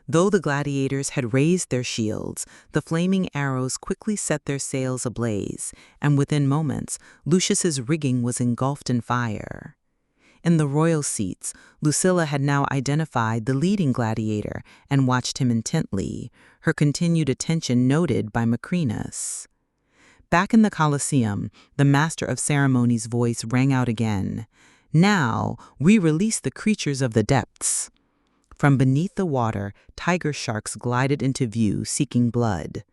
Though the gladiators had raised their shields, the flaming arrows quickly set their sails ablaze, and within moments, Lucius's rigging was engulfed in fire. In the royal seats, Lucilla had now identified the leading gladiator and watched him intently, her continued attention noted by Maximus. Back in the Coliseum, the master of ceremonies' voice rang out again. "Now, we release the creatures of the depths." From beneath the water, tiger sharks glided into view, seeking blood.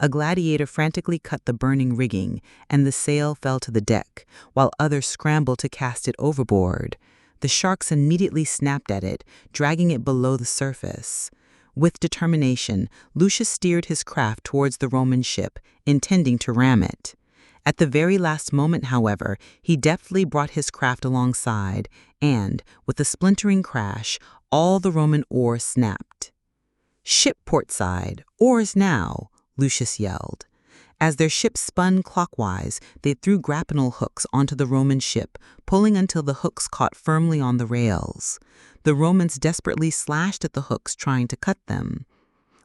A gladiator frantically cut the burning rigging, and the sail fell to the deck, while others scrambled to cast it overboard. The sharks immediately snapped at it, dragging it below the surface. With determination, Lucius steered his craft towards the Roman ship, intending to ram it. At the very last moment, however, he deftly brought his craft alongside, and, with a splintering crash, all the Roman oars snapped. "Ship portside, oars now," Lucius yelled. As their ship spun clockwise, they threw grapnel hooks onto the Roman ship, pulling until the hooks caught firmly on the rails. The Romans desperately slashed at the hooks, trying to cut them.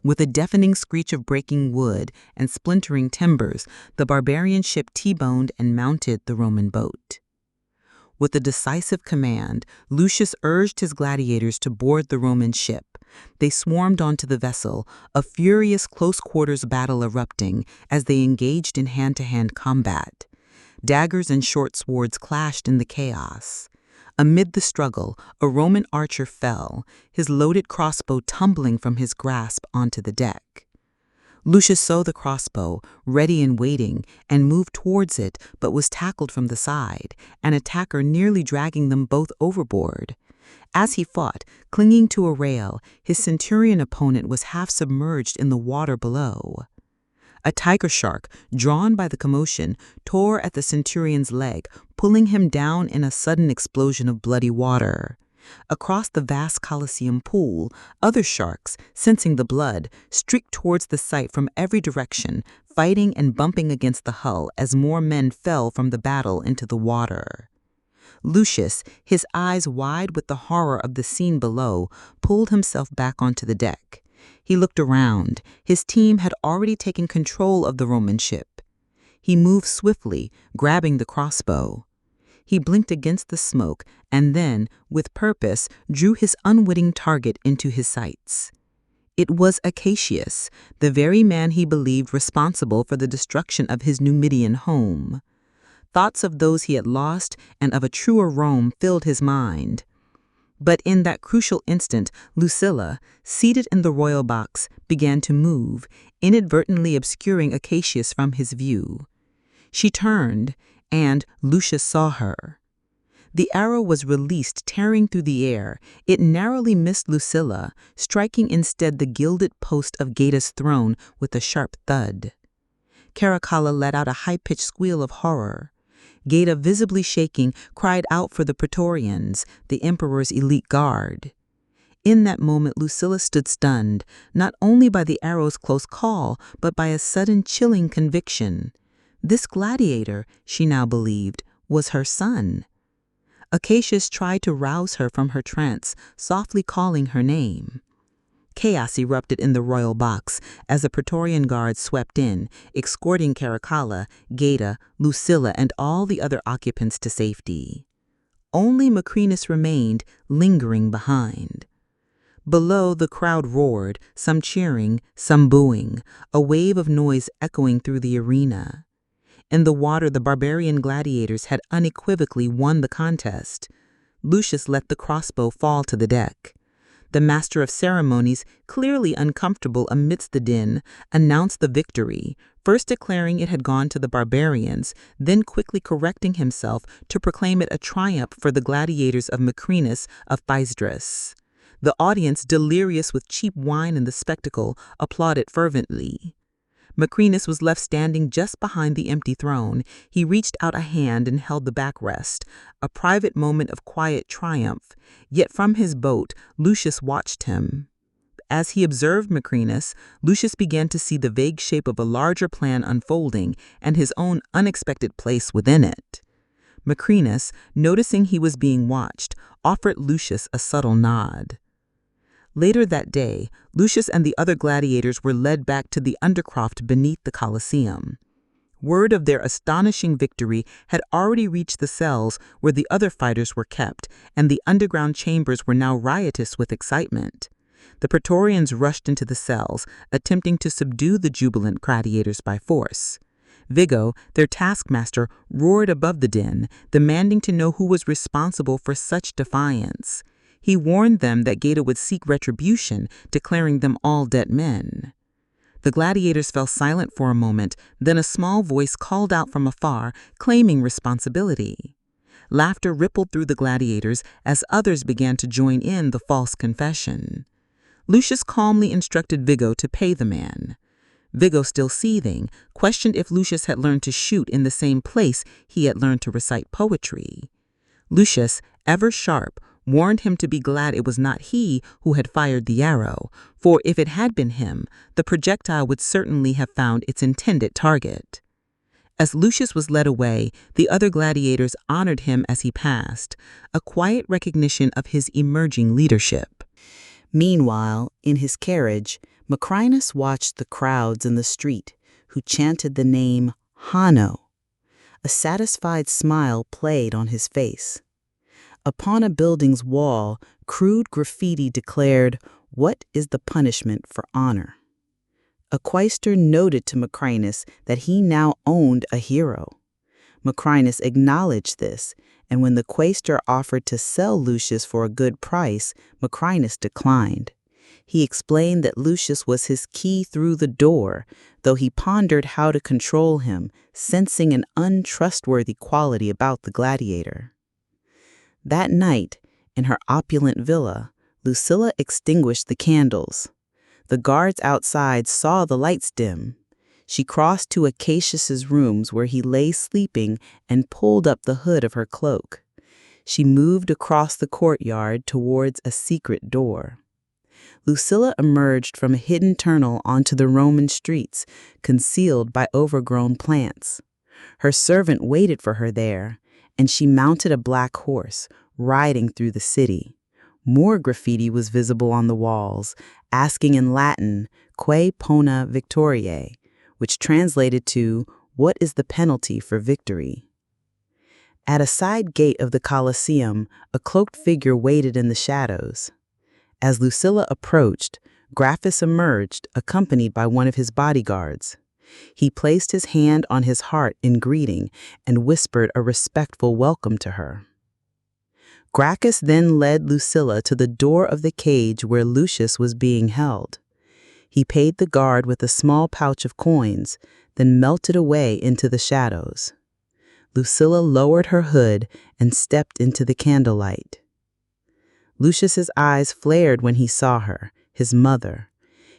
With a deafening screech of breaking wood and splintering timbers, the barbarian ship T-boned and mounted the Roman boat. With a decisive command, Lucius urged his gladiators to board the Roman ship. They swarmed onto the vessel, a furious close-quarters battle erupting as they engaged in hand-to-hand combat. Daggers and short swords clashed in the chaos. Amid the struggle, a Roman archer fell, his loaded crossbow tumbling from his grasp onto the deck. Lucius saw the crossbow, ready and waiting, and moved towards it, but was tackled from the side, an attacker nearly dragging them both overboard. As he fought, clinging to a rail, his centurion opponent was half submerged in the water below. A tiger shark, drawn by the commotion, tore at the centurion's leg, pulling him down in a sudden explosion of bloody water. Across the vast Coliseum pool, other sharks, sensing the blood, streaked towards the site from every direction, fighting and bumping against the hull as more men fell from the battle into the water. Lucius, his eyes wide with the horror of the scene below, pulled himself back onto the deck. He looked around. His team had already taken control of the Roman ship. He moved swiftly, grabbing the crossbow. He blinked against the smoke and then, with purpose, drew his unwitting target into his sights. It was Acacius, the very man he believed responsible for the destruction of his Numidian home. Thoughts of those he had lost and of a truer Rome filled his mind. But in that crucial instant, Lucilla, seated in the royal box, began to move, inadvertently obscuring Acacius from his view. She turned, and Lucius saw her. The arrow was released, tearing through the air. It narrowly missed Lucilla, striking instead the gilded post of Geta's throne with a sharp thud. Caracalla let out a high-pitched squeal of horror. Geta, visibly shaking, cried out for the Praetorians, the emperor's elite guard. In that moment, Lucilla stood stunned, not only by the arrow's close call, but by a sudden chilling conviction. This gladiator, she now believed, was her son. Acacius tried to rouse her from her trance, softly calling her name. Chaos erupted in the royal box as the Praetorian guards swept in, escorting Caracalla, Gaeta, Lucilla, and all the other occupants to safety. Only Maximus remained, lingering behind. Below, the crowd roared, some cheering, some booing, a wave of noise echoing through the arena. In the water, the barbarian gladiators had unequivocally won the contest. Lucius let the crossbow fall to the deck. The master of ceremonies, clearly uncomfortable amidst the din, announced the victory, first declaring it had gone to the barbarians, then quickly correcting himself to proclaim it a triumph for the gladiators of Maximus of Thysdrus. The audience, delirious with cheap wine and the spectacle, applauded fervently. Maximus was left standing just behind the empty throne. He reached out a hand and held the backrest, a private moment of quiet triumph. Yet from his boat, Lucius watched him. As he observed Maximus, Lucius began to see the vague shape of a larger plan unfolding and his own unexpected place within it. Maximus, noticing he was being watched, offered Lucius a subtle nod. Later that day, Lucius and the other gladiators were led back to the undercroft beneath the Coliseum. Word of their astonishing victory had already reached the cells where the other fighters were kept, and the underground chambers were now riotous with excitement. The Praetorians rushed into the cells, attempting to subdue the jubilant gladiators by force. Vigo, their taskmaster, roared above the din, demanding to know who was responsible for such defiance. He warned them that Gaeta would seek retribution, declaring them all dead men. The gladiators fell silent for a moment, then a small voice called out from afar, claiming responsibility. Laughter rippled through the gladiators as others began to join in the false confession. Lucius calmly instructed Vigo to pay the man. Vigo, still seething, questioned if Lucius had learned to shoot in the same place he had learned to recite poetry. Lucius, ever sharp, warned him to be glad it was not he who had fired the arrow, for if it had been him, the projectile would certainly have found its intended target. As Lucius was led away, the other gladiators honored him as he passed, a quiet recognition of his emerging leadership. Meanwhile, in his carriage, Maximus watched the crowds in the street, who chanted the name Hanno. A satisfied smile played on his face. Upon a building's wall, crude graffiti declared, "What is the punishment for honor?" A quaestor noted to Maximus that he now owned a hero. Maximus acknowledged this, and when the quaestor offered to sell Lucius for a good price, Maximus declined. He explained that Lucius was his key through the door, though he pondered how to control him, sensing an untrustworthy quality about the gladiator. That night, in her opulent villa, Lucilla extinguished the candles. The guards outside saw the lights dim. She crossed to Acacius's rooms where he lay sleeping and pulled up the hood of her cloak. She moved across the courtyard towards a secret door. Lucilla emerged from a hidden tunnel onto the Roman streets, concealed by overgrown plants. Her servant waited for her there, and she mounted a black horse, riding through the city. More graffiti was visible on the walls, asking in Latin, "Quae pona victoriae?" which translated to, "What is the penalty for victory?" At a side gate of the Coliseum, a cloaked figure waited in the shadows. As Lucilla approached, Gracchus emerged, accompanied by one of his bodyguards. He placed his hand on his heart in greeting and whispered a respectful welcome to her. Gracchus then led Lucilla to the door of the cage where Lucius was being held. He paid the guard with a small pouch of coins, then melted away into the shadows. Lucilla lowered her hood and stepped into the candlelight. Lucius's eyes flared when he saw her, his mother.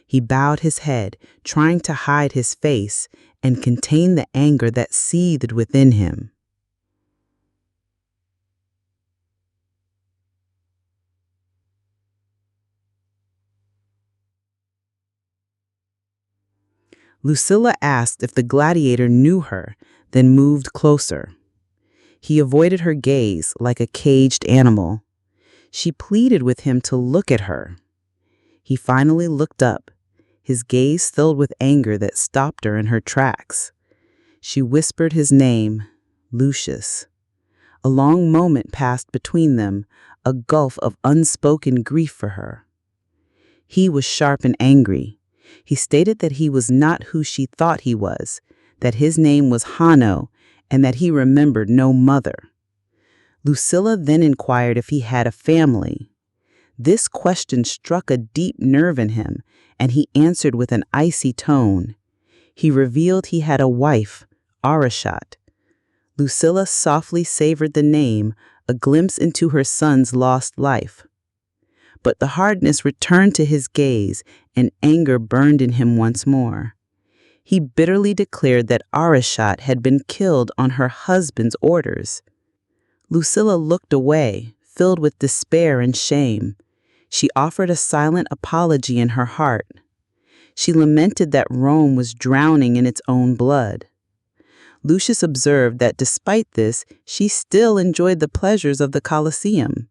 He bowed his head, trying to hide his face and contain the anger that seethed within him. Lucilla asked if the gladiator knew her, then moved closer. He avoided her gaze like a caged animal. She pleaded with him to look at her. He finally looked up, his gaze filled with anger that stopped her in her tracks. She whispered his name, Lucius. A long moment passed between them, a gulf of unspoken grief for her. He was sharp and angry. He stated that he was not who she thought he was, that his name was Hanno, and that he remembered no mother. Lucilla then inquired if he had a family. This question struck a deep nerve in him, and he answered with an icy tone. He revealed he had a wife, Arashat. Lucilla softly savored the name, a glimpse into her son's lost life. But the hardness returned to his gaze, and anger burned in him once more. He bitterly declared that Arashat had been killed on her husband's orders. Lucilla looked away, filled with despair and shame. She offered a silent apology in her heart. She lamented that Rome was drowning in its own blood. Lucius observed that despite this, she still enjoyed the pleasures of the Coliseum.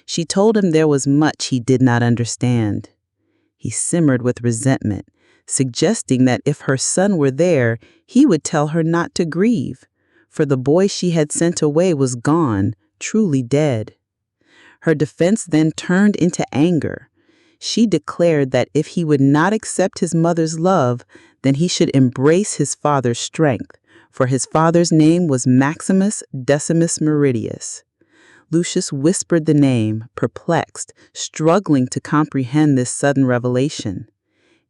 She told him there was much he did not understand. He simmered with resentment, suggesting that if her son were there, he would tell her not to grieve, for the boy she had sent away was gone, truly dead. Her defense then turned into anger. She declared that if he would not accept his mother's love, then he should embrace his father's strength, for his father's name was Maximus Decimus Meridius. Lucius whispered the name, perplexed, struggling to comprehend this sudden revelation.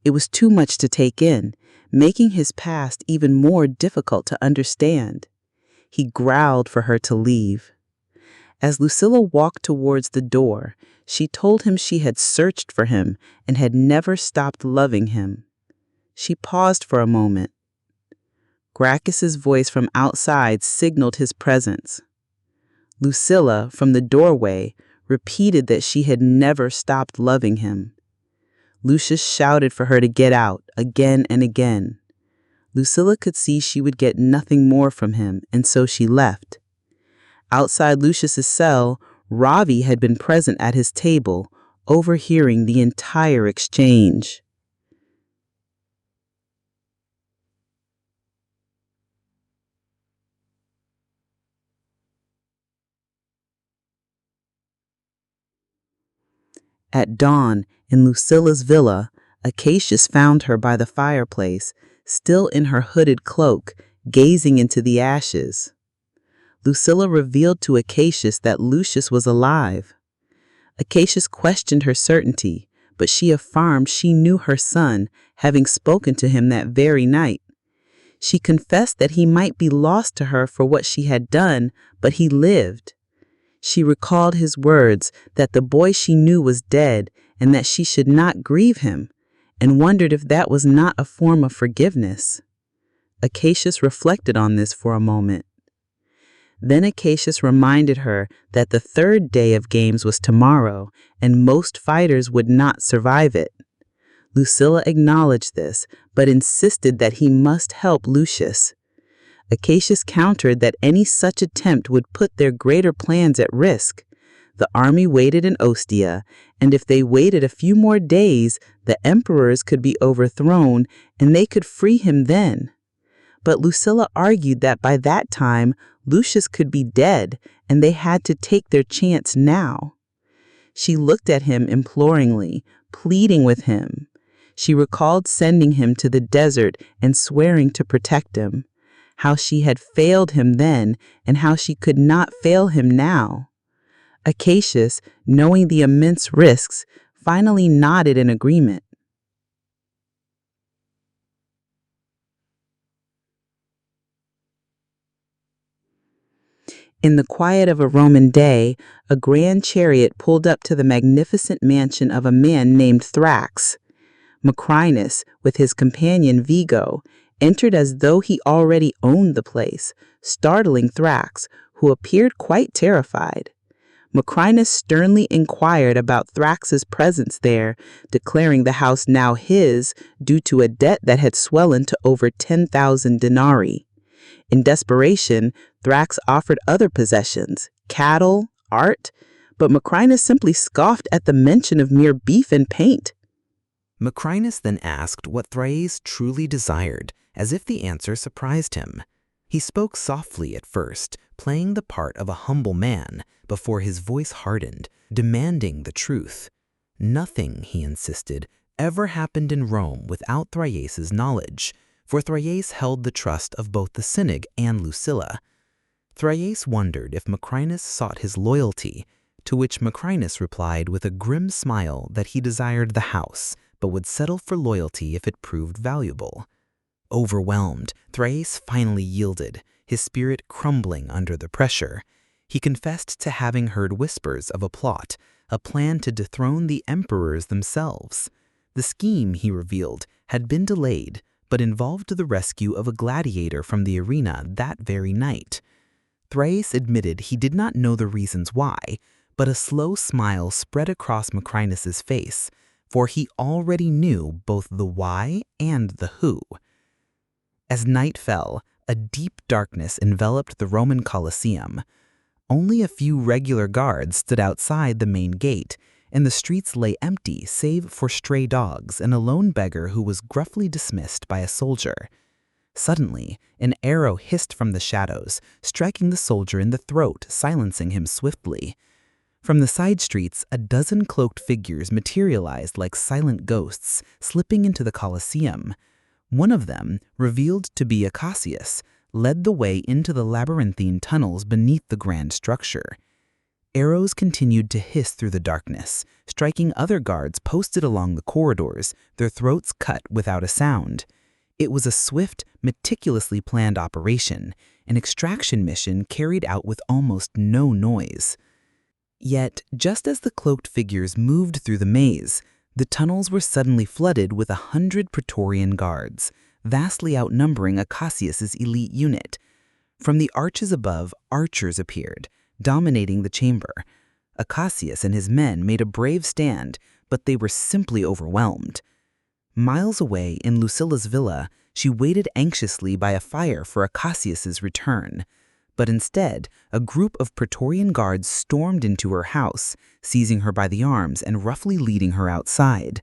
It was too much to take in, making his past even more difficult to understand. He growled for her to leave. As Lucilla walked towards the door, she told him she had searched for him and had never stopped loving him. She paused for a moment. Gracchus's voice from outside signaled his presence. Lucilla, from the doorway, repeated that she had never stopped loving him. Lucius shouted for her to get out, again and again. Lucilla could see she would get nothing more from him, and so she left. Outside Lucius's cell, Ravi had been present at his table, overhearing the entire exchange. At dawn, in Lucilla's villa, Acacius found her by the fireplace, still in her hooded cloak, gazing into the ashes. Lucilla revealed to Acacius that Lucius was alive. Acacius questioned her certainty, but she affirmed she knew her son, having spoken to him that very night. She confessed that he might be lost to her for what she had done, but he lived. She recalled his words that the boy she knew was dead and that she should not grieve him, and wondered if that was not a form of forgiveness. Acacius reflected on this for a moment. Then Acacius reminded her that the third day of games was tomorrow, and most fighters would not survive it. Lucilla acknowledged this, but insisted that he must help Lucius. Acacius countered that any such attempt would put their greater plans at risk. The army waited in Ostia, and if they waited a few more days, the emperors could be overthrown, and they could free him then. But Lucilla argued that by that time, Lucius could be dead, and they had to take their chance now. She looked at him imploringly, pleading with him. She recalled sending him to the desert and swearing to protect him, how she had failed him then, and how she could not fail him now. Acacius, knowing the immense risks, finally nodded in agreement. In the quiet of a Roman day, a grand chariot pulled up to the magnificent mansion of a man named Thrax. Macrinus, with his companion Vigo, entered as though he already owned the place, startling Thrax, who appeared quite terrified. Macrinus sternly inquired about Thrax's presence there, declaring the house now his due to a debt that had swollen to over 10,000 denarii. In desperation, Thrax offered other possessions, cattle, art, but Macrinus simply scoffed at the mention of mere beef and paint. Macrinus then asked what Thrace truly desired, as if the answer surprised him. He spoke softly at first, playing the part of a humble man, before his voice hardened, demanding the truth. Nothing, he insisted, ever happened in Rome without Thrace's knowledge, for Thrace held the trust of both the Synod and Lucilla. Thrace wondered if Macrinus sought his loyalty, to which Macrinus replied with a grim smile that he desired the house, but would settle for loyalty if it proved valuable. Overwhelmed, Thrace finally yielded, his spirit crumbling under the pressure. He confessed to having heard whispers of a plot, a plan to dethrone the emperors themselves. The scheme, he revealed, had been delayed, but involved the rescue of a gladiator from the arena that very night. Thrace admitted he did not know the reasons why, but a slow smile spread across Macrinus's face, for he already knew both the why and the who. As night fell, a deep darkness enveloped the Roman Coliseum. Only a few regular guards stood outside the main gate, and the streets lay empty save for stray dogs and a lone beggar who was gruffly dismissed by a soldier. Suddenly, an arrow hissed from the shadows, striking the soldier in the throat, silencing him swiftly. From the side streets, a dozen cloaked figures materialized like silent ghosts, slipping into the Coliseum. One of them, revealed to be Cassius, led the way into the labyrinthine tunnels beneath the grand structure. Arrows continued to hiss through the darkness, striking other guards posted along the corridors, their throats cut without a sound. It was a swift, meticulously planned operation, an extraction mission carried out with almost no noise. Yet, just as the cloaked figures moved through the maze, the tunnels were suddenly flooded with 100 Praetorian guards, vastly outnumbering Cassius's elite unit. From the arches above, archers appeared, dominating the chamber. Cassius and his men made a brave stand, but they were simply overwhelmed. Miles away in Lucilla's villa, she waited anxiously by a fire for Cassius's return. But instead, a group of Praetorian guards stormed into her house, seizing her by the arms and roughly leading her outside.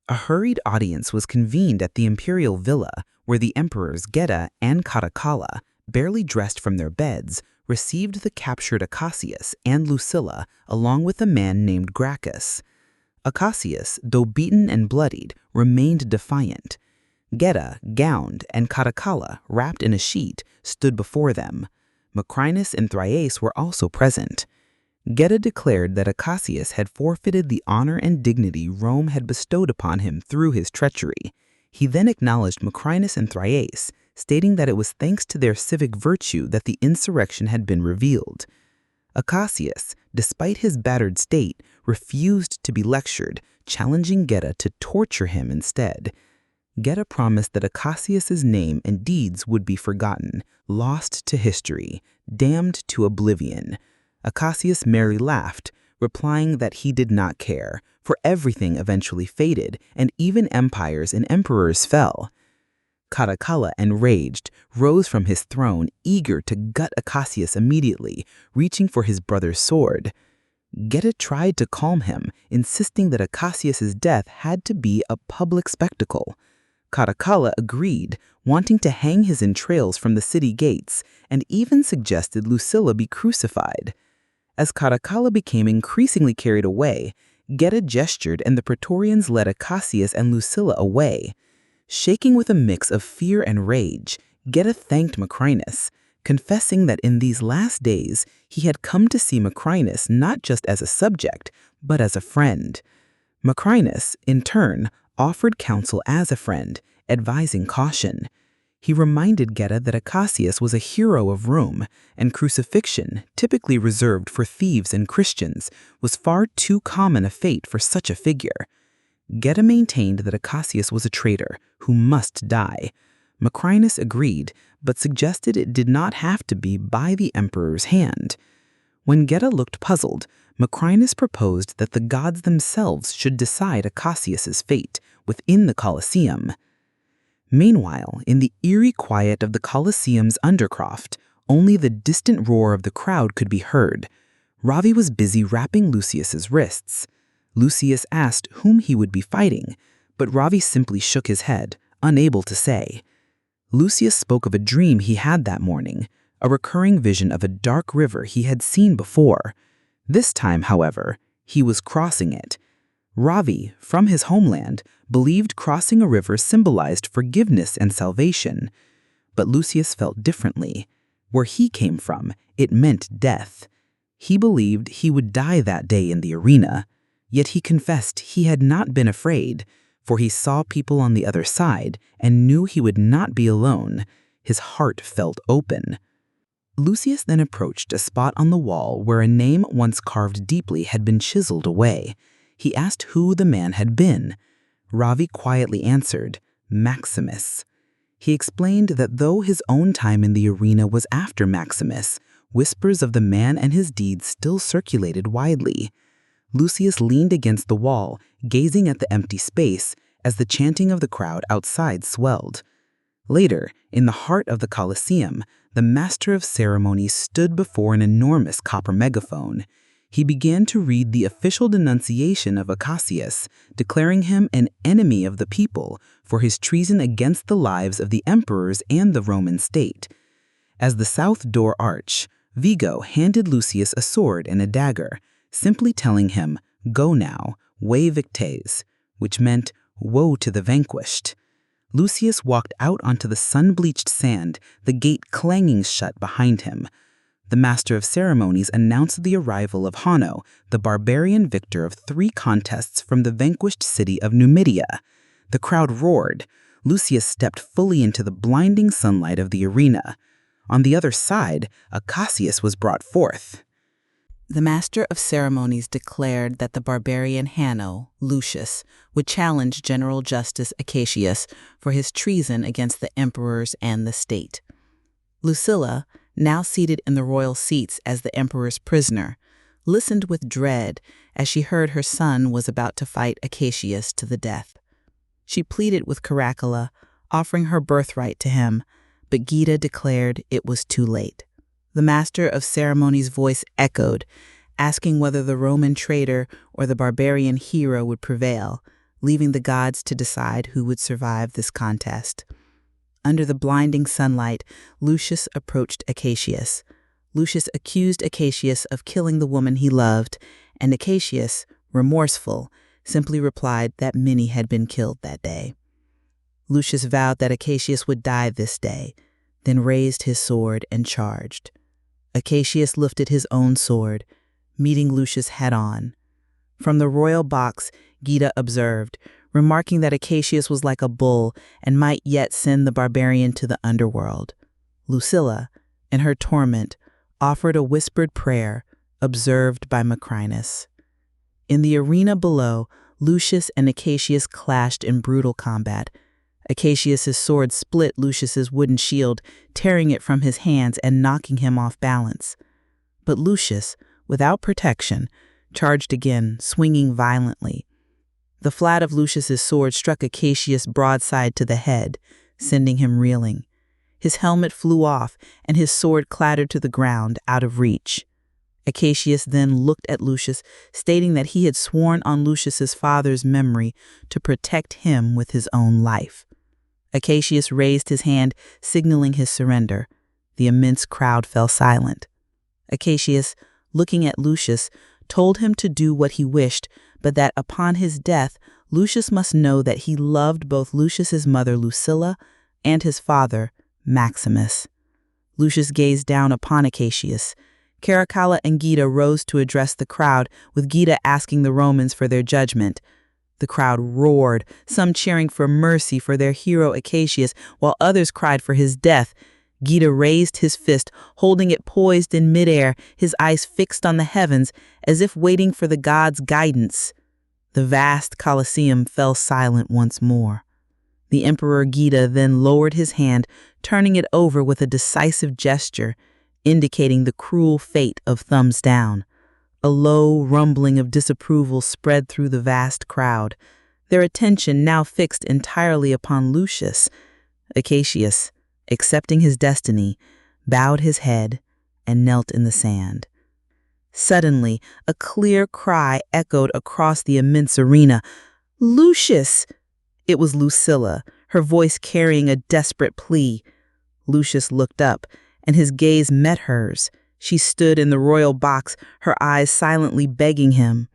A hurried audience was convened at the imperial villa, where the emperors Geta and Caracalla, barely dressed from their beds, received the captured Cassius and Lucilla along with a man named Gracchus. Cassius, though beaten and bloodied, remained defiant. Geta, gowned, and Caracalla, wrapped in a sheet, stood before them. Macrinus and Thrace were also present. Geta declared that Cassius had forfeited the honor and dignity Rome had bestowed upon him through his treachery. He then acknowledged Macrinus and Thrace, stating that it was thanks to their civic virtue that the insurrection had been revealed. Cassius, despite his battered state, refused to be lectured, challenging Geta to torture him instead. Geta promised that Cassius's name and deeds would be forgotten, lost to history, damned to oblivion. Cassius merely laughed, replying that he did not care, for everything eventually faded, and even empires and emperors fell. Caracalla, enraged, rose from his throne, eager to gut Cassius immediately, reaching for his brother's sword. Geta tried to calm him, insisting that Cassius's death had to be a public spectacle. Caracalla agreed, wanting to hang his entrails from the city gates, and even suggested Lucilla be crucified. As Caracalla became increasingly carried away, Geta gestured and the Praetorians led Cassius and Lucilla away. Shaking with a mix of fear and rage, Geta thanked Macrinus, confessing that in these last days he had come to see Macrinus not just as a subject, but as a friend. Macrinus, in turn, offered counsel as a friend, advising caution. He reminded Geta that Cassius was a hero of Rome, and crucifixion, typically reserved for thieves and Christians, was far too common a fate for such a figure. Geta maintained that Cassius was a traitor who must die. Macrinus agreed, but suggested it did not have to be by the emperor's hand. When Geta looked puzzled, Macrinus proposed that the gods themselves should decide Cassius's fate within the Coliseum. Meanwhile, in the eerie quiet of the Coliseum's undercroft, only the distant roar of the crowd could be heard. Ravi was busy wrapping Lucius's wrists. Lucius asked whom he would be fighting, But Ravi simply shook his head, unable to say. Lucius spoke of a dream he had that morning, a recurring vision of a dark river he had seen before. This time, however, he was crossing it. Ravi, from his homeland, believed crossing a river symbolized forgiveness and salvation. But Lucius felt differently. Where he came from, it meant death. He believed he would die that day in the arena, yet he confessed he had not been afraid, for he saw people on the other side and knew he would not be alone. His heart felt open. Lucius then approached a spot on the wall where a name once carved deeply had been chiseled away. He asked who the man had been. Ravi quietly answered, Maximus. He explained that though his own time in the arena was after Maximus, whispers of the man and his deeds still circulated widely. Lucius leaned against the wall, gazing at the empty space as the chanting of the crowd outside swelled. Later, in the heart of the Coliseum, the master of ceremonies stood before an enormous copper megaphone. He began to read the official denunciation of Cassius, declaring him an enemy of the people for his treason against the lives of the emperors and the Roman state. As the south door arch, Vigo handed Lucius a sword and a dagger, simply telling him, "Go now, wae victes," which meant, "Woe to the vanquished." Lucius walked out onto the sun-bleached sand, the gate clanging shut behind him. The master of ceremonies announced the arrival of Hanno, the barbarian victor of 3 contests from the vanquished city of Numidia. The crowd roared. Lucius stepped fully into the blinding sunlight of the arena. On the other side, Cassius was brought forth. The master of ceremonies declared that the barbarian Hanno, Lucius, would challenge General Justice Cassius for his treason against the emperors and the state. Lucilla, now seated in the royal seats as the emperor's prisoner, listened with dread as she heard her son was about to fight Cassius to the death. She pleaded with Caracalla, offering her birthright to him, but Gita declared it was too late. The master of ceremonies' voice echoed, asking whether the Roman traitor or the barbarian hero would prevail, leaving the gods to decide who would survive this contest. Under the blinding sunlight, Lucius approached Cassius. Lucius accused Cassius of killing the woman he loved, and Cassius, remorseful, simply replied that many had been killed that day. Lucius vowed that Cassius would die this day, then raised his sword and charged. Cassius lifted his own sword, meeting Lucius head-on. From the royal box, Gita observed, remarking that Cassius was like a bull and might yet send the barbarian to the underworld. Lucilla, in her torment, offered a whispered prayer, observed by Macrinus. In the arena below, Lucius and Cassius clashed in brutal combat. Cassius's sword split Lucius's wooden shield, tearing it from his hands and knocking him off balance. But Lucius, without protection, charged again, swinging violently. The flat of Lucius's sword struck Cassius broadside to the head, sending him reeling. His helmet flew off, and his sword clattered to the ground, out of reach. Cassius then looked at Lucius, stating that he had sworn on Lucius's father's memory to protect him with his own life. Cassius raised his hand, signaling his surrender. The immense crowd fell silent. Cassius, looking at Lucius, told him to do what he wished, but that upon his death, Lucius must know that he loved both Lucius's mother Lucilla and his father, Maximus. Lucius gazed down upon Cassius. Caracalla and Gita rose to address the crowd, with Gita asking the Romans for their judgment. The crowd roared, some cheering for mercy for their hero Cassius, while others cried for his death. Gita raised his fist, holding it poised in midair, his eyes fixed on the heavens, as if waiting for the gods' guidance. The vast Coliseum fell silent once more. The Emperor Gita then lowered his hand, turning it over with a decisive gesture, indicating the cruel fate of thumbs down. A low rumbling of disapproval spread through the vast crowd, their attention now fixed entirely upon Lucius. Cassius, accepting his destiny, bowed his head and knelt in the sand. Suddenly, a clear cry echoed across the immense arena. "Lucius!" It was Lucilla, her voice carrying a desperate plea. Lucius looked up, and his gaze met hers. She stood in the royal box, her eyes silently begging him.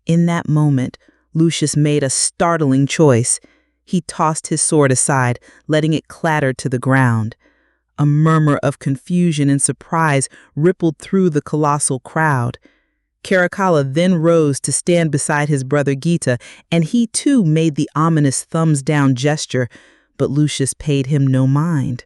In that moment, Lucius made a startling choice. He tossed his sword aside, letting it clatter to the ground. A murmur of confusion and surprise rippled through the colossal crowd. Caracalla then rose to stand beside his brother Gita, and he too made the ominous thumbs-down gesture, but Lucius paid him no mind.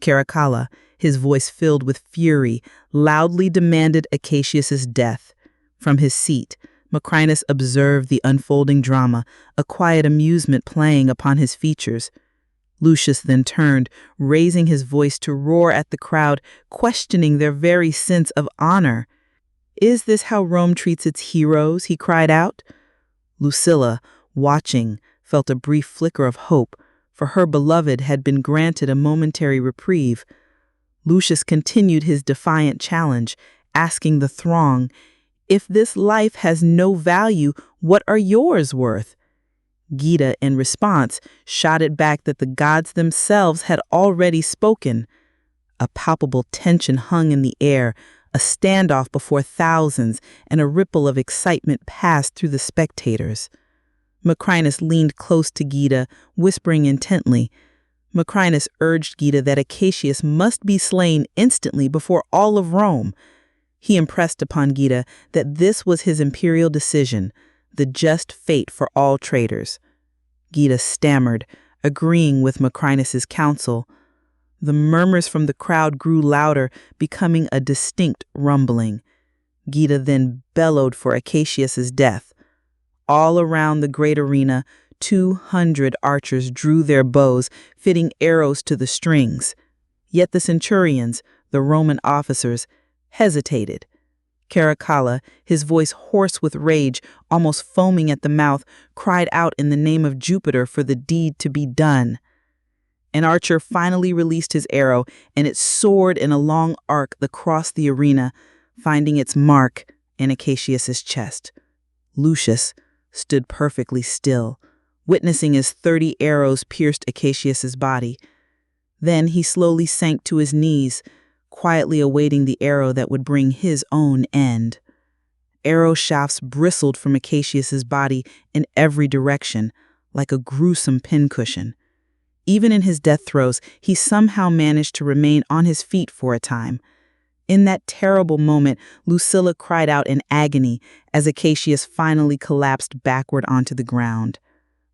Caracalla, his voice filled with fury, loudly demanded Acacius's death. From his seat, Macrinus observed the unfolding drama, a quiet amusement playing upon his features. Lucius then turned, raising his voice to roar at the crowd, questioning their very sense of honor. "Is this how Rome treats its heroes?" he cried out. Lucilla, watching, felt a brief flicker of hope, for her beloved had been granted a momentary reprieve. Lucius continued his defiant challenge, asking the throng, "If this life has no value, what are yours worth?" Gita, in response, shouted back that the gods themselves had already spoken. A palpable tension hung in the air, a standoff before thousands, and a ripple of excitement passed through the spectators. Macrinus leaned close to Gita, whispering intently. Macrinus urged Gita that Acacius must be slain instantly before all of Rome. He impressed upon Gita that this was his imperial decision, the just fate for all traitors. Gita stammered, agreeing with Macrinus's counsel. The murmurs from the crowd grew louder, becoming a distinct rumbling. Gita then bellowed for Acacius's death. All around the great arena, 200 archers drew their bows, fitting arrows to the strings. Yet the centurions, the Roman officers, hesitated. Caracalla, his voice hoarse with rage, almost foaming at the mouth, cried out in the name of Jupiter for the deed to be done. An archer finally released his arrow, and it soared in a long arc across the arena, finding its mark in Acacius's chest. Lucius stood perfectly still, witnessing as 30 arrows pierced Acacius's body. Then he slowly sank to his knees, quietly awaiting the arrow that would bring his own end. Arrow shafts bristled from Acacius's body in every direction, like a gruesome pincushion. Even in his death throes, he somehow managed to remain on his feet for a time. In that terrible moment, Lucilla cried out in agony as Acacius finally collapsed backward onto the ground.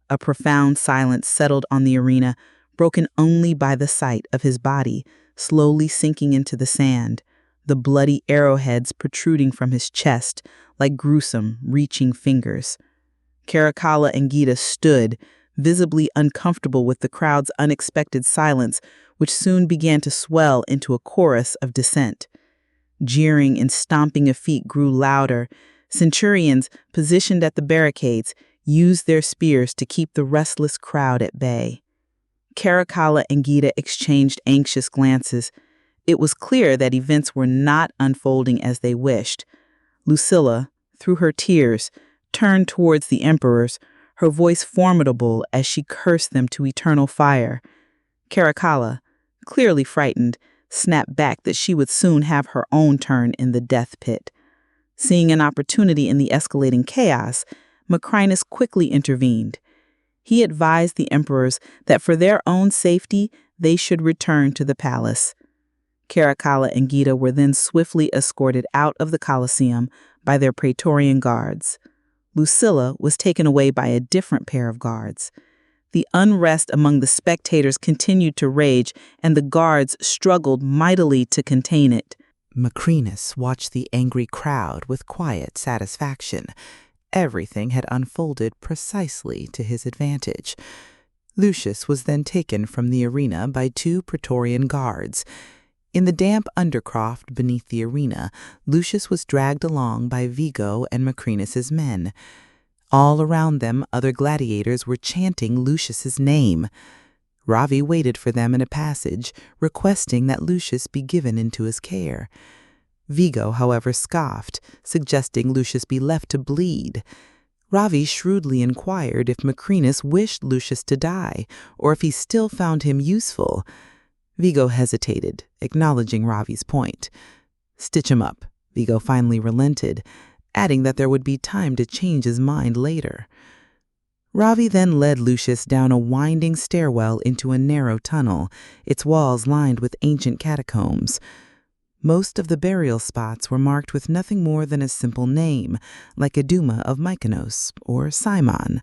A profound silence settled on the arena, broken only by the sight of his body, slowly sinking into the sand, the bloody arrowheads protruding from his chest like gruesome, reaching fingers. Caracalla and Gita stood, visibly uncomfortable with the crowd's unexpected silence, which soon began to swell into a chorus of dissent. Jeering and stomping of feet grew louder. Centurions, positioned at the barricades, used their spears to keep the restless crowd at bay. Caracalla and Gita exchanged anxious glances. It was clear that events were not unfolding as they wished. Lucilla, through her tears, turned towards the emperors, her voice formidable as she cursed them to eternal fire. Caracalla, clearly frightened, snapped back that she would soon have her own turn in the death pit. Seeing an opportunity in the escalating chaos, Macrinus quickly intervened. He advised the emperors that for their own safety, they should return to the palace. Caracalla and Gita were then swiftly escorted out of the Coliseum by their Praetorian guards. Lucilla was taken away by a different pair of guards. The unrest among the spectators continued to rage, and the guards struggled mightily to contain it. Macrinus watched the angry crowd with quiet satisfaction. Everything had unfolded precisely to his advantage. Lucius was then taken from the arena by 2 Praetorian guards. In the damp undercroft beneath the arena, Lucius was dragged along by Vigo and Macrinus's men. All around them, other gladiators were chanting Lucius's name. Ravi waited for them in a passage, requesting that Lucius be given into his care. Vigo, however, scoffed, suggesting Lucius be left to bleed. Ravi shrewdly inquired if Macrinus wished Lucius to die, or if he still found him useful. Vigo hesitated, acknowledging Ravi's point. "Stitch him up," Vigo finally relented, adding that there would be time to change his mind later. Ravi then led Lucius down a winding stairwell into a narrow tunnel, its walls lined with ancient catacombs. Most of the burial spots were marked with nothing more than a simple name, like Iduma of Mykonos or Simon.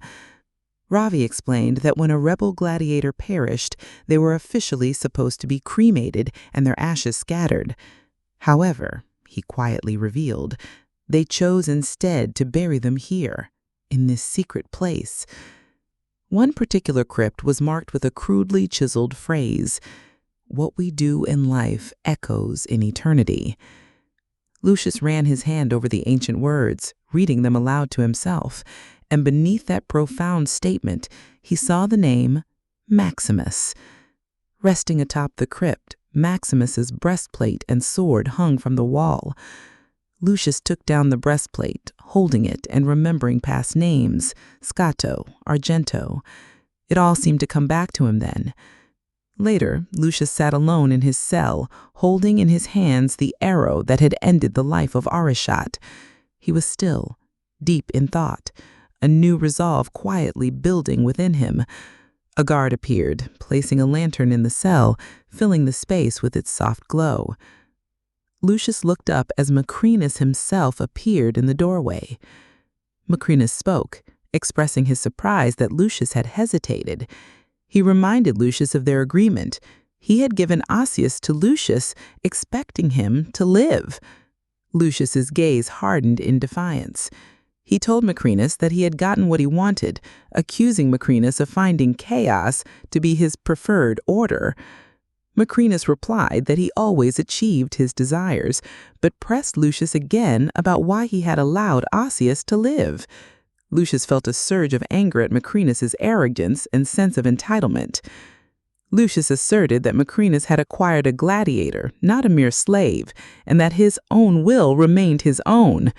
Ravi explained that when a rebel gladiator perished, they were officially supposed to be cremated and their ashes scattered. However, he quietly revealed, they chose instead to bury them here, in this secret place. One particular crypt was marked with a crudely chiseled phrase, "What we do in life echoes in eternity." Lucius ran his hand over the ancient words, reading them aloud to himself, and beneath that profound statement, he saw the name Maximus. Resting atop the crypt, Maximus's breastplate and sword hung from the wall. Lucius took down the breastplate, holding it and remembering past names, Scato, Argento. It all seemed to come back to him then. Later, Lucius sat alone in his cell, holding in his hands the arrow that had ended the life of Arishat. He was still, deep in thought, a new resolve quietly building within him. A guard appeared, placing a lantern in the cell, filling the space with its soft glow. Lucius looked up as Macrinus himself appeared in the doorway. Macrinus spoke, expressing his surprise that Lucius had hesitated. He reminded Lucius of their agreement. He had given Asius to Lucius, expecting him to live. Lucius's gaze hardened in defiance. He told Macrinus that he had gotten what he wanted, accusing Macrinus of finding chaos to be his preferred order. Macrinus replied that he always achieved his desires, but pressed Lucius again about why he had allowed Asius to live. Lucius felt a surge of anger at Macrinus's arrogance and sense of entitlement. Lucius asserted that Macrinus had acquired a gladiator, not a mere slave, and that his own will remained his own.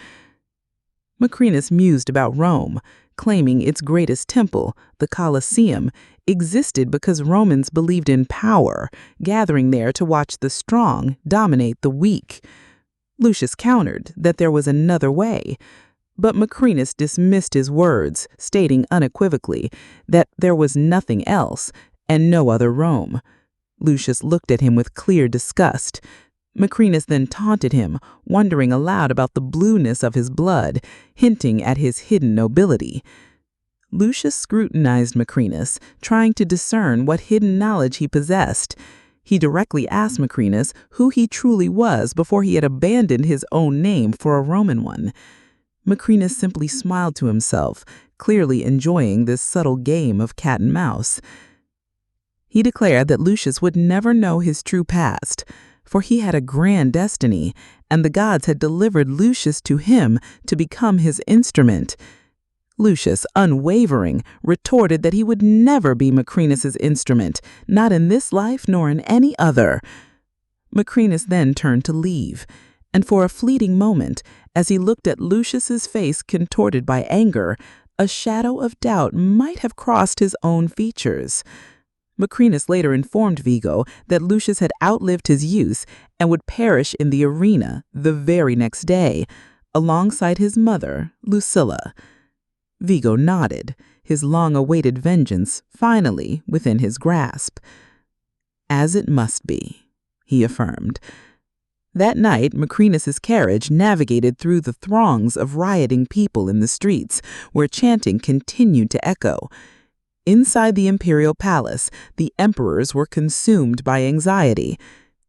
Macrinus mused about Rome, claiming its greatest temple, the Coliseum, existed because Romans believed in power, gathering there to watch the strong dominate the weak. Lucius countered that there was another way, but Macrinus dismissed his words, stating unequivocally that there was nothing else and no other Rome. Lucius looked at him with clear disgust. Macrinus then taunted him, wondering aloud about the blueness of his blood, hinting at his hidden nobility. Lucius scrutinized Macrinus, trying to discern what hidden knowledge he possessed. He directly asked Macrinus who he truly was before he had abandoned his own name for a Roman one. Macrinus simply smiled to himself, clearly enjoying this subtle game of cat and mouse. He declared that Lucius would never know his true past, for he had a grand destiny, and the gods had delivered Lucius to him to become his instrument. Lucius, unwavering, retorted that he would never be Macrinus's instrument, not in this life nor in any other. Macrinus then turned to leave, and for a fleeting moment, as he looked at Lucius's face contorted by anger, a shadow of doubt might have crossed his own features. Macrinus later informed Vigo that Lucius had outlived his youth and would perish in the arena the very next day, alongside his mother, Lucilla. Vigo nodded, his long-awaited vengeance finally within his grasp. "As it must be," he affirmed. That night, Macrinus's carriage navigated through the throngs of rioting people in the streets, where chanting continued to echo. Inside the imperial palace, the emperors were consumed by anxiety.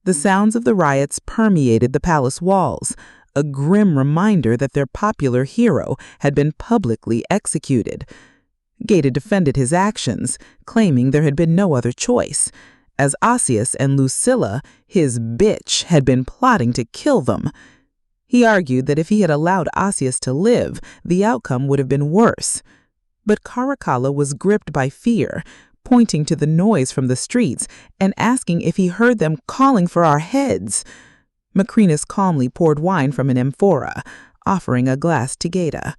The sounds of the riots permeated the palace walls, a grim reminder that their popular hero had been publicly executed. Gaeta defended his actions, claiming there had been no other choice, as Asius and Lucilla, his bitch, had been plotting to kill them. He argued that if he had allowed Asius to live, the outcome would have been worse. But Caracalla was gripped by fear, pointing to the noise from the streets and asking if he heard them calling for our heads. Macrinus calmly poured wine from an amphora, offering a glass to Gaeta.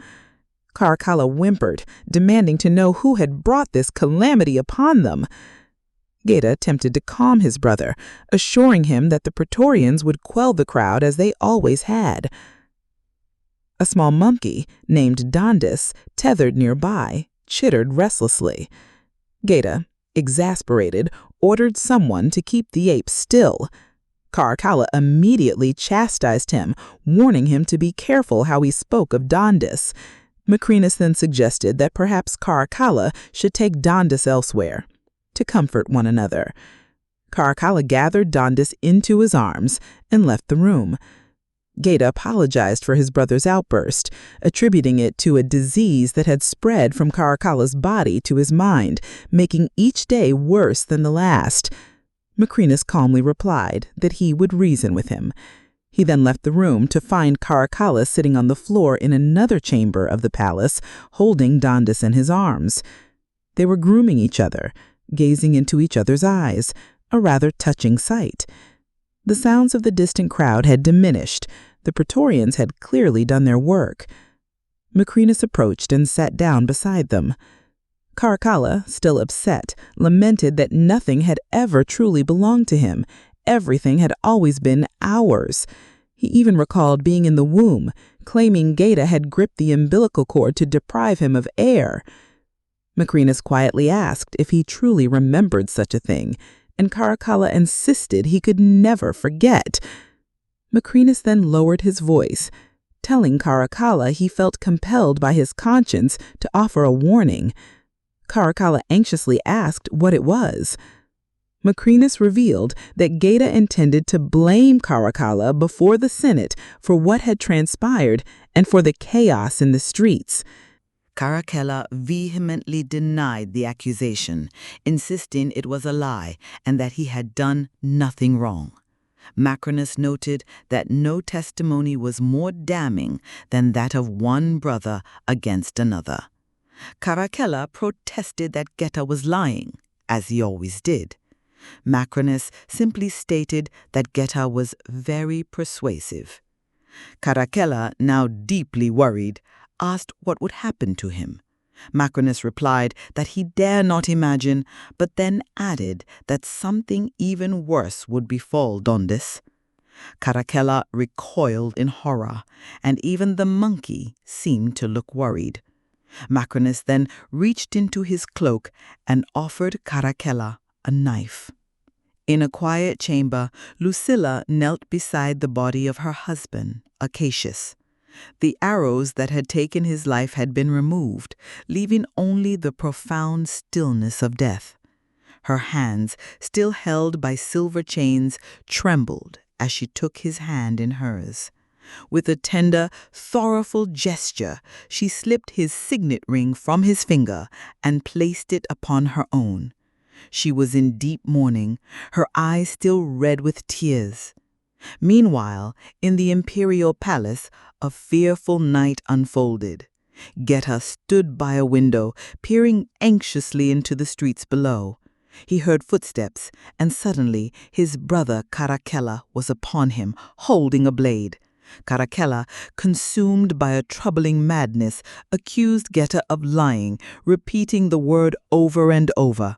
Caracalla whimpered, demanding to know who had brought this calamity upon them. Geta attempted to calm his brother, assuring him that the Praetorians would quell the crowd as they always had. A small monkey, named Dondus, tethered nearby, chittered restlessly. Geta, exasperated, ordered someone to keep the ape still. Caracalla immediately chastised him, warning him to be careful how he spoke of Dondus. Macrinus then suggested that perhaps Caracalla should take Dondus elsewhere, to comfort one another. Caracalla gathered Dondus into his arms and left the room. Geta apologized for his brother's outburst, attributing it to a disease that had spread from Caracalla's body to his mind, making each day worse than the last. Macrinus calmly replied that he would reason with him. He then left the room to find Caracalla sitting on the floor in another chamber of the palace, holding Dondus in his arms. They were grooming each other, gazing into each other's eyes, a rather touching sight. The sounds of the distant crowd had diminished. The Praetorians had clearly done their work. Macrinus approached and sat down beside them. Caracalla, still upset, lamented that nothing had ever truly belonged to him. Everything had always been ours. He even recalled being in the womb, claiming Geta had gripped the umbilical cord to deprive him of air. Macrinus quietly asked if he truly remembered such a thing, and Caracalla insisted he could never forget. Macrinus then lowered his voice, telling Caracalla he felt compelled by his conscience to offer a warning. Caracalla anxiously asked what it was. Macrinus revealed that Geta intended to blame Caracalla before the Senate for what had transpired and for the chaos in the streets. Caracalla vehemently denied the accusation, insisting it was a lie and that he had done nothing wrong. Macrinus noted that no testimony was more damning than that of one brother against another. Caracalla protested that Geta was lying, as he always did. Macrinus simply stated that Geta was very persuasive. Caracalla, now deeply worried, asked what would happen to him. Macrinus replied that he dare not imagine, but then added that something even worse would befall Dondus. Caracalla recoiled in horror, and even the monkey seemed to look worried. Macrinus then reached into his cloak and offered Caracalla a knife. In a quiet chamber, Lucilla knelt beside the body of her husband, Acacius. The arrows that had taken his life had been removed, leaving only the profound stillness of death. Her hands, still held by silver chains, trembled as she took his hand in hers. With a tender, sorrowful gesture, she slipped his signet ring from his finger and placed it upon her own. She was in deep mourning, her eyes still red with tears. Meanwhile, in the imperial palace, a fearful night unfolded. Geta stood by a window, peering anxiously into the streets below. He heard footsteps, and suddenly his brother Caracalla was upon him, holding a blade. Caracalla, consumed by a troubling madness, accused Geta of lying, repeating the word over and over.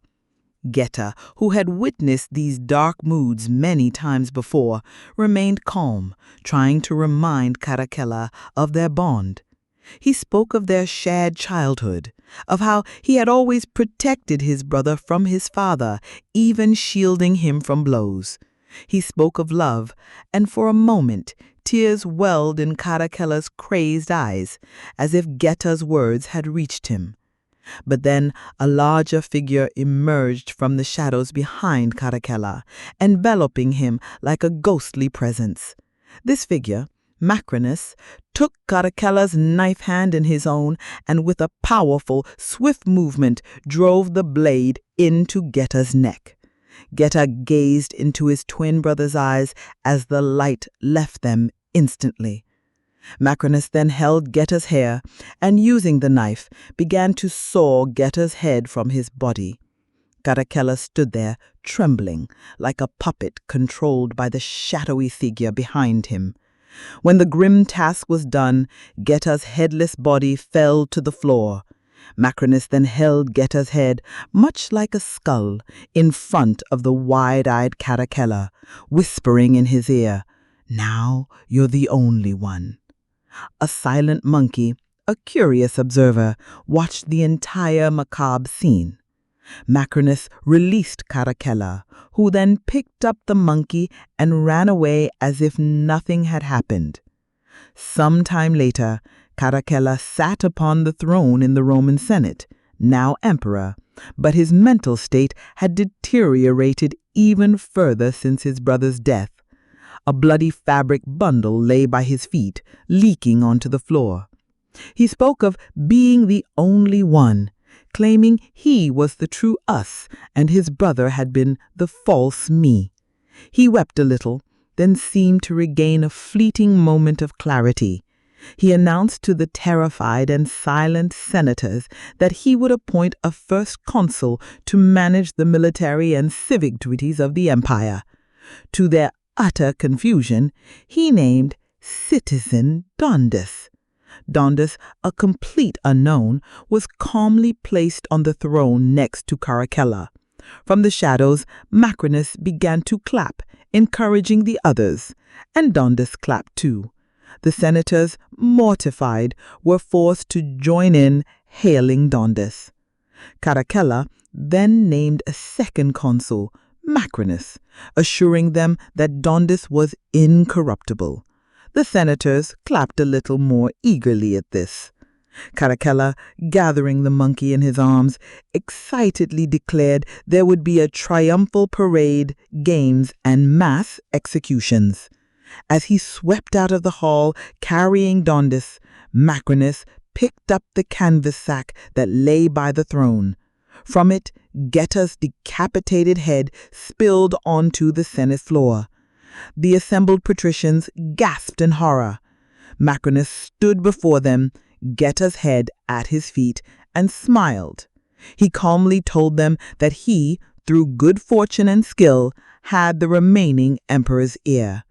Geta, who had witnessed these dark moods many times before, remained calm, trying to remind Caracalla of their bond. He spoke of their shared childhood, of how he had always protected his brother from his father, even shielding him from blows. He spoke of love, and for a moment tears welled in Caracalla's crazed eyes, as if Geta's words had reached him. But then a larger figure emerged from the shadows behind Caracalla, enveloping him like a ghostly presence. This figure, Macrinus, took Caracalla's knife hand in his own and with a powerful, swift movement drove the blade into Geta's neck. Geta gazed into his twin brother's eyes as the light left them instantly. Macrinus then held Geta's hair and, using the knife, began to saw Geta's head from his body. Caracalla stood there, trembling, like a puppet controlled by the shadowy figure behind him. When the grim task was done, Geta's headless body fell to the floor. Maximus then held Geta's head, much like a skull, in front of the wide-eyed Caracalla, whispering in his ear, "Now you're the only one." A silent monkey, a curious observer, watched the entire macabre scene. Maximus released Caracalla, who then picked up the monkey and ran away as if nothing had happened. Some time later, Caracalla sat upon the throne in the Roman Senate, now emperor, but his mental state had deteriorated even further since his brother's death. A bloody fabric bundle lay by his feet, leaking onto the floor. He spoke of being the only one, claiming he was the true us and his brother had been the false me. He wept a little, then seemed to regain a fleeting moment of clarity. He announced to the terrified and silent senators that he would appoint a first consul to manage the military and civic duties of the empire. To their utter confusion, he named Citizen Dondus. Dondus, a complete unknown, was calmly placed on the throne next to Caracalla. From the shadows, Maximus began to clap, encouraging the others, and Dondus clapped too. The senators, mortified, were forced to join in hailing Dondus. Caracalla then named a second consul, Maximus, assuring them that Dondus was incorruptible. The senators clapped a little more eagerly at this. Caracalla, gathering the monkey in his arms, excitedly declared there would be a triumphal parade, games, and mass executions. As he swept out of the hall carrying Dondus, Maximus picked up the canvas sack that lay by the throne. From it, Geta's decapitated head spilled onto the Senate floor. The assembled patricians gasped in horror. Maximus stood before them, Geta's head at his feet, and smiled. He calmly told them that he, through good fortune and skill, had the remaining emperor's ear.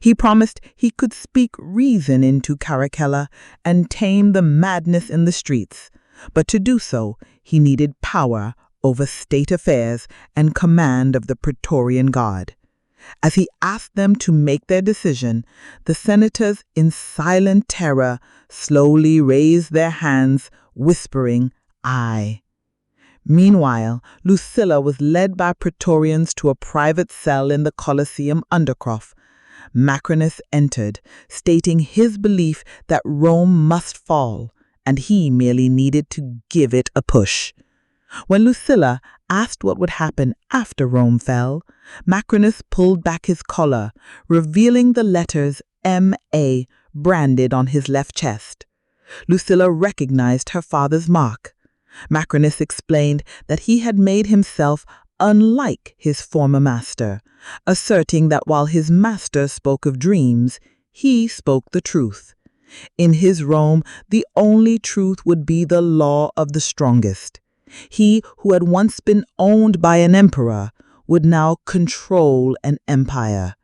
He promised he could speak reason into Caracalla and tame the madness in the streets, but to do so he needed power over state affairs and command of the Praetorian Guard. As he asked them to make their decision, the senators, in silent terror, slowly raised their hands, whispering, "Aye." Meanwhile, Lucilla was led by Praetorians to a private cell in the Coliseum undercroft. Maximus entered, stating his belief that Rome must fall, and he merely needed to give it a push. When Lucilla asked what would happen after Rome fell, Maximus pulled back his collar, revealing the letters M.A. branded on his left chest. Lucilla recognized her father's mark. Maximus explained that he had made himself unlike his former master, asserting that while his master spoke of dreams, he spoke the truth. In his Rome, the only truth would be the law of the strongest. He who had once been owned by an emperor would now control an empire.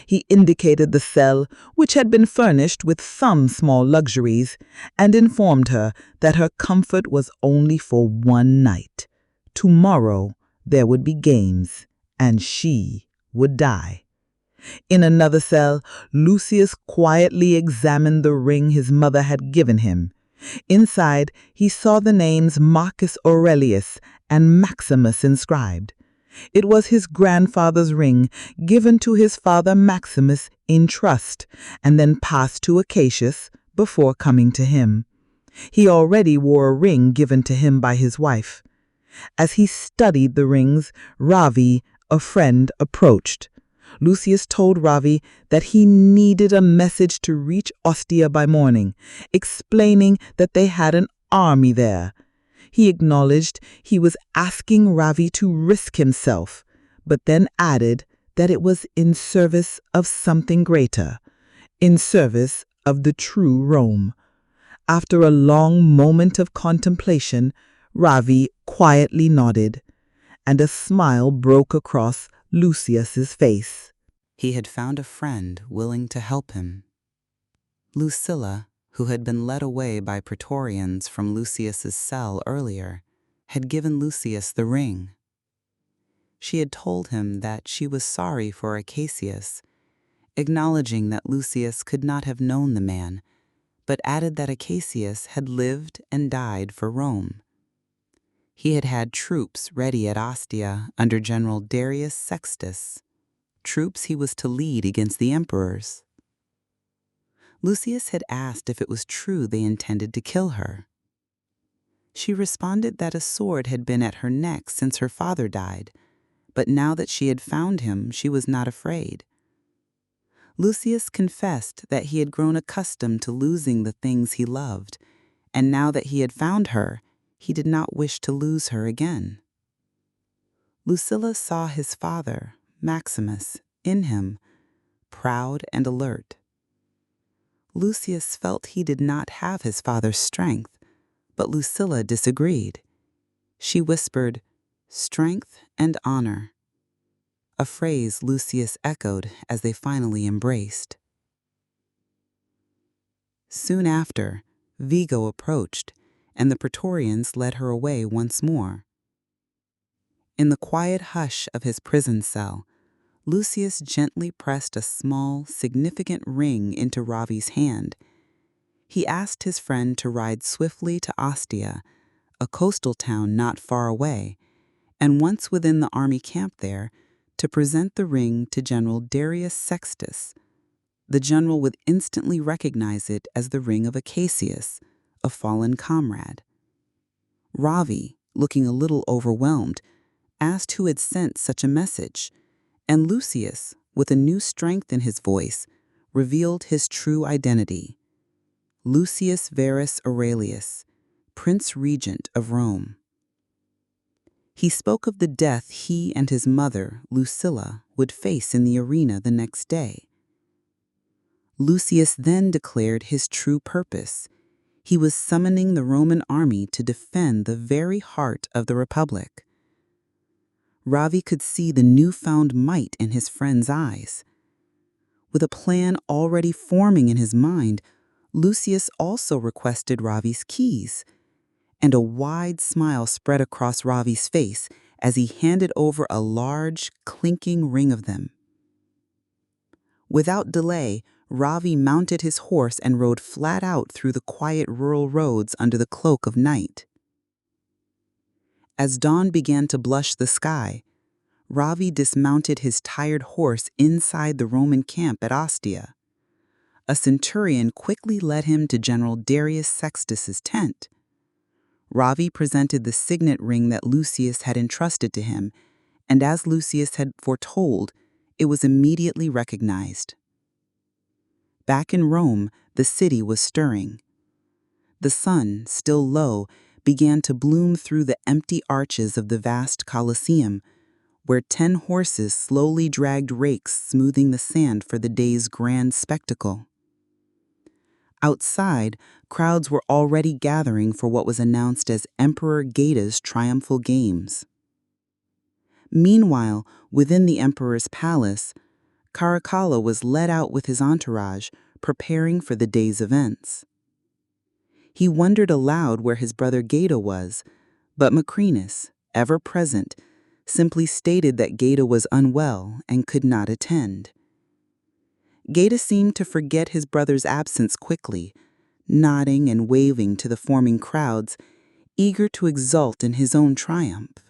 He indicated the cell, which had been furnished with some small luxuries, and informed her that her comfort was only for one night. Tomorrow there would be games, and she would die. In another cell, Lucius quietly examined the ring his mother had given him. Inside, he saw the names Marcus Aurelius and Maximus inscribed. It was his grandfather's ring, given to his father Maximus in trust, and then passed to Acacius before coming to him. He already wore a ring given to him by his wife. As he studied the rings, Ravi, a friend, approached. Lucius told Ravi that he needed a message to reach Ostia by morning, explaining that they had an army there. He acknowledged he was asking Ravi to risk himself, but then added that it was in service of something greater, in service of the true Rome. After a long moment of contemplation, Ravi quietly nodded, and a smile broke across Lucius's face. He had found a friend willing to help him. Lucilla, who had been led away by Praetorians from Lucius's cell earlier, had given Lucius the ring. She had told him that she was sorry for Acacius, acknowledging that Lucius could not have known the man, but added that Acacius had lived and died for Rome. He had had troops ready at Ostia under General Darius Sextus, troops he was to lead against the emperors. Lucius had asked if it was true they intended to kill her. She responded that a sword had been at her neck since her father died, but now that she had found him, she was not afraid. Lucius confessed that he had grown accustomed to losing the things he loved, and now that he had found her, he did not wish to lose her again. Lucilla saw his father, Maximus, in him, proud and alert. Lucius felt he did not have his father's strength, but Lucilla disagreed. She whispered, "Strength and honor," a phrase Lucius echoed as they finally embraced. Soon after, Vigo approached, and the Praetorians led her away once more. In the quiet hush of his prison cell, Lucius gently pressed a small, significant ring into Ravi's hand. He asked his friend to ride swiftly to Ostia, a coastal town not far away, and once within the army camp there, to present the ring to General Darius Sextus. The general would instantly recognize it as the ring of Acacius, a fallen comrade. Ravi, looking a little overwhelmed, asked who had sent such a message, and Lucius, with a new strength in his voice, revealed his true identity. Lucius Verus Aurelius, Prince Regent of Rome. He spoke of the death he and his mother, Lucilla, would face in the arena the next day. Lucius then declared his true purpose. He was summoning the Roman army to defend the very heart of the Republic. Ravi could see the newfound might in his friend's eyes. With a plan already forming in his mind, Lucius also requested Ravi's keys, and a wide smile spread across Ravi's face as he handed over a large, clinking ring of them. Without delay, Ravi mounted his horse and rode flat out through the quiet rural roads under the cloak of night. As dawn began to blush the sky, Ravi dismounted his tired horse inside the Roman camp at Ostia. A centurion quickly led him to General Darius Sextus's tent. Ravi presented the signet ring that Lucius had entrusted to him, and as Lucius had foretold, it was immediately recognized. Back in Rome, the city was stirring. The sun, still low, began to bloom through the empty arches of the vast Coliseum, where 10 horses slowly dragged rakes smoothing the sand for the day's grand spectacle. Outside, crowds were already gathering for what was announced as Emperor Geta's triumphal games. Meanwhile, within the emperor's palace, Caracalla was led out with his entourage, preparing for the day's events. He wondered aloud where his brother Geta was, but Macrinus, ever present, simply stated that Geta was unwell and could not attend. Geta seemed to forget his brother's absence quickly, nodding and waving to the forming crowds, eager to exult in his own triumph.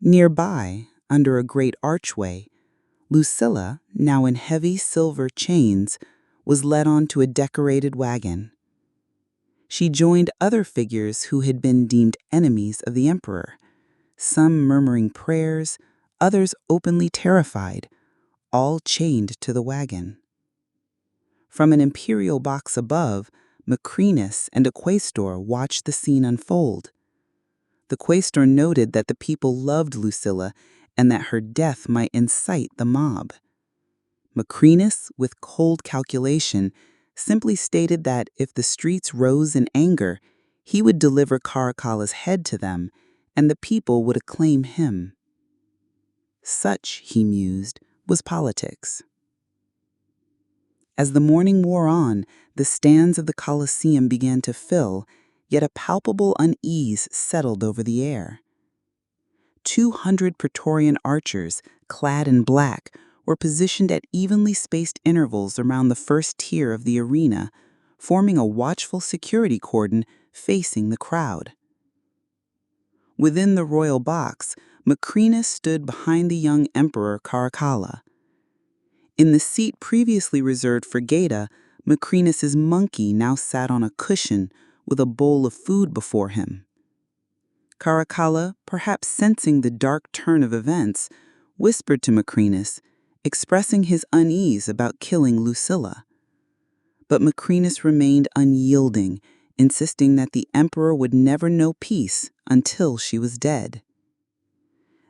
Nearby, under a great archway, Lucilla, now in heavy silver chains, was led onto a decorated wagon. She joined other figures who had been deemed enemies of the emperor, some murmuring prayers, others openly terrified, all chained to the wagon. From an imperial box above, Macrinus and a quaestor watched the scene unfold. The quaestor noted that the people loved Lucilla and that her death might incite the mob. Macrinus, with cold calculation, simply stated that if the streets rose in anger, he would deliver Caracalla's head to them, and the people would acclaim him. Such, he mused, was politics. As the morning wore on, the stands of the Coliseum began to fill, yet a palpable unease settled over the air. 200 Praetorian archers, clad in black, were positioned at evenly spaced intervals around the first tier of the arena, forming a watchful security cordon facing the crowd. Within the royal box, Macrinas stood behind the young emperor Caracalla. In the seat previously reserved for Gaeta, Macrinus's monkey now sat on a cushion with a bowl of food before him. Caracalla, perhaps sensing the dark turn of events, whispered to Macrinus, expressing his unease about killing Lucilla. But Macrinus remained unyielding, insisting that the emperor would never know peace until she was dead.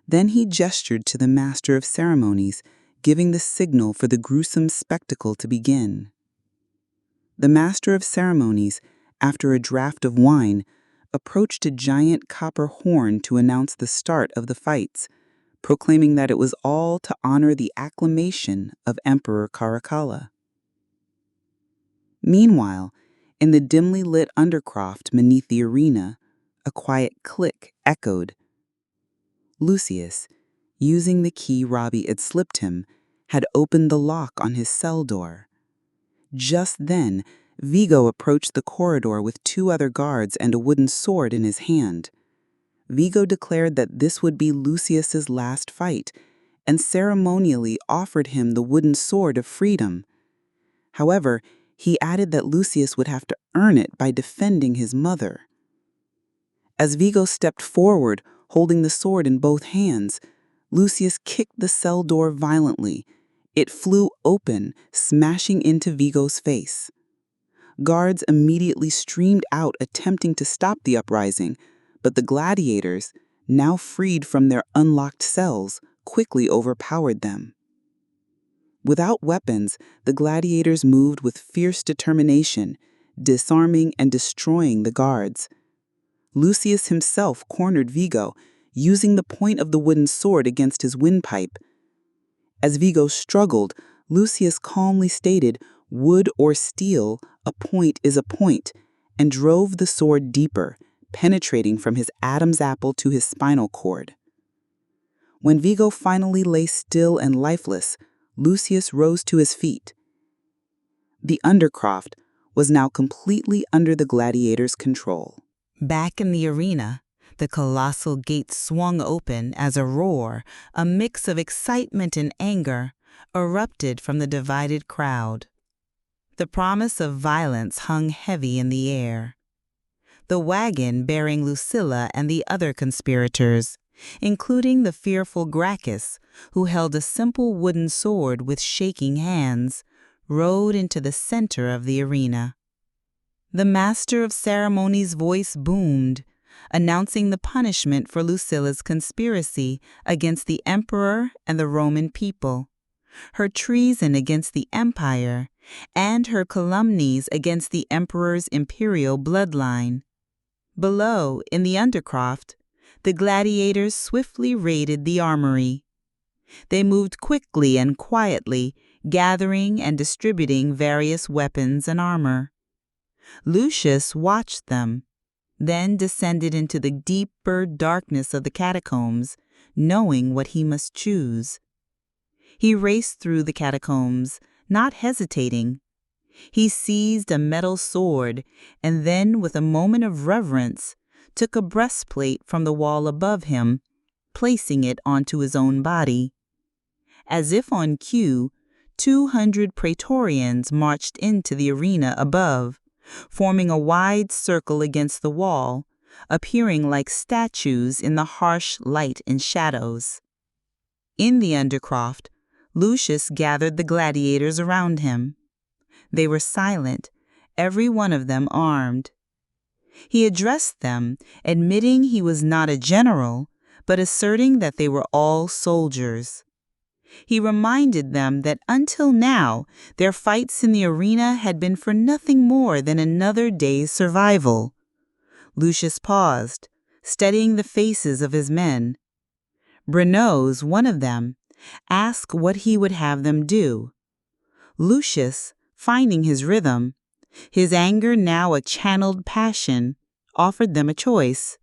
Then he gestured to the master of ceremonies, giving the signal for the gruesome spectacle to begin. The master of ceremonies, after a draught of wine, approached a giant copper horn to announce the start of the fights, proclaiming that it was all to honor the acclamation of Emperor Caracalla. Meanwhile, in the dimly lit undercroft beneath the arena, a quiet click echoed. Lucius, using the key Robbie had slipped him, had opened the lock on his cell door. Just then, Vigo approached the corridor with 2 other guards and a wooden sword in his hand. Vigo declared that this would be Lucius's last fight, and ceremonially offered him the wooden sword of freedom. However, he added that Lucius would have to earn it by defending his mother. As Vigo stepped forward, holding the sword in both hands, Lucius kicked the cell door violently. It flew open, smashing into Vigo's face. Guards immediately streamed out, attempting to stop the uprising, but the gladiators, now freed from their unlocked cells, quickly overpowered them. Without weapons, the gladiators moved with fierce determination, disarming and destroying the guards. Lucius himself cornered Vigo, using the point of the wooden sword against his windpipe. As Vigo struggled, Lucius calmly stated, "Wood or steel, a point is a point," and drove the sword deeper, penetrating from his Adam's apple to his spinal cord. When Vigo finally lay still and lifeless, Lucius rose to his feet. The Undercroft was now completely under the gladiators' control. Back in the arena, the colossal gates swung open as a roar, a mix of excitement and anger, erupted from the divided crowd. The promise of violence hung heavy in the air. The wagon bearing Lucilla and the other conspirators, including the fearful Gracchus, who held a simple wooden sword with shaking hands, rode into the center of the arena. The master of ceremonies' voice boomed, announcing the punishment for Lucilla's conspiracy against the emperor and the Roman people, her treason against the empire, and her calumnies against the emperor's imperial bloodline. Below, in the Undercroft, the gladiators swiftly raided the armory. They moved quickly and quietly, gathering and distributing various weapons and armor. Lucius watched them, then descended into the deeper darkness of the catacombs, knowing what he must choose. He raced through the catacombs, not hesitating. He seized a metal sword, and then, with a moment of reverence, took a breastplate from the wall above him, placing it onto his own body. As if on cue, 200 Praetorians marched into the arena above, forming a wide circle against the wall, appearing like statues in the harsh light and shadows. In the Undercroft, Lucius gathered the gladiators around him. They were silent, every one of them armed. He addressed them, admitting he was not a general, but asserting that they were all soldiers. He reminded them that until now, their fights in the arena had been for nothing more than another day's survival. Lucius paused, studying the faces of his men. Breno's, one of them, asked what he would have them do. Lucius, finding his rhythm, his anger now a channeled passion, offered them a choice.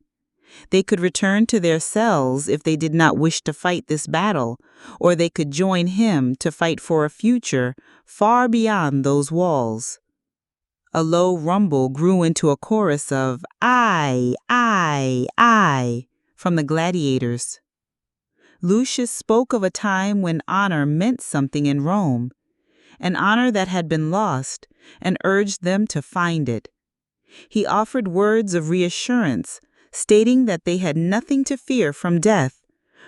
They could return to their cells if they did not wish to fight this battle, or they could join him to fight for a future far beyond those walls. A low rumble grew into a chorus of "I, I" from the gladiators. Lucius spoke of a time when honor meant something in Rome, an honor that had been lost, and urged them to find it. He offered words of reassurance, stating that they had nothing to fear from death,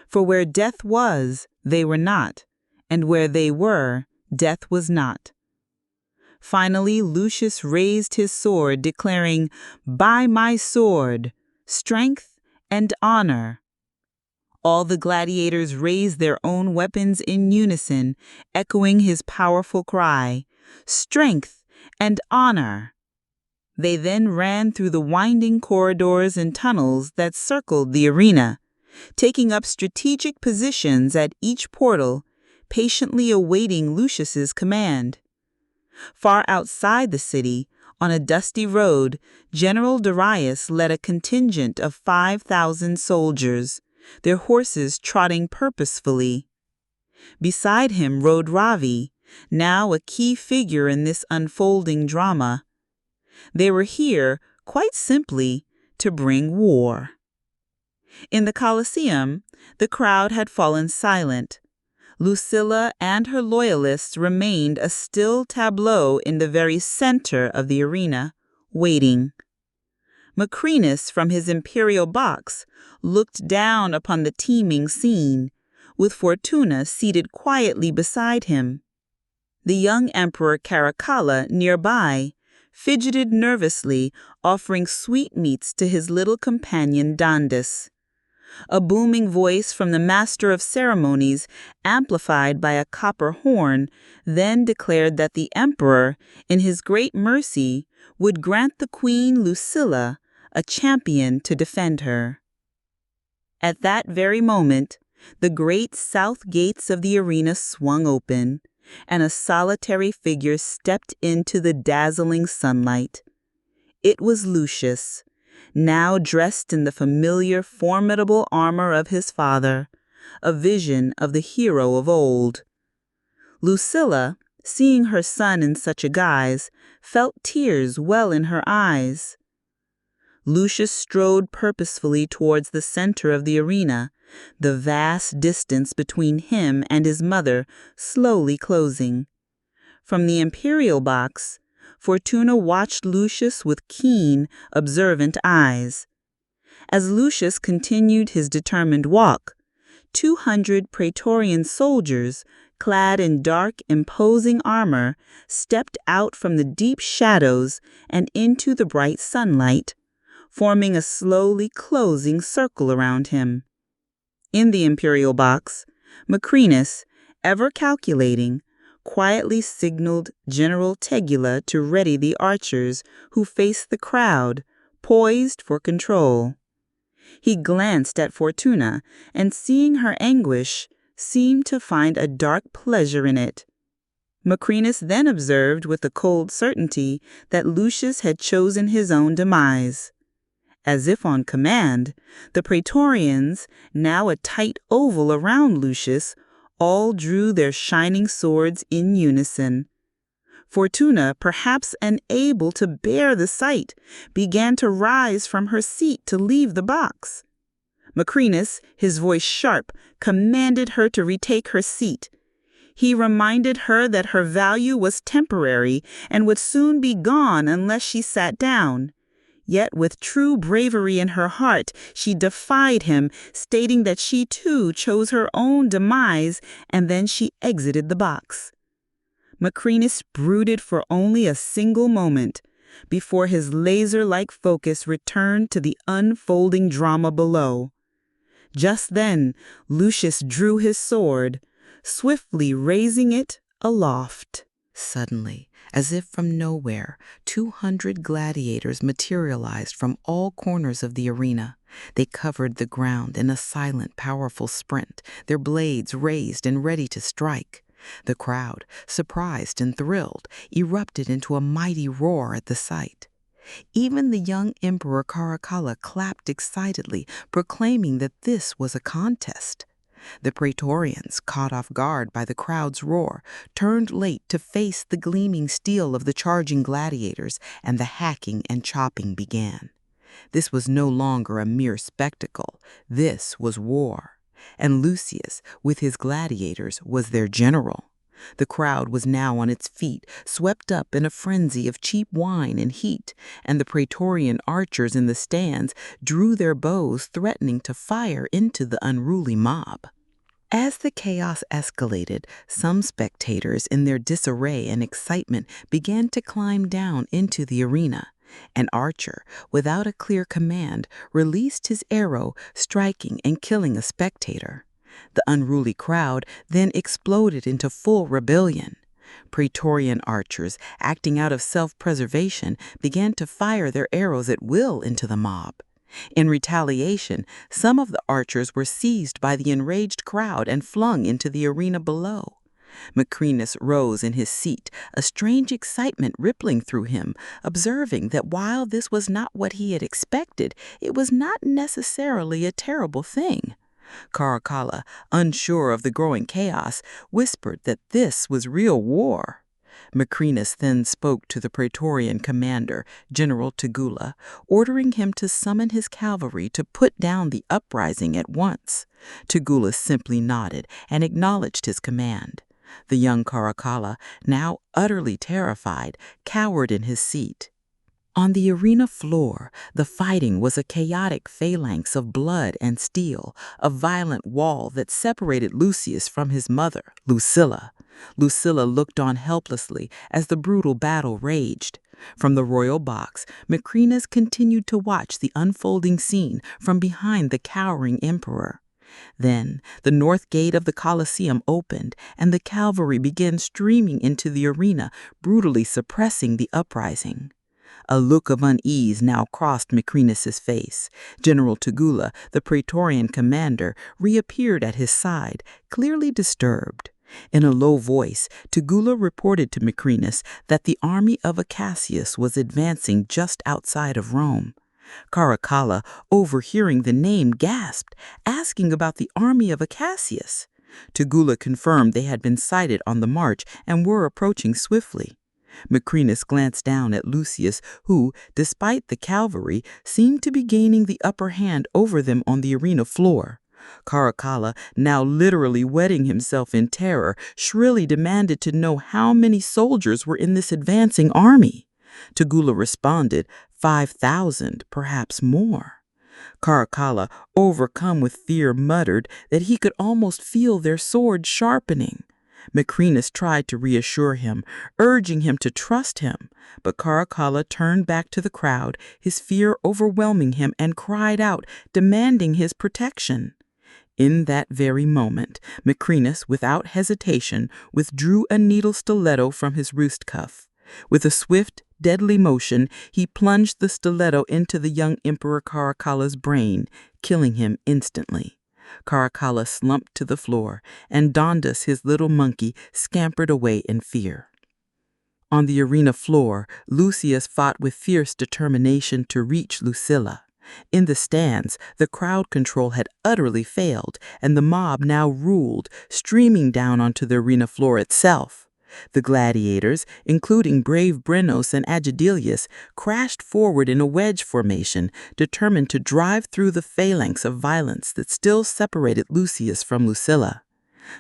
for where death was, they were not, and where they were, death was not. Finally, Lucius raised his sword, declaring, "By my sword, strength and honor." All the gladiators raised their own weapons in unison, echoing his powerful cry, "Strength and honor!" They then ran through the winding corridors and tunnels that circled the arena, taking up strategic positions at each portal, patiently awaiting Lucius's command. Far outside the city, on a dusty road, General Darius led a contingent of 5,000 soldiers, their horses trotting purposefully. Beside him rode Ravi, now a key figure in this unfolding drama. They were here, quite simply, to bring war. In the Coliseum, the crowd had fallen silent. Lucilla and her loyalists remained a still tableau in the very center of the arena, waiting. Maximus, from his imperial box, looked down upon the teeming scene, with Fortuna seated quietly beside him. The young Emperor Caracalla, nearby, fidgeted nervously, offering sweetmeats to his little companion Dandus. A booming voice from the master of ceremonies, amplified by a copper horn, then declared that the emperor, in his great mercy, would grant the queen Lucilla a champion to defend her. At that very moment, the great south gates of the arena swung open, and a solitary figure stepped into the dazzling sunlight. It was Lucius, now dressed in the familiar, formidable armor of his father, a vision of the hero of old. Lucilla, seeing her son in such a guise, felt tears well in her eyes. Lucius strode purposefully towards the center of the arena, the vast distance between him and his mother slowly closing. From the imperial box, Fortuna watched Lucius with keen, observant eyes. As Lucius continued his determined walk, 200 Praetorian soldiers, clad in dark, imposing armor, stepped out from the deep shadows and into the bright sunlight, forming a slowly closing circle around him. In the imperial box, Maximus, ever calculating, quietly signaled General Tegula to ready the archers who faced the crowd, poised for control. He glanced at Fortuna, and seeing her anguish, seemed to find a dark pleasure in it. Maximus then observed with a cold certainty that Lucius had chosen his own demise. As if on command, the Praetorians, now a tight oval around Lucius, all drew their shining swords in unison. Fortuna, perhaps unable to bear the sight, began to rise from her seat to leave the box. Maximus, his voice sharp, commanded her to retake her seat. He reminded her that her value was temporary and would soon be gone unless she sat down. Yet with true bravery in her heart, she defied him, stating that she too chose her own demise, and then she exited the box. Maximus brooded for only a single moment, before his laser-like focus returned to the unfolding drama below. Just then, Lucius drew his sword, swiftly raising it aloft. Suddenly, as if from nowhere, 200 gladiators materialized from all corners of the arena. They covered the ground in a silent, powerful sprint, their blades raised and ready to strike. The crowd, surprised and thrilled, erupted into a mighty roar at the sight. Even the young Emperor Caracalla clapped excitedly, proclaiming that this was a contest. The Praetorians, caught off guard by the crowd's roar, turned late to face the gleaming steel of the charging gladiators, and the hacking and chopping began. This was no longer a mere spectacle. This was war. And Lucius, with his gladiators, was their general. The crowd was now on its feet, swept up in a frenzy of cheap wine and heat, and the Praetorian archers in the stands drew their bows, threatening to fire into the unruly mob. As the chaos escalated, some spectators, in their disarray and excitement, began to climb down into the arena. An archer, without a clear command, released his arrow, striking and killing a spectator. The unruly crowd then exploded into full rebellion. Praetorian archers, acting out of self-preservation, began to fire their arrows at will into the mob. In retaliation, some of the archers were seized by the enraged crowd and flung into the arena below. Maximus rose in his seat, a strange excitement rippling through him, observing that while this was not what he had expected, it was not necessarily a terrible thing. Caracalla, unsure of the growing chaos, whispered that this was real war. Maximus then spoke to the Praetorian commander, General Tegula, ordering him to summon his cavalry to put down the uprising at once. Tegula simply nodded and acknowledged his command. The young Caracalla, now utterly terrified, cowered in his seat. On the arena floor, the fighting was a chaotic phalanx of blood and steel, a violent wall that separated Lucius from his mother, Lucilla. Lucilla looked on helplessly as the brutal battle raged. From the royal box, Maximus continued to watch the unfolding scene from behind the cowering emperor. Then the north gate of the Coliseum opened, and the cavalry began streaming into the arena, brutally suppressing the uprising. A look of unease now crossed Maximus's face. General Tegula, the Praetorian commander, reappeared at his side, clearly disturbed. In a low voice, Tegula reported to Maximus that the army of Cassius was advancing just outside of Rome. Caracalla, overhearing the name, gasped, asking about the army of Cassius. Tegula confirmed they had been sighted on the march and were approaching swiftly. Maximus glanced down at Lucius, who, despite the cavalry, seemed to be gaining the upper hand over them on the arena floor. Caracalla, now literally wetting himself in terror, shrilly demanded to know how many soldiers were in this advancing army. Tegula responded, 5,000, perhaps more. Caracalla, overcome with fear, muttered that he could almost feel their swords sharpening. Maximus tried to reassure him, urging him to trust him, but Caracalla turned back to the crowd, his fear overwhelming him, and cried out, demanding his protection. In that very moment, Maximus, without hesitation, withdrew a needle stiletto from his wrist cuff. With a swift, deadly motion, he plunged the stiletto into the young Emperor Caracalla's brain, killing him instantly. Caracalla slumped to the floor, and Dondas, his little monkey, scampered away in fear. On the arena floor, Lucius fought with fierce determination to reach Lucilla. In the stands, the crowd control had utterly failed, and the mob now ruled, streaming down onto the arena floor itself. The gladiators, including brave Brennos and Agidilius, crashed forward in a wedge formation, determined to drive through the phalanx of violence that still separated Lucius from Lucilla.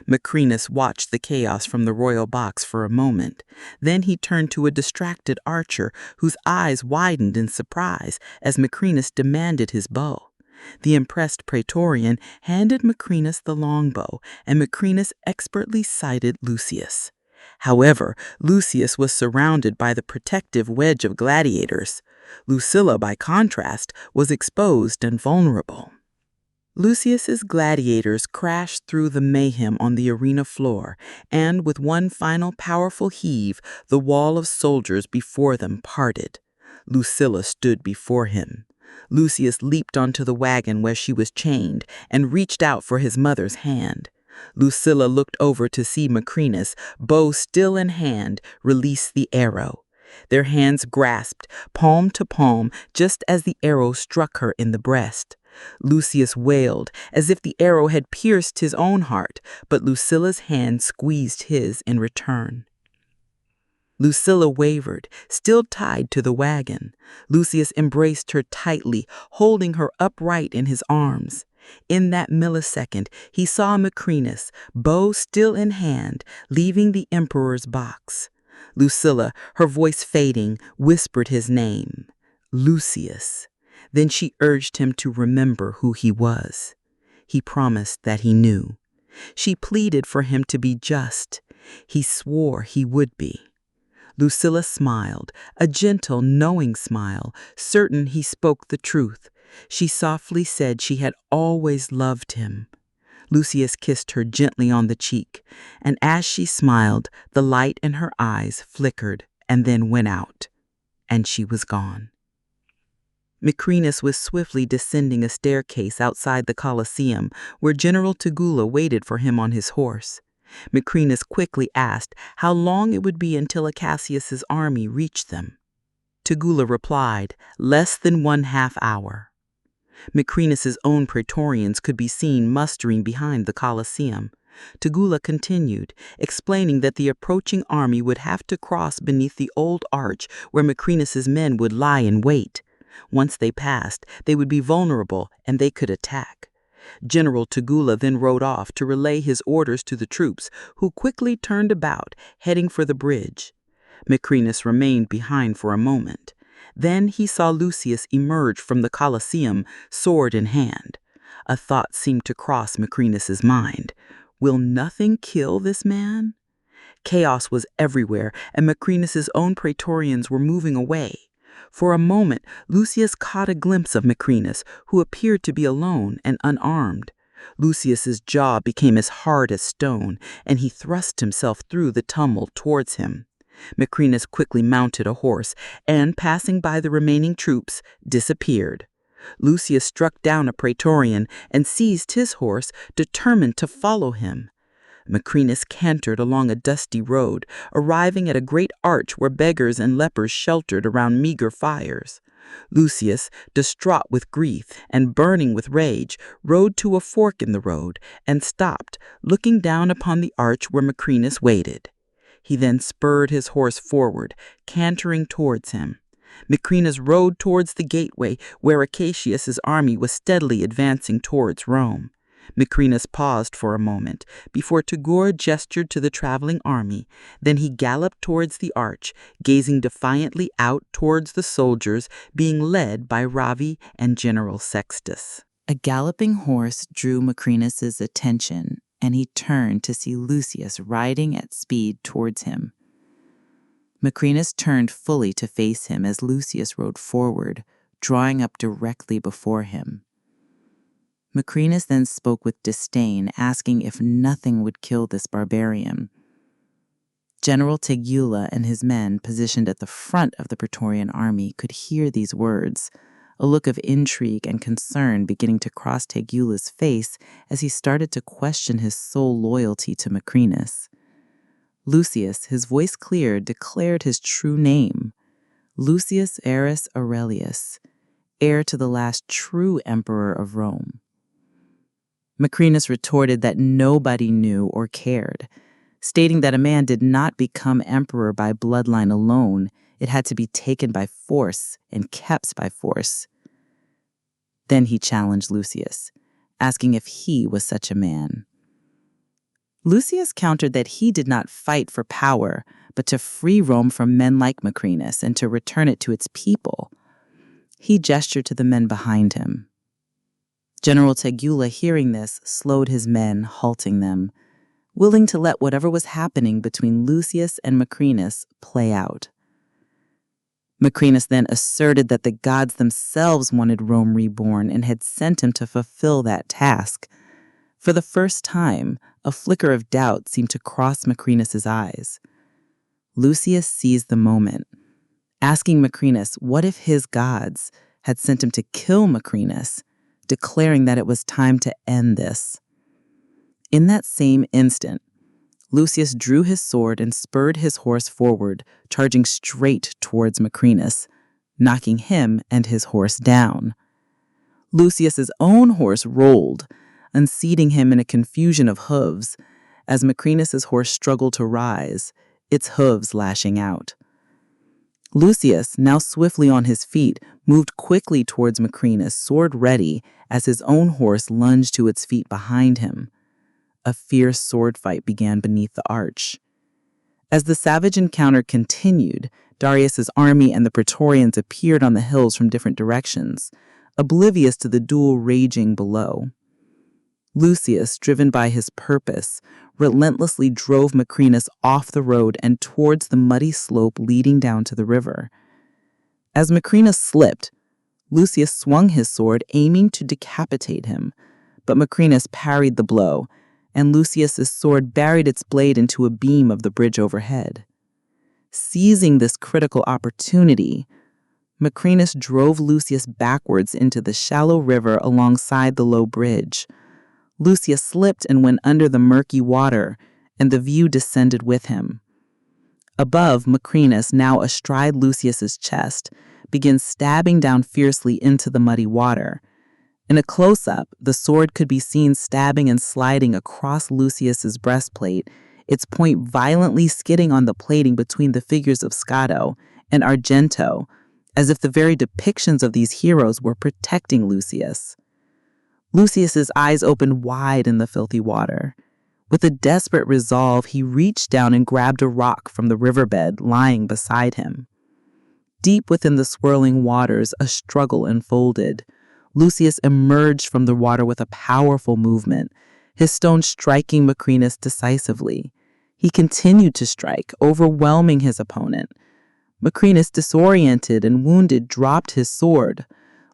Maximus watched the chaos from the royal box for a moment. Then he turned to a distracted archer whose eyes widened in surprise as Maximus demanded his bow. The impressed Praetorian handed Maximus the longbow, and Maximus expertly sighted Lucius. However, Lucius was surrounded by the protective wedge of gladiators. Lucilla, by contrast, was exposed and vulnerable. Lucius's gladiators crashed through the mayhem on the arena floor, and with one final powerful heave, the wall of soldiers before them parted. Lucilla stood before him. Lucius leaped onto the wagon where she was chained and reached out for his mother's hand. Lucilla looked over to see Macrinus, bow still in hand, release the arrow. Their hands grasped, palm to palm, just as the arrow struck her in the breast. Lucius wailed, as if the arrow had pierced his own heart, but Lucilla's hand squeezed his in return. Lucilla wavered, still tied to the wagon. Lucius embraced her tightly, holding her upright in his arms. In that millisecond, he saw Macrinus, bow still in hand, leaving the Emperor's box. Lucilla, her voice fading, whispered his name, Lucius. Then she urged him to remember who he was. He promised that he knew. She pleaded for him to be just. He swore he would be. Lucilla smiled, a gentle, knowing smile, certain he spoke the truth. She softly said she had always loved him. Lucius kissed her gently on the cheek, and as she smiled, the light in her eyes flickered and then went out, and she was gone. Macrinus was swiftly descending a staircase outside the Coliseum, where General Tegula waited for him on his horse. Macrinus quickly asked how long it would be until Acacius's army reached them. Tegula replied, less than 1/2 hour. Macrinus's own praetorians could be seen mustering behind the Coliseum. Tegula continued, explaining that the approaching army would have to cross beneath the old arch where Macrinus's men would lie in wait. Once they passed, they would be vulnerable and they could attack. General Tegula then rode off to relay his orders to the troops, who quickly turned about, heading for the bridge. Macrinus remained behind for a moment. Then he saw Lucius emerge from the Coliseum, sword in hand. A thought seemed to cross Macrinus's mind. Will nothing kill this man? Chaos was everywhere, and Macrinus's own praetorians were moving away. For a moment, Lucius caught a glimpse of Macrinus, who appeared to be alone and unarmed. Lucius's jaw became as hard as stone, and he thrust himself through the tumult towards him. Macrinus quickly mounted a horse and, passing by the remaining troops, disappeared. Lucius struck down a praetorian and seized his horse, determined to follow him. Macrinus cantered along a dusty road, arriving at a great arch where beggars and lepers sheltered around meager fires. Lucius, distraught with grief and burning with rage, rode to a fork in the road and stopped, looking down upon the arch where Macrinus waited. He then spurred his horse forward, cantering towards him. Macrinus rode towards the gateway where Acacius's army was steadily advancing towards Rome. Macrinus paused for a moment before Tagore gestured to the traveling army. Then he galloped towards the arch, gazing defiantly out towards the soldiers being led by Ravi and General Sextus. A galloping horse drew Macrinus's attention, and he turned to see Lucius riding at speed towards him. Macrinus turned fully to face him as Lucius rode forward, drawing up directly before him. Macrinus then spoke with disdain, asking if nothing would kill this barbarian. General Tegula and his men, positioned at the front of the Praetorian army, could hear these words, a look of intrigue and concern beginning to cross Tegula's face as he started to question his sole loyalty to Macrinus. Lucius, his voice clear, declared his true name, Lucius Aris Aurelius, heir to the last true emperor of Rome. Macrinus retorted that nobody knew or cared, stating that a man did not become emperor by bloodline alone. It had to be taken by force and kept by force. Then he challenged Lucius, asking if he was such a man. Lucius countered that he did not fight for power, but to free Rome from men like Macrinus and to return it to its people. He gestured to the men behind him. General Tegula, hearing this, slowed his men, halting them, willing to let whatever was happening between Lucius and Macrinus play out. Macrinus then asserted that the gods themselves wanted Rome reborn and had sent him to fulfill that task. For the first time, a flicker of doubt seemed to cross Macrinus's eyes. Lucius seized the moment, asking Macrinus what if his gods had sent him to kill Macrinus, declaring that it was time to end this. In that same instant, Lucius drew his sword and spurred his horse forward, charging straight towards Macrinas, knocking him and his horse down. Lucius's own horse rolled, unseating him in a confusion of hooves, as Macrinus's horse struggled to rise, its hooves lashing out. Lucius, now swiftly on his feet, moved quickly towards Macrinus, sword ready, as his own horse lunged to its feet behind him. A fierce sword fight began beneath the arch. As the savage encounter continued, Darius's army and the Praetorians appeared on the hills from different directions, oblivious to the duel raging below. Lucius, driven by his purpose, relentlessly drove Macrinus off the road and towards the muddy slope leading down to the river. As Macrinus slipped, Lucius swung his sword, aiming to decapitate him, but Macrinus parried the blow, and Lucius's sword buried its blade into a beam of the bridge overhead. Seizing this critical opportunity, Macrinus drove Lucius backwards into the shallow river alongside the low bridge. Lucius slipped and went under the murky water, and the view descended with him. Above, Macrinus, now astride Lucius's chest, begins stabbing down fiercely into the muddy water. In a close-up, the sword could be seen stabbing and sliding across Lucius's breastplate, its point violently skidding on the plating between the figures of Scato and Argento, as if the very depictions of these heroes were protecting Lucius. Lucius's eyes opened wide in the filthy water. With a desperate resolve, he reached down and grabbed a rock from the riverbed lying beside him. Deep within the swirling waters, a struggle unfolded. Lucius emerged from the water with a powerful movement, his stone striking Macrinus decisively. He continued to strike, overwhelming his opponent. Macrinus, disoriented and wounded, dropped his sword.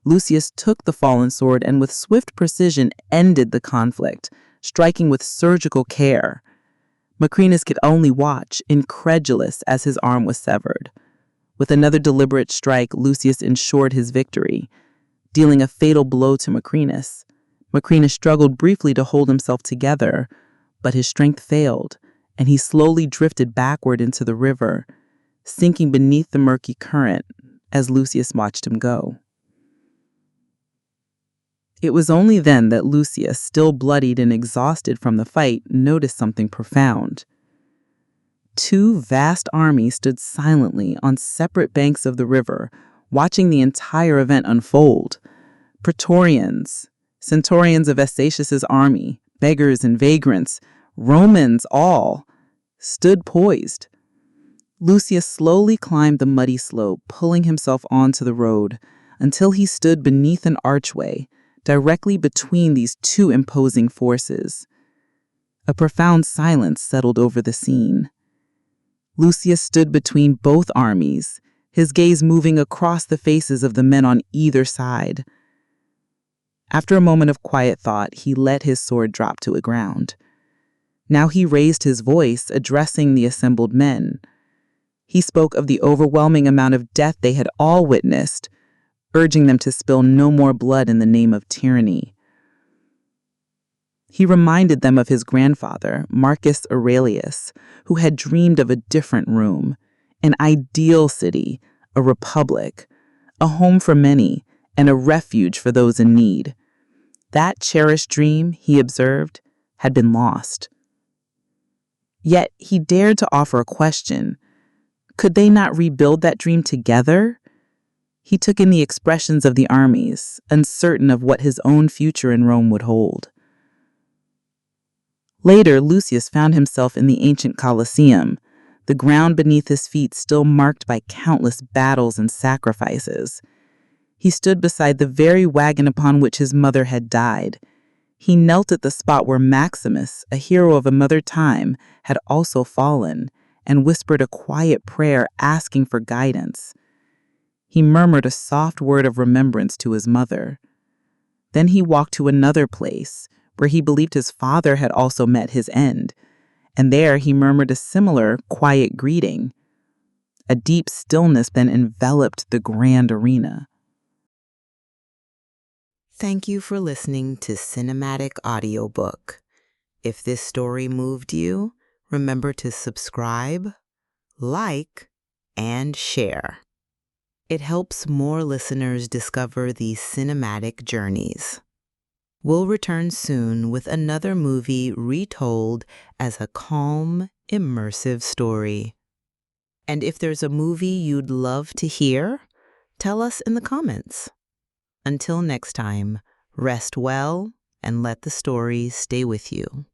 Lucius took the fallen sword and with swift precision ended the conflict, striking with surgical care. Macrinus could only watch, incredulous, as his arm was severed. With another deliberate strike, Lucius ensured his victory, dealing a fatal blow to Macrinus. Macrinus struggled briefly to hold himself together, but his strength failed, and he slowly drifted backward into the river, sinking beneath the murky current as Lucius watched him go. It was only then that Lucius, still bloodied and exhausted from the fight, noticed something profound. Two vast armies stood silently on separate banks of the river, watching the entire event unfold. Praetorians, centurions of Vespasius's army, beggars and vagrants, Romans all, stood poised. Lucius slowly climbed the muddy slope, pulling himself onto the road, until he stood beneath an archway, directly between these two imposing forces. A profound silence settled over the scene. Lucius stood between both armies, his gaze moving across the faces of the men on either side. After a moment of quiet thought, he let his sword drop to the ground. Now he raised his voice, addressing the assembled men. He spoke of the overwhelming amount of death they had all witnessed, urging them to spill no more blood in the name of tyranny. He reminded them of his grandfather, Marcus Aurelius, who had dreamed of a different Rome, an ideal city, a republic, a home for many, and a refuge for those in need. That cherished dream, he observed, had been lost. Yet he dared to offer a question. Could they not rebuild that dream together? He took in the expressions of the armies, uncertain of what his own future in Rome would hold. Later, Lucius found himself in the ancient Coliseum, the ground beneath his feet still marked by countless battles and sacrifices. He stood beside the very wagon upon which his mother had died. He knelt at the spot where Maximus, a hero of another time, had also fallen, and whispered a quiet prayer asking for guidance. He murmured a soft word of remembrance to his mother. Then he walked to another place, where he believed his father had also met his end, and there he murmured a similar, quiet greeting. A deep stillness then enveloped the grand arena. Thank you for listening to Cinematic Audiobook. If this story moved you, remember to subscribe, like, and share. It helps more listeners discover these cinematic journeys. We'll return soon with another movie retold as a calm, immersive story. And if there's a movie you'd love to hear, tell us in the comments. Until next time, rest well and let the stories stay with you.